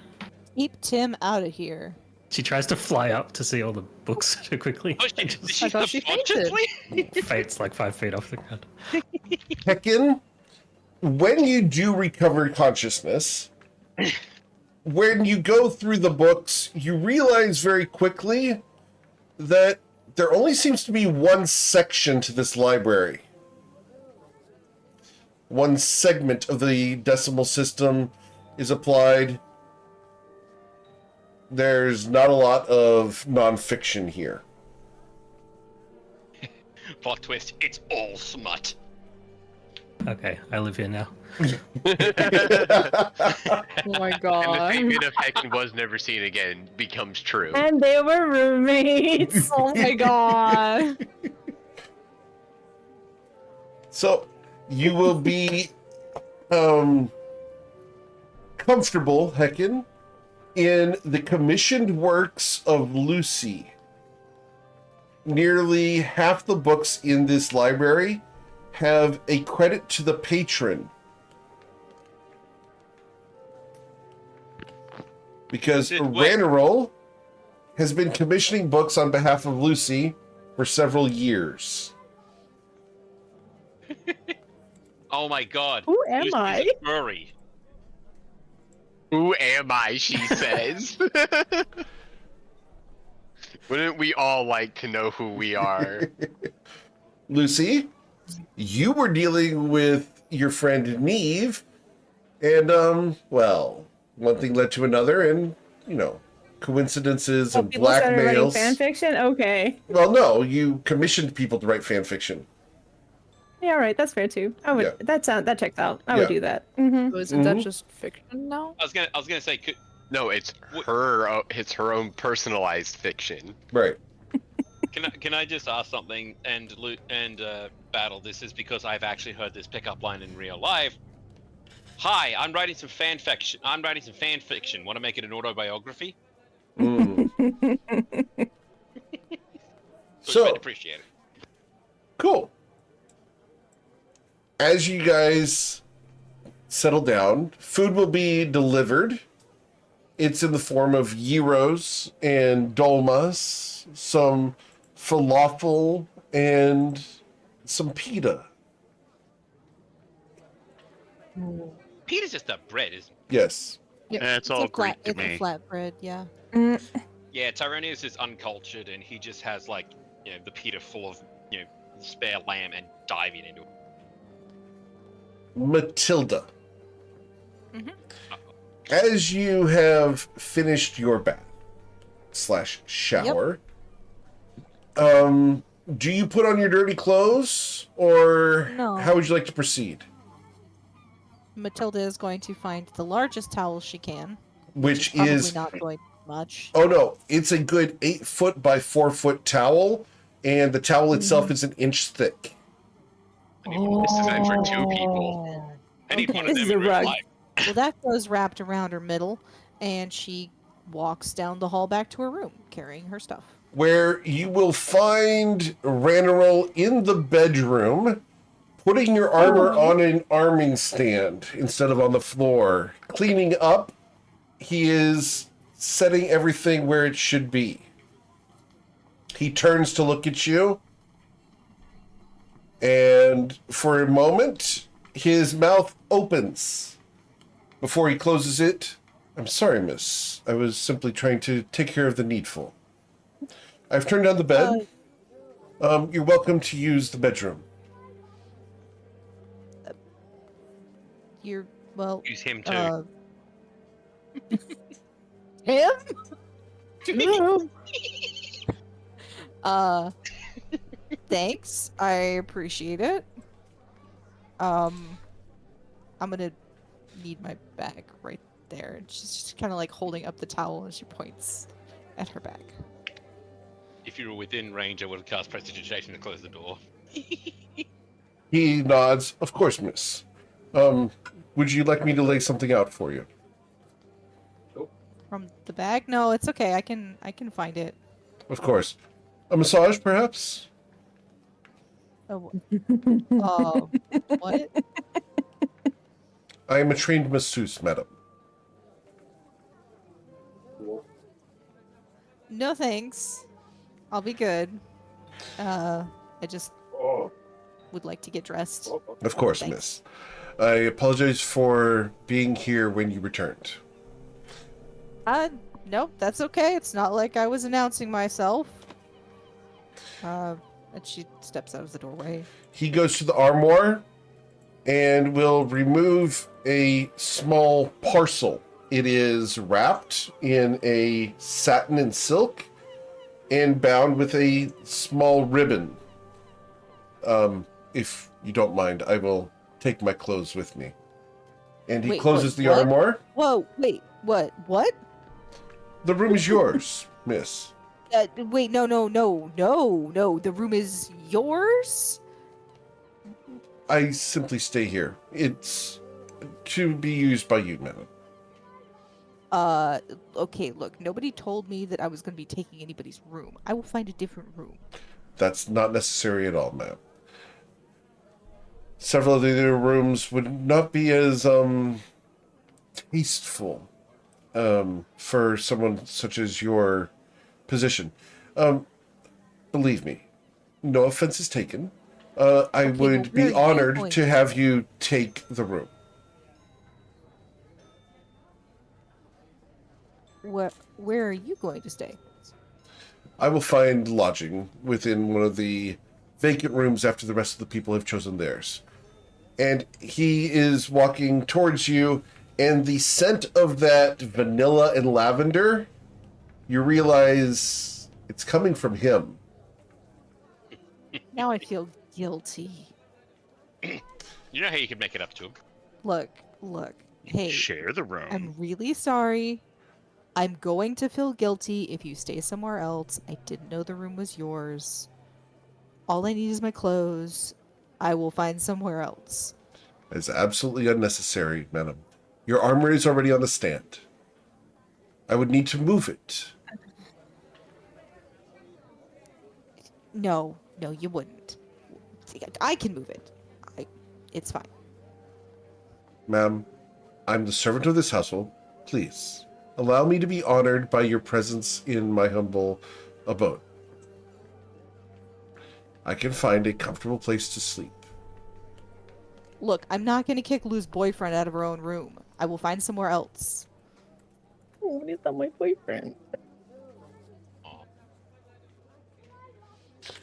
Keep Tim out of here. She tries to fly up to see all the books too quickly. Oh, and did just she thought she fainted. subconsciously? faints like 5 feet off the ground. Heckin, when you do recover consciousness, when you go through the books, you realize very quickly that there only seems to be one section to this library. One segment of the decimal system is applied. There's not a lot of nonfiction here. Plot twist, it's all smut. Okay, I live here now. Oh my And the god. statement of Heckin was never seen again becomes true. And they were roommates. Oh my god. So you will be comfortable, Heckin, in the commissioned works of Lucy. Nearly half the books in this library have a credit to the patron. Because Wait. Ranarol has been commissioning books on behalf of Lucy for several years. Oh my god. Who am Lucy's I? a furry. Who am I, she says. Wouldn't we all like to know who we are? Lucy, you were dealing with your friend Neve, and well, one thing led to another, and coincidences and People started writing blackmails. fan fiction? Okay. Well, no, you commissioned people to write fan fiction. Yeah, all right. That's fair too. I would. Yeah. That checks out. I Yeah. would do that. Mm-hmm. So isn't that Mhm. just fiction now? I was gonna say, No, it's What- it's her own personalized fiction. Right. can I just ask something? And Battle, this is because I've actually heard this pickup line in real life. Hi, I'm writing some fan fiction. Want to make it an autobiography? Mm. So I'd So, appreciate it. cool. As you guys settle down, food will be delivered. It's in the form of gyros and dolmas, some falafel, and some pita. Pita's just a bread, isn't it? Yes. Yep, It's all a flat, Greek to it's me. a flatbread, yeah. Yeah, Tyronius is uncultured, and he just has like the pita full of spare lamb and diving into it. Matilda. Mhm. As you have finished your bath / shower, do you put on your dirty clothes, or No. how would you like to proceed? Matilda is going to find the largest towel she can, Which probably is not going to be much. oh no, it's a good 8-foot by 4-foot towel, and the towel itself is an inch thick. I need one. This is meant for 2 people. I need one of This them is in a real rug. life. Well, that goes wrapped around her middle, and she walks down the hall back to her room, carrying her stuff. Where you will find Ranarol in the bedroom, putting your armor on an arming stand instead of on the floor. Cleaning up, he is setting everything where it should be. He turns to look at you, and for a moment, his mouth opens. Before he closes it, I'm sorry, miss. I was simply trying to take care of the needful. I've turned down the bed. You're welcome to use the bedroom. You're, well, Use him too. him? Thanks. I appreciate it. I'm gonna need my bag right there. And she's just kind of like holding up the towel and she points at her bag. If you were within range, I would have cast prestidigitation to close the door. He nods. Of course, miss. Would you like me to lay something out for you? From the bag? No, it's okay. I can find it. Of course. A massage, perhaps? Oh, what? I am a trained masseuse, madam. No thanks. I'll be good. I just would like to get dressed. Of course, Thanks. miss. I apologize for being here when you returned. Nope, that's okay. It's not like I was announcing myself. And she steps out of the doorway. He goes to the armoire and will remove a small parcel. It is wrapped in a satin and silk and bound with a small ribbon. If you don't mind, I will take my clothes with me. And he Wait, closes the what? armoire. Whoa, wait, what? The room is yours, miss. Wait, no. The room is yours? I simply stay here. It's to be used by you, madam. Okay, look, nobody told me that I was going to be taking anybody's room. I will find a different room. That's not necessary at all, ma'am. Several of the other rooms would not be as tasteful for someone such as your position. Believe me, no offense is taken. I Okay, would well, where be are you honored going? to have you take the room. Where are you going to stay? I will find lodging within one of the vacant rooms after the rest of the people have chosen theirs. And he is walking towards you, and the scent of that vanilla and lavender, you realize it's coming from him. Now I feel guilty. You know how you can make it up to him. Look. Hey, Share the room. I'm really sorry. I'm going to feel guilty if you stay somewhere else. I didn't know the room was yours. All I need is my clothes. I will find somewhere else. It's absolutely unnecessary, madam. Your armor is already on the stand. I would need to move it. No, you wouldn't. I can move it. It's fine. Ma'am, I'm the servant of this household. Please, allow me to be honored by your presence in my humble abode. I can find a comfortable place to sleep. Look, I'm not gonna kick Lou's boyfriend out of her own room. I will find somewhere else. Oh, he's not my boyfriend.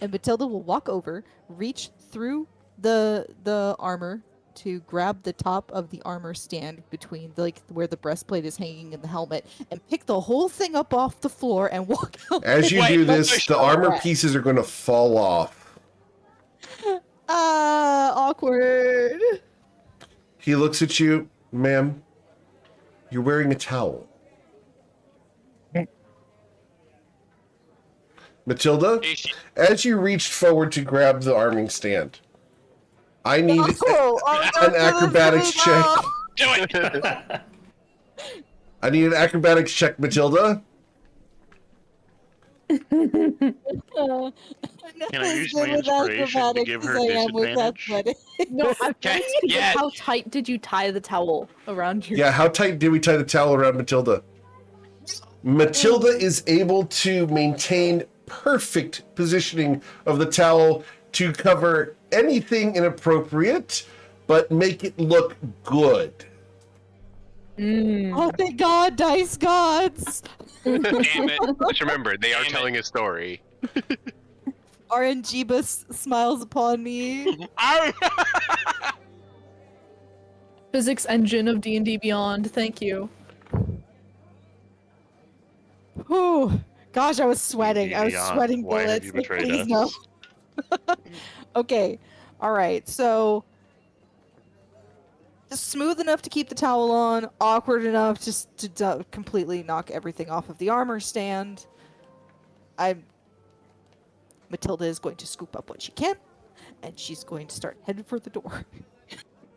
And Matilda will walk over, reach through the armor to grab the top of the armor stand between where the breastplate is hanging and the helmet, and pick the whole thing up off the floor and walk out. As you Wait, do no, this, no, the armor no. pieces are going to fall off. Awkward. He looks at you, ma'am. You're wearing a towel. Matilda, Is she- as you reached forward to grab the arming stand, I need Oh, an acrobatics check. Do it. I need an acrobatics check, Matilda. Can I use my inspiration to give her disadvantage? No, I'm trying to think of Yes. how tight did you tie the towel around your... Yeah, how tight did we tie the towel around Matilda? Matilda is able to maintain perfect positioning of the towel to cover anything inappropriate, but make it look good. Oh, thank God, dice gods! Damn it. Just remember, they are Damn it. telling a story. RNGbus smiles upon me. Physics engine of D&D Beyond, thank you. Whew. Gosh, I was sweating. I was Beyond, sweating why have bullets. you Like, betrayed please us? no. Okay. All right. So just smooth enough to keep the towel on, awkward enough just to completely knock everything off of the armor stand. Matilda is going to scoop up what she can, and she's going to start heading for the door.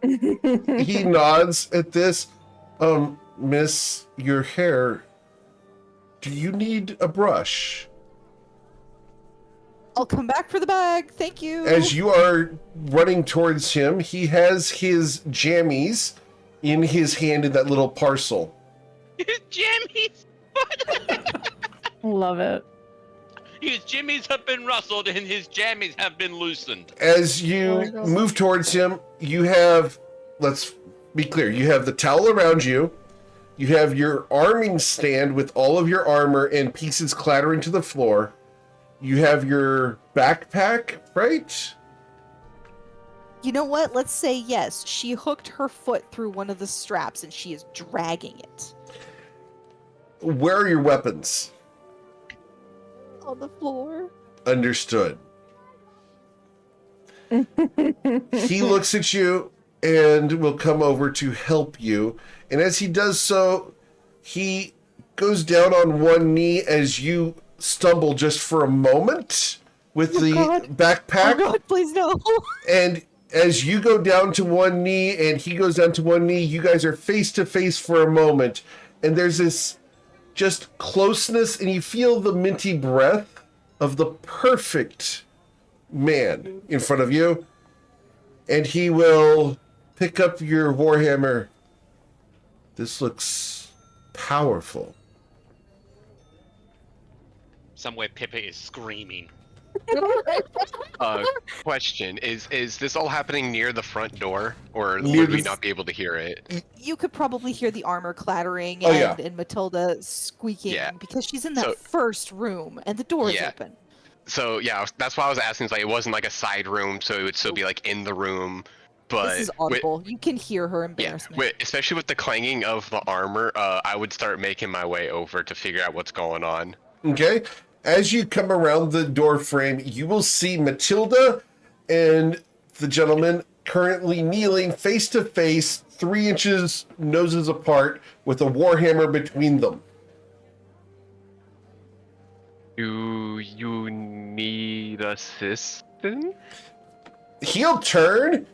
He nods at this. Miss, your hair. Do you need a brush? I'll come back for the bag. Thank you. As you are running towards him, he has his jammies in his hand in that little parcel. His jammies. Love it. His jimmies have been rustled and his jammies have been loosened. As you move towards him, you have, let's be clear, you have the towel around you. You have your arming stand with all of your armor and pieces clattering to the floor. You have your backpack, right? You know what? Let's say yes. She hooked her foot through one of the straps and she is dragging it. Where are your weapons? On the floor. Understood. He looks at you and will come over to help you. And as he does so, he goes down on one knee as you stumble just for a moment with the backpack. Oh God, please no. And as you go down to one knee and he goes down to one knee, you guys are face to face for a moment. And there's this just closeness, and you feel the minty breath of the perfect man in front of you. And he will pick up your warhammer. This looks powerful. Somewhere Pippa is screaming. Question: Is this all happening near the front door, or Near would we the- not be able to hear it? You could probably hear the armor clattering Oh, and, yeah. and Matilda squeaking Yeah. because she's in that So- first room and the door is Yeah. open. So yeah, that's why I was asking. It's like it wasn't like a side room, so it would still be like in the room. But This is with- audible. You can hear her yeah, embarrassment. especially with the clanging of the armor, I would start making my way over to figure out what's going on. Okay? As you come around the door frame, you will see Matilda and the gentleman currently kneeling face to face, 3 inches noses apart, with a warhammer between them. Do you need assistance? He'll turn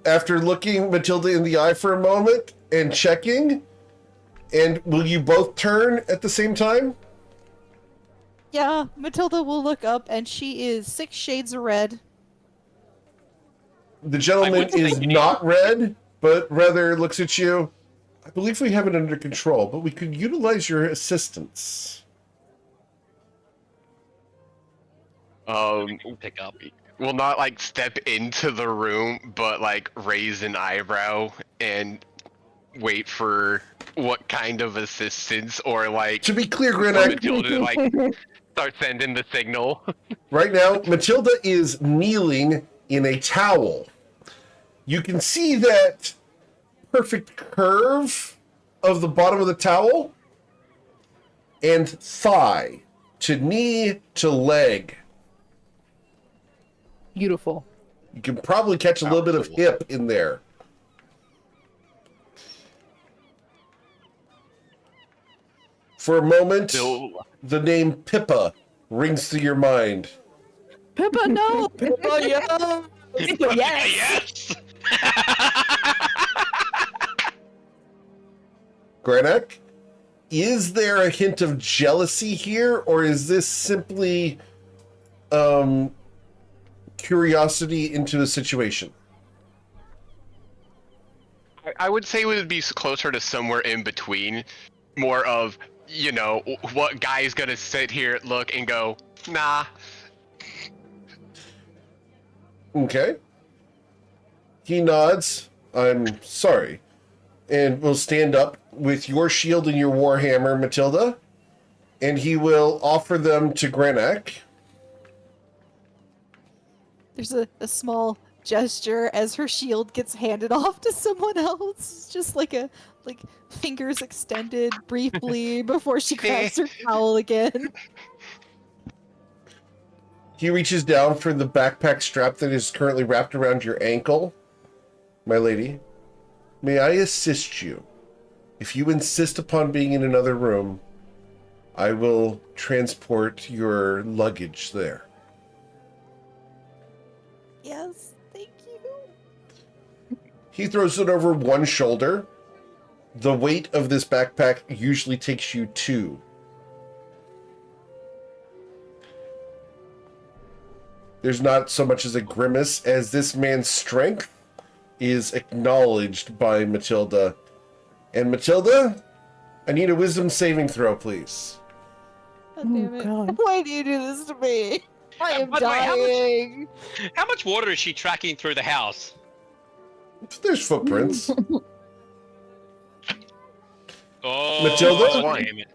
after looking Matilda in the eye for a moment and checking. And will you both turn at the same time? Yeah, Matilda will look up and she is 6 shades of red. The gentleman would say is you- not red, but rather looks at you. I believe we have it under control, but we could utilize your assistance. Pick up. will not like step into the room, but like raise an eyebrow and wait for what kind of assistance or like To be clear, for Grenak, Matilda to like start sending the signal. right now, Matilda is kneeling in a towel. You can see that perfect curve of the bottom of the towel and thigh to knee to leg. Beautiful. You can probably catch a little bit of hip in there. For a moment, the name Pippa rings through your mind. Pippa, no! Pippa, yeah! Pippa, yes. Granak, is there a hint of jealousy here, or is this simply curiosity into the situation? I would say it would be closer to somewhere in between, more of, you know, what guy's gonna sit here, look, and go, nah. Okay. He nods. I'm sorry. And will stand up with your shield and your warhammer, Matilda. And he will offer them to Granak. There's a small gesture as her shield gets handed off to someone else. Just like fingers extended briefly before she grabs her towel again. He reaches down for the backpack strap that is currently wrapped around your ankle. My lady, may I assist you? If you insist upon being in another room, I will transport your luggage there. Yes, thank you. He throws it over one shoulder. The weight of this backpack usually takes you two. There's not so much as a grimace as this man's strength is acknowledged by Matilda. And Matilda, I need a wisdom saving throw, please. God damn it. God. Why do you do this to me? I am By the way, dying. how much water is she tracking through the house? There's footprints. Oh, Matilda? damn it.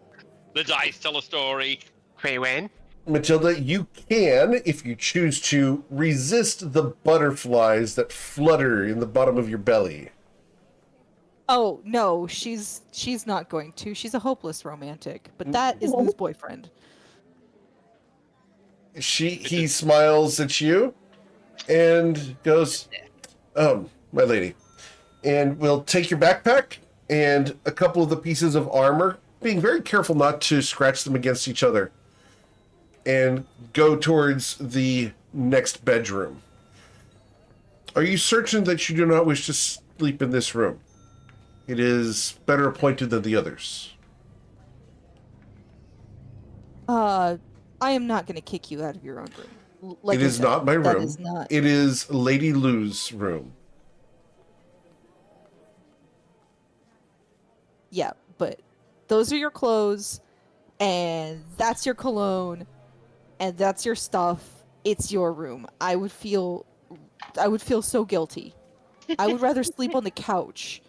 The dice tell a story. Wait, when? Matilda, you can, if you choose to, resist the butterflies that flutter in the bottom of your belly. Oh no, she's not going to. She's a hopeless romantic, but that is Lou's boyfriend. He smiles at you and goes, my lady, and we'll take your backpack and a couple of the pieces of armor, being very careful not to scratch them against each other, and go towards the next bedroom. Are you certain that you do not wish to sleep in this room? It is better appointed than the others. I am not going to kick you out of your own room. Like It I is said, not my that room. is not. It is Lady Lou's room. Yeah, but those are your clothes, and that's your cologne, and that's your stuff. It's your room. I would feel so guilty. I would rather sleep on the couch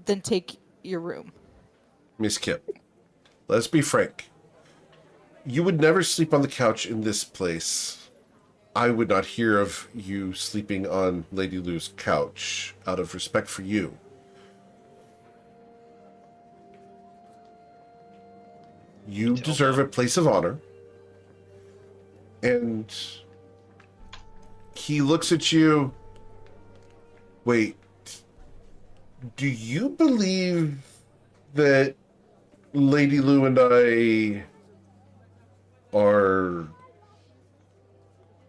than take your room. Miss Kip, let's be frank. You would never sleep on the couch in this place. I would not hear of you sleeping on Lady Lou's couch out of respect for you. You deserve a place of honor. And he looks at you. Wait, do you believe that Lady Lou and I are...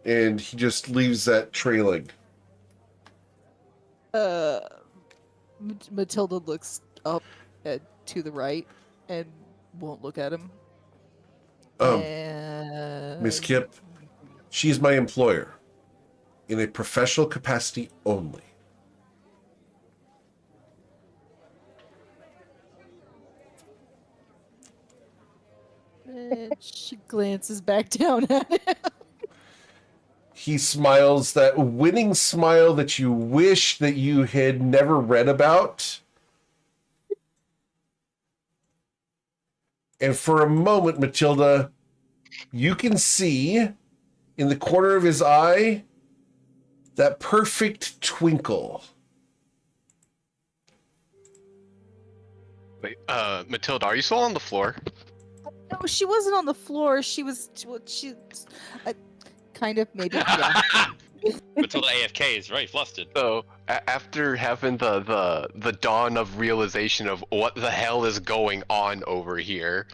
And he just leaves that trailing. Matilda looks up to the right and won't look at him. Miss Kip, she is my employer in a professional capacity only. And she glances back down at him. He smiles that winning smile that you wish that you had never read about. And for a moment, Matilda, you can see in the corner of his eye that perfect twinkle. Wait, Matilda, are you still on the floor? No, she wasn't on the floor. She kind of maybe. Yeah. Matilda AFK is very flustered. So after having the dawn of realization of what the hell is going on over here,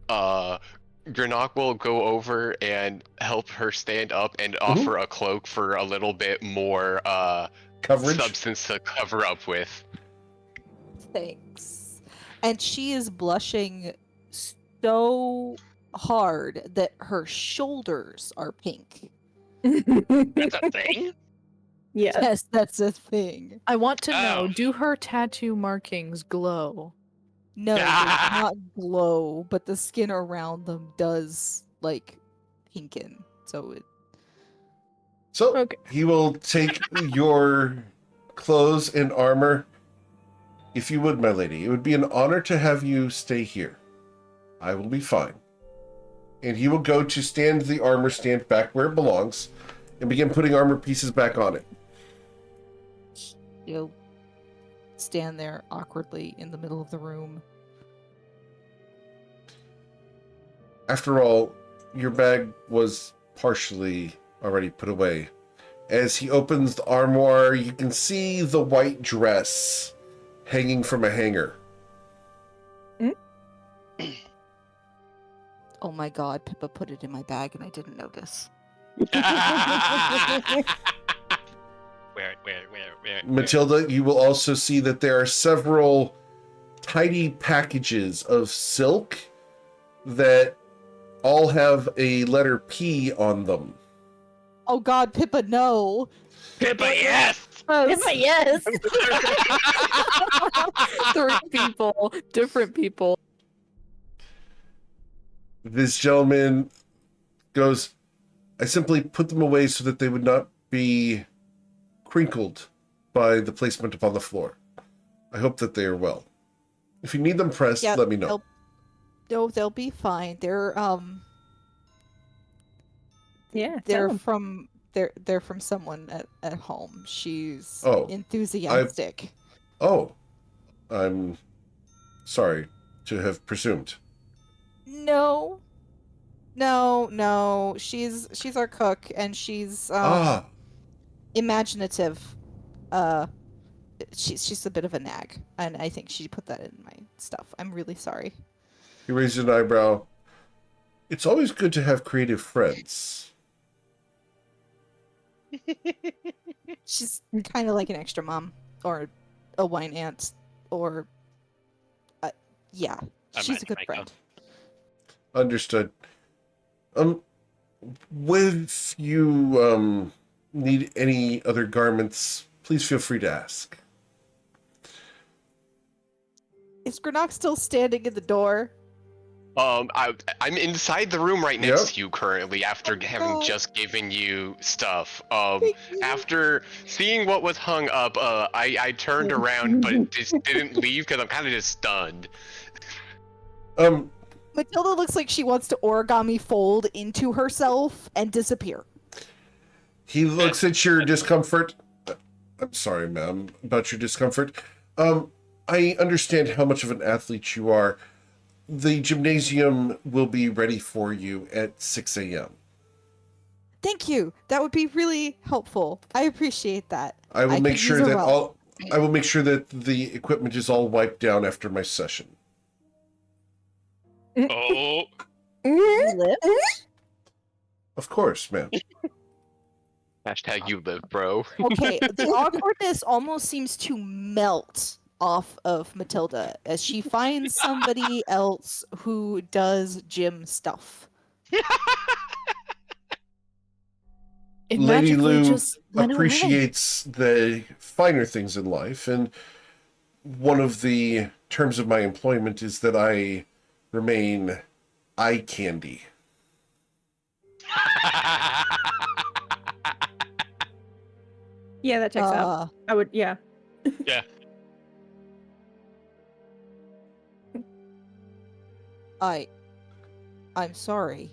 Granok will go over and help her stand up and offer a cloak for a little bit more Coverage. substance to cover up with. Thanks. And she is blushing so hard that her shoulders are pink. That's a thing? Yeah. Yes, that's a thing. I want to know, Oh. do her tattoo markings glow? No, they do not glow, but the skin around them does like pinken. So So Okay. he will take your clothes and armor. If you would, my lady, it would be an honor to have you stay here. I will be fine. And he will go to stand the armor stand back where it belongs and begin putting armor pieces back on it. you'll stand there awkwardly in the middle of the room. After all, your bag was partially already put away. As he opens the armoire, you can see the white dress hanging from a hanger. Oh my god, Pippa put it in my bag and I didn't notice. Where? Matilda, you will also see that there are several tidy packages of silk that all have a letter P on them. Oh god, Pippa, no! Pippa, yes! Pippa, yes. 3 people, different people. This gentleman goes, I simply put them away so that they would not be crinkled by the placement upon the floor. I hope that they are well. If you need them pressed, Yeah, let me know. They'll be fine. They're Yeah. they're from someone at home. She's Oh, enthusiastic. Oh, I'm sorry to have presumed. No. She's our cook and she's imaginative. She's a bit of a nag, and I think she put that in my stuff. I'm really sorry. He raised an eyebrow. It's always good to have creative friends. She's kind of like an extra mom or a wine aunt or yeah, A she's a good matchmaker. friend. Understood. If you need any other garments, please feel free to ask. Is Granok still standing in the door? I'm inside the room right Yep. next to you currently after having God. just given you stuff. Thank you. After seeing what was hung up, I turned around but just didn't leave because I'm kind of just stunned. Matilda looks like she wants to origami fold into herself and disappear. He looks at your discomfort. I'm sorry, ma'am, about your discomfort. I understand how much of an athlete you are. The gymnasium will be ready for you at 6 a.m. Thank you. That would be really helpful. I appreciate that. I will I make could sure use a that rub. I will make sure that the equipment is all wiped down after my session. Oh, Lift? Of course, ma'am. Hashtag you live, bro. Okay, the awkwardness almost seems to melt off of Matilda as she finds somebody else who does gym stuff. It Lady magically Lou just went away. appreciates the finer things in life, and one of the terms of my employment is that I remain eye candy. Yeah, that checks out. I would, yeah. Yeah. I'm sorry.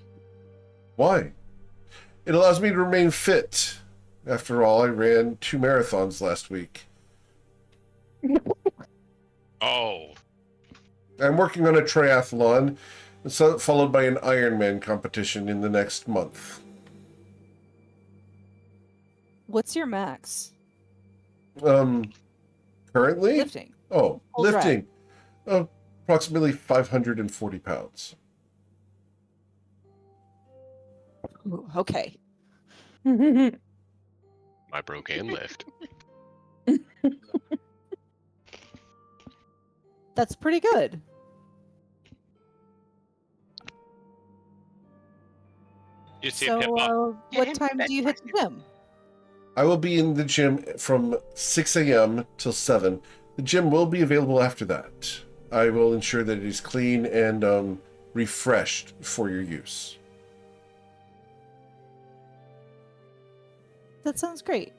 Why? It allows me to remain fit. After all, I ran 2 marathons last week. Oh. I'm working on a triathlon, followed by an Ironman competition in the next month. What's your max? Currently? Lifting. Oh, Full drag. lifting. Approximately 540 pounds. Ooh, okay. My bro can lift. That's pretty good. You see a So, pip up. what Yeah, time do you hit the gym? I will be in the gym from 6 a.m. till 7. The gym will be available after that. I will ensure that it is clean and refreshed for your use. That sounds great.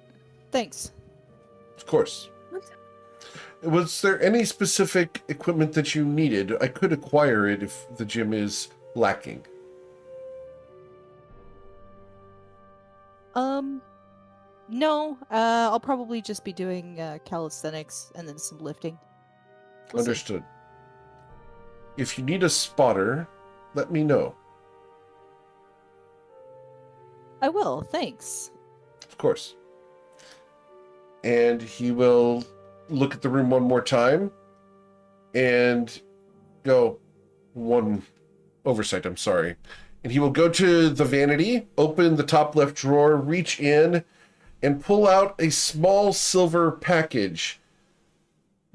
Thanks. Of course. Was there any specific equipment that you needed? I could acquire it if the gym is lacking. No. I'll probably just be doing calisthenics and then some lifting. We'll see. Understood. If you need a spotter, let me know. I will. Thanks. Of course. And he will look at the room one more time and go, one oversight, I'm sorry. And he will go to the vanity, open the top left drawer, reach in, and pull out a small silver package.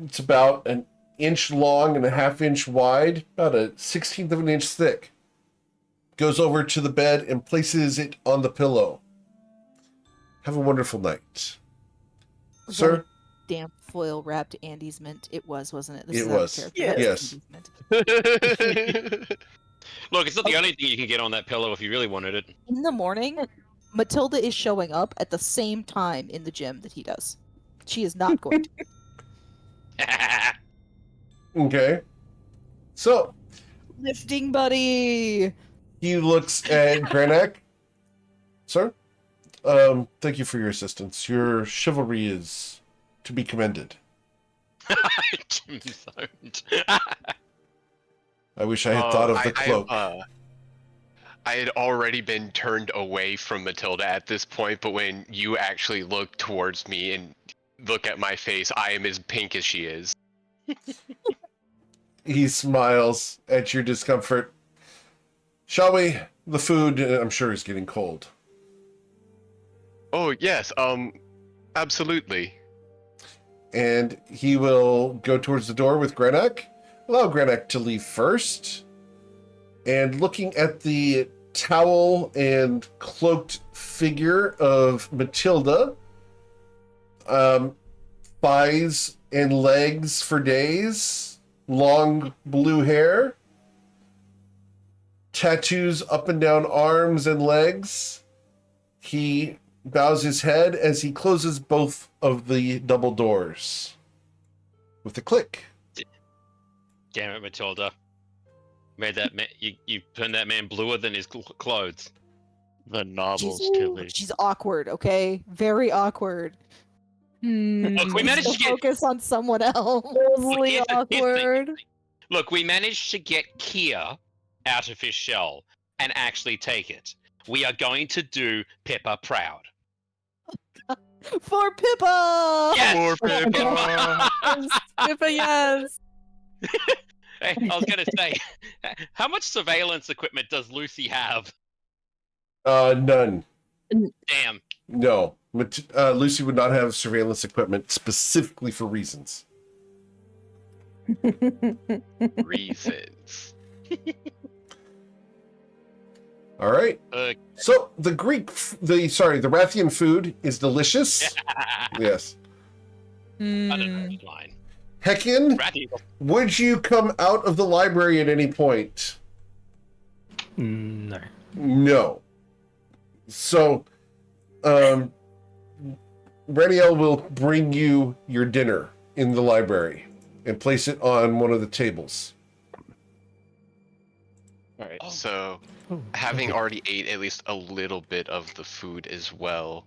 It's about an inch long and a half-inch wide, about a 16th of an inch thick. Goes over to the bed and places it on the pillow. Have a wonderful night. Was Sir? that a damp foil wrapped Andes mint? It was, wasn't it? This It is out of was. character. Yes. That was Andes mint. Look, it's not the only thing you can get on that pillow if you really wanted it. In the morning, Matilda is showing up at the same time in the gym that he does. She is not going to. Okay. So, Lifting buddy! he looks at Granak. Sir, thank you for your assistance. Your chivalry is to be commended. Jim's owned. I wish I had thought of the cloak. I had already been turned away from Matilda at this point, but when you actually look towards me and look at my face, I am as pink as she is. He smiles at your discomfort. Shall we? The food, I'm sure, is getting cold. Oh, yes, absolutely. And he will go towards the door with Grenak. Allow Grenak to leave first. And looking at the towel and cloaked figure of Matilda, thighs and legs for days, long blue hair, tattoos up and down arms and legs. He bows his head as he closes both of the double doors with a click. Damn it, Matilda. Made that man, you turned that man bluer than his clothes. The novels, She's, Tilly. she's awkward, okay? Very awkward. Look, we managed to get. Focus on someone else. Look, here's the thing. awkward. Look, we managed to get Kia out of his shell and actually take it. We are going to do Pippa proud. For Pippa! Yes! Poor Pippa. Pippa, yes. Hey, I was gonna say, how much surveillance equipment does Lucy have? None. Damn. No. Lucy would not have surveillance equipment specifically for reasons. Reasons. All right. So the the Rathian food is delicious. Yes. I don't know. It's mine. Heckin, Ratty. would you come out of the library at any point? No. No. So, Raniel will bring you your dinner in the library and place it on one of the tables. All right. So, Oh, having thank you. already ate at least a little bit of the food as well,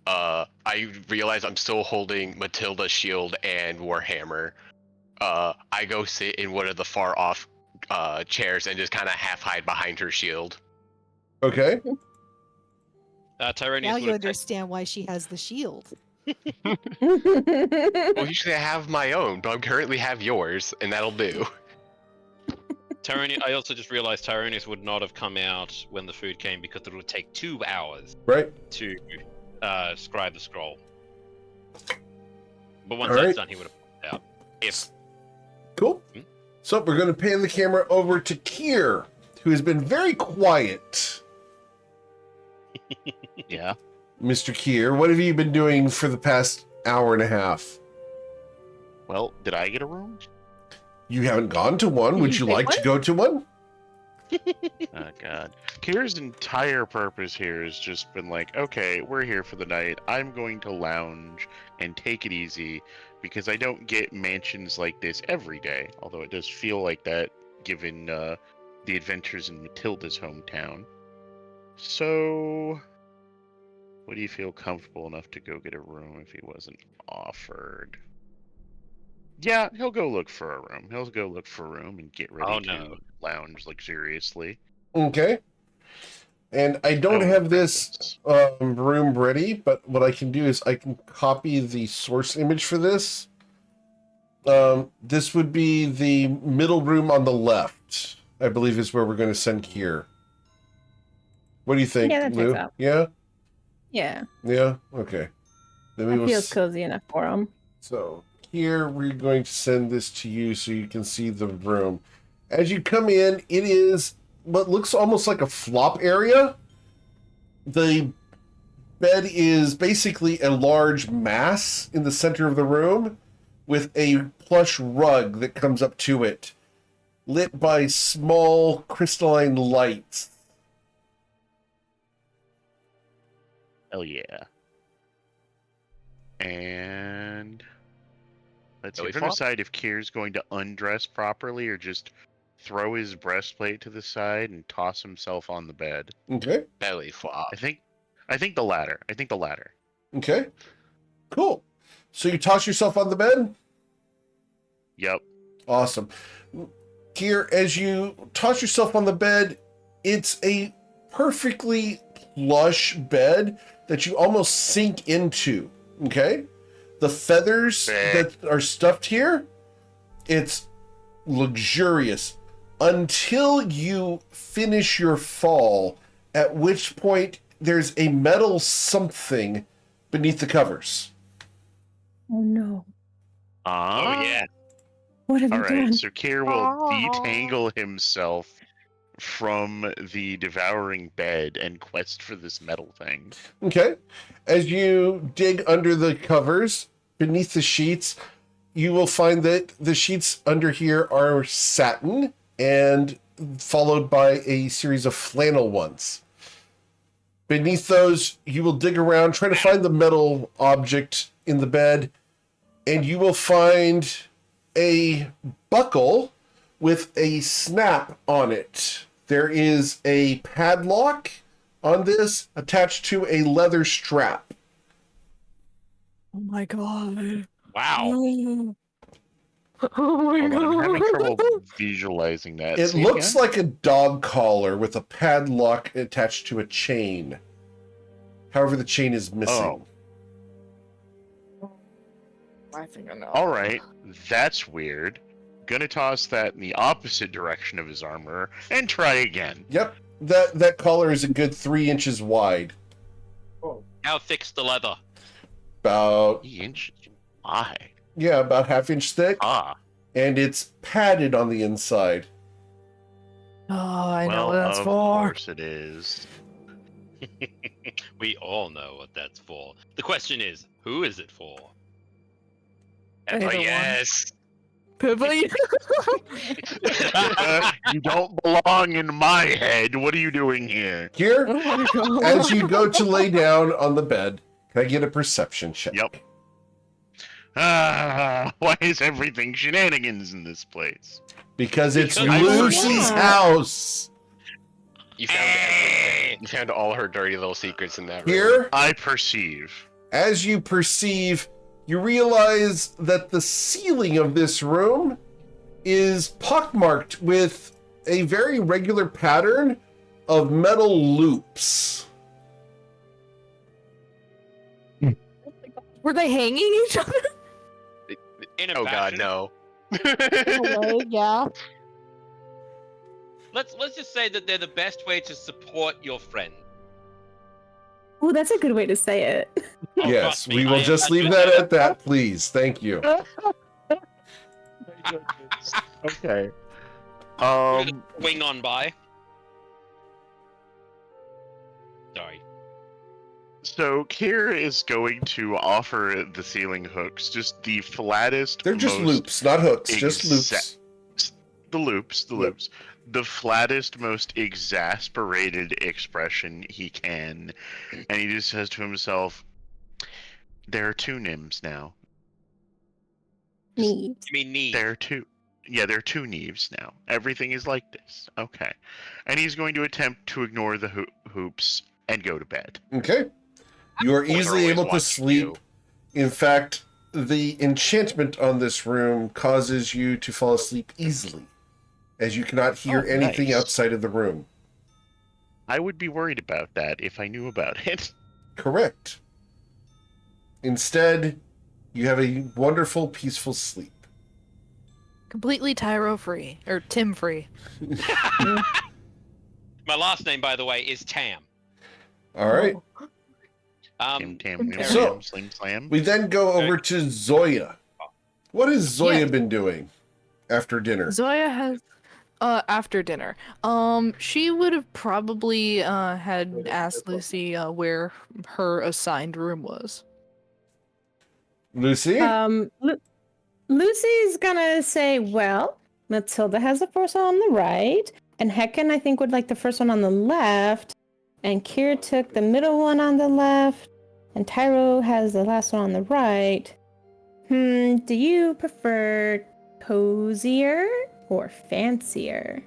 I realize I'm still holding Matilda's shield and Warhammer. I go sit in one of the far off chairs and just kind of half hide behind her shield. Okay. Tyranius Now would you have understand why she has the shield. Well, usually I have my own, but I currently have yours, and that'll do. I also just realized Tyranius would not have come out when the food came because it would take 2 hours Right. to scribe the scroll. But once All that's right. done, he would have popped out. If Cool. So we're going to pan the camera over to Kier, who has been very quiet. Yeah. Mr. Kier, what have you been doing for the past hour and a half? Well, did I get a room? You haven't gone to one. Would you like to go to one? Oh god. Kira's entire purpose here has just been like, okay, we're here for the night. I'm going to lounge and take it easy because I don't get mansions like this every day. Although it does feel like that given the adventures in Matilda's hometown. So, would he feel comfortable enough to go get a room if he wasn't offered? Yeah, he'll go look for a room. He'll go look for a room and get ready to lounge luxuriously. Okay. And I don't Oh, have this breakfast. room ready, but what I can do is I can copy the source image for this. This would be the middle room on the left, I believe is where we're going to send Kier. What do you think, Yeah, that Lou? checks out. Yeah? Yeah, Yeah? Okay. Then we that will feels cozy enough for him. So here we're going to send this to you so you can see the room. As you come in, it is what looks almost like a flop area. The bed is basically a large mass in the center of the room with a plush rug that comes up to it, lit by small crystalline lights. Hell yeah. And let's see. Belly I'm trying to flop? decide if Kier's going to undress properly or just throw his breastplate to the side and toss himself on the bed. Okay. Belly flop. I think the latter. I think the latter. Okay. Cool. So you toss yourself on the bed? Yep. Awesome. Here, as you toss yourself on the bed, it's a perfectly plush bed that you almost sink into. Okay? The feathers that are stuffed here, it's luxurious until you finish your fall, at which point there's a metal something beneath the covers. Oh no. Oh yeah. What have All you right. done? So Kier will detangle himself from the devouring bed and quest for this metal thing. Okay. As you dig under the covers, beneath the sheets, you will find that the sheets under here are satin and followed by a series of flannel ones. Beneath those, you will dig around, try to find the metal object in the bed, and you will find a buckle with a snap on it. There is a padlock on this attached to a leather strap. Oh my god. Wow. Oh my Hold on, I'm having trouble god. visualizing that. It Say looks again? like a dog collar with a padlock attached to a chain. However, the chain is missing. I think I know. All right, that's weird. Gonna toss that in the opposite direction of his armor and try again. Yep, that collar is a good 3 inches wide. How thick's the leather? About, 3 inches wide. yeah, about ½ inch thick. Ah, And it's padded on the inside. Oh, I know well, what that's of for. course it is. We all know what that's for. The question is, who is it for? Either one. Yes. Pivot. You don't belong in my head. What are you doing here? Here, Oh my god. as you go to lay down on the bed, Can I get a perception check? Yep. Why is everything shenanigans in this place? Because it's Because Lucy's Yeah. house. You found everything. You found all her dirty little secrets in that room. Here, I perceive. as you perceive, you realize that the ceiling of this room is pockmarked with a very regular pattern of metal loops. Were they hanging each other? In a Oh god, fashion. no. Yeah. Let's just say that they're the best way to support your friend. Oh, that's a good way to say it. Oh, Yes, trust me, we will I just leave imagine that at that, please. Thank you. Okay. Wing on by. Sorry. So Kier is going to offer the ceiling hooks just the flattest. They're just most loops, not hooks, just exact- loops. The loops. The flattest, most exasperated expression he can, and he just says to himself, "There are two Nims now. Neat. You mean need. There are two. Yeah, there are two Neves now. Everything is like this. Okay." And he's going to attempt to ignore the hoops and go to bed. Okay. You are They're easily always able to watching sleep. you. In fact, the enchantment on this room causes you to fall asleep easily, as you cannot hear Oh, anything nice. outside of the room. I would be worried about that if I knew about it. Correct. Instead, you have a wonderful, peaceful sleep. Completely Tyro free or Tim free. My last name, by the way, is Tam. All right. Tim Tam Wim So- Wam Slim Slam. We then go over to Zoya. What has Zoya Yeah. been doing after dinner? Zoya has after dinner. She would have probably had asked Lucy where her assigned room was. Lucy? Lucy's gonna say, well, Matilda has the first one on the right, and Heckin, I think, would like the first one on the left, and Kier took the middle one on the left, and Tyro has the last one on the right. Do you prefer cozier or fancier?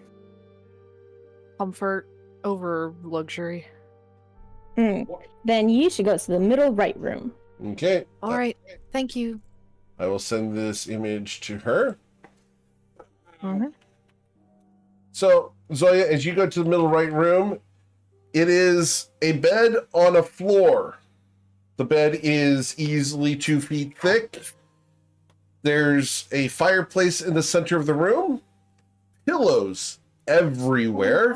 Comfort over luxury. Then you should go to the middle right room. Okay. All right. Thank you. I will send this image to her. So, Zoya, as you go to the middle right room, it is a bed on a floor. The bed is easily 2 feet thick. There's a fireplace in the center of the room, pillows everywhere,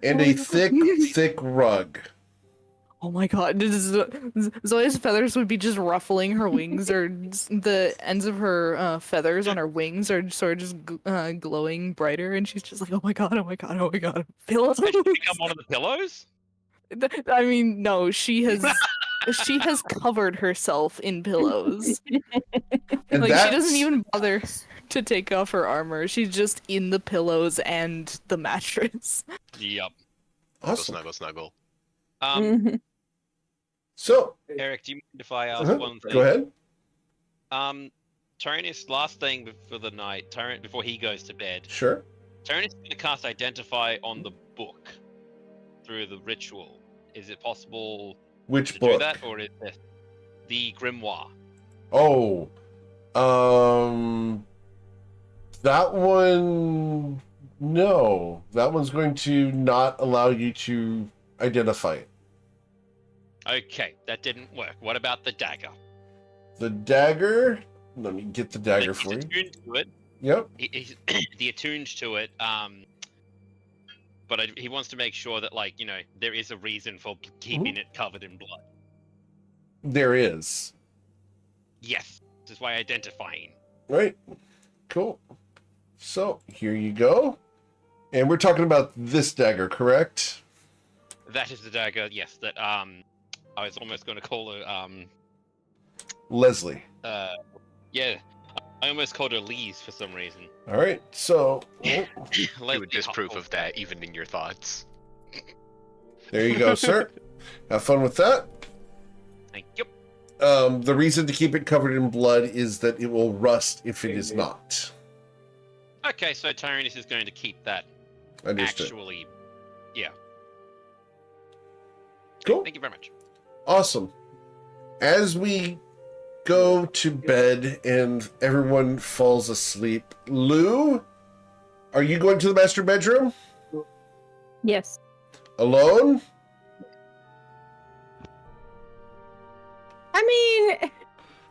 and a thick, thick rug. Oh my god, Zoya's feathers would be just ruffling her wings, or the ends of her feathers on her wings are sort of just glowing brighter, and she's just like, oh my god, oh my god, oh my god. Pillows. Did you become one of the pillows? I mean, no, she has covered herself in pillows. And Like, she doesn't that's- even bother to take off her armor. She's just in the pillows and the mattress. Yep. Awesome. Snuggle, snuggle. So, Eric, do you mind if I ask uh-huh, one thing? go ahead. Tyrannus, last thing for the night, before he goes to bed, Sure. Tyrannus is going to cast Identify on the book through the ritual. Is it possible Which to book? do that, or is it the grimoire? Oh, that one, no. That one's going to not allow you to identify it. Okay, that didn't work. What about the dagger? The dagger, let me get the dagger He's for you. attuned to it. Yep. He's attuned to it. But he wants to make sure that, like, you know, there is a reason for keeping it covered in blood. There is. Yes, this is why identifying. Right. Cool. So, here you go. And we're talking about this dagger, correct? That is the dagger. Yes, that I was almost going to call her Leslie. yeah, I almost called her Lise for some reason. All right. So, You Leslie would disprove Huffle. of that even in your thoughts. there you go, sir. Have fun with that. Thank you. The reason to keep it covered in blood is that it will rust if it is not. Okay, so Tyrannus is going to keep that. Understood. Actually, yeah. Cool. Thank you very much. Awesome. As we go to bed and everyone falls asleep, Lou, are you going to the master bedroom? Yes. Alone? I mean,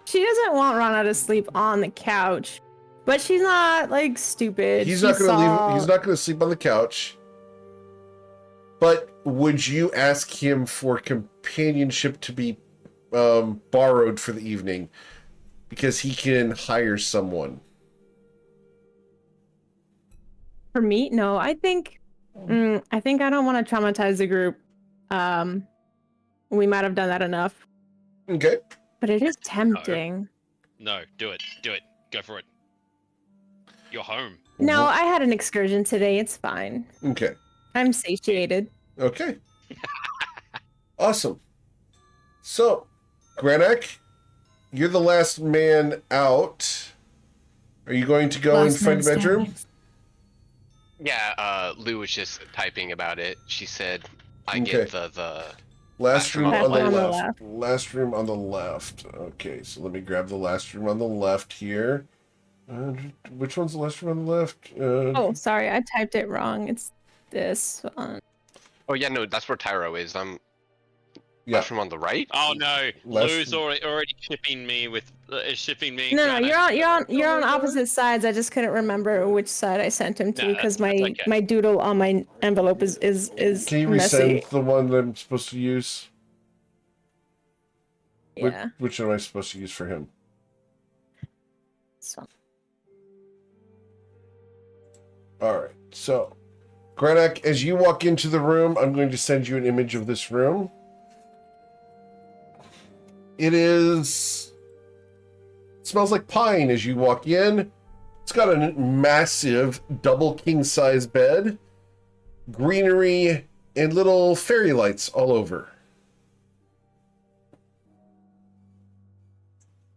she doesn't want Rana to sleep on the couch, but she's not like stupid. He's She not going to saw- leave. He's not going to sleep on the couch. But would you ask him for companionship to be borrowed for the evening? Because he can hire someone. For me, no. I think I don't want to traumatize the group. We might have done that enough, Okay. but it is tempting. No, do it. Do it. Go for it. You're home. No, I had an excursion today. It's fine. Okay. I'm satiated. Okay. Awesome. So, Granak, you're the last man out. Are you going to go and find a bedroom? Yeah, Lou was just typing about it. She said, I Okay. get the Last room Last on the one on the left. Last room on the left. Okay, so let me grab the last room on the left here. Which one's the last room on the left? Oh, sorry, I typed it wrong. It's this one. Oh yeah, no, that's where Tyro is. Yeah. Mushroom on the right. Oh no, Last- Lou's already shipping me with shipping me. No, Granite. you're on opposite sides. I just couldn't remember which side I sent him to Nah, because that's okay. my doodle on my envelope is Can you messy. resend the one that I'm supposed to use? Yeah. Which one am I supposed to use for him? So, All right, so Granak, as you walk into the room, I'm going to send you an image of this room. It smells like pine as you walk in. It's got a massive double king-size bed, greenery, and little fairy lights all over.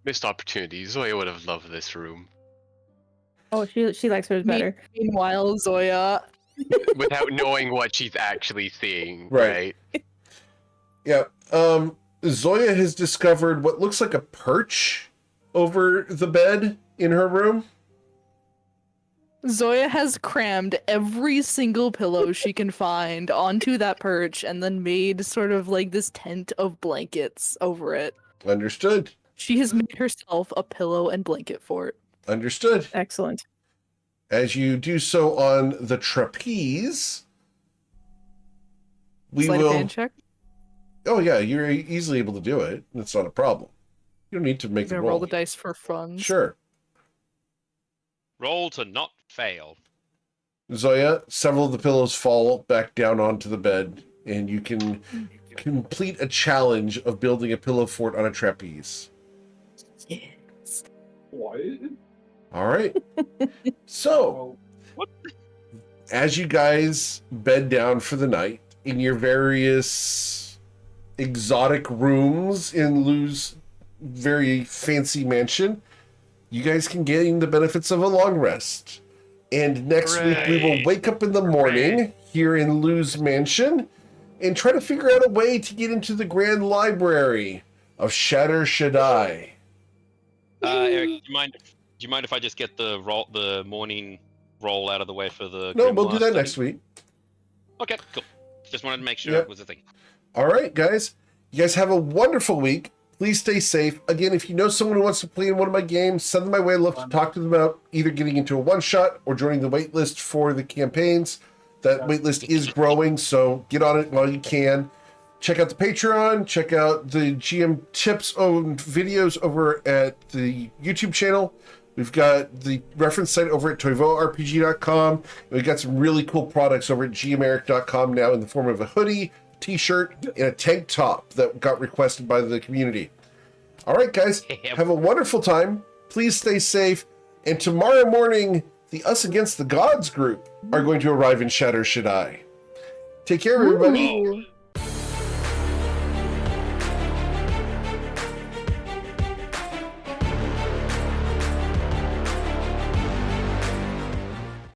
Missed opportunity. Zoya would have loved this room. oh, she likes hers better. Meanwhile, Zoya. Without knowing what she's actually seeing, Right. right? Yeah. Zoya has discovered what looks like a perch over the bed in her room. Zoya has crammed every single pillow she can find onto that perch and then made sort of like this tent of blankets over it. Understood. She has made herself a pillow and blanket fort. Understood. Excellent. As you do so on the trapeze, we Sleight of will. hand check. Oh yeah, you're easily able to do it. That's not a problem. You don't need to make I'm the gonna roll. roll the dice for fun. Sure. Roll to not fail. Zoya, several of the pillows fall back down onto the bed, and you can complete a challenge of building a pillow fort on a trapeze. Yes. All right. So, as you guys bed down for the night in your various exotic rooms in Lou's very fancy mansion, you guys can gain the benefits of a long rest. And next week we will Hooray. wake up in the morning here in Lou's mansion and try to figure out a way to get into the grand library of Shatter Shaddai. Eric, do you mind if I just get the morning roll out of the way for the? No, Grim we'll do that Last next study? week. Okay, cool. Just wanted to make sure Yep. it was a thing. All right, guys. You guys have a wonderful week. Please stay safe. Again, if you know someone who wants to play in one of my games, send them my way. I'd love to talk to them about either getting into a one-shot or joining the waitlist for the campaigns. That waitlist is growing, so get on it while you can. Check out the Patreon. Check out the GM tips and videos over at the YouTube channel. We've got the reference site over at toivoarpg.com. We've got some really cool products over at gmeric.com now in the form of a hoodie, t-shirt, and a tank top that got requested by the community. All right, guys, have a wonderful time. Please stay safe. And tomorrow morning, the Us Against the Gods group are going to arrive in Shatter Shaddai. Take care, everybody.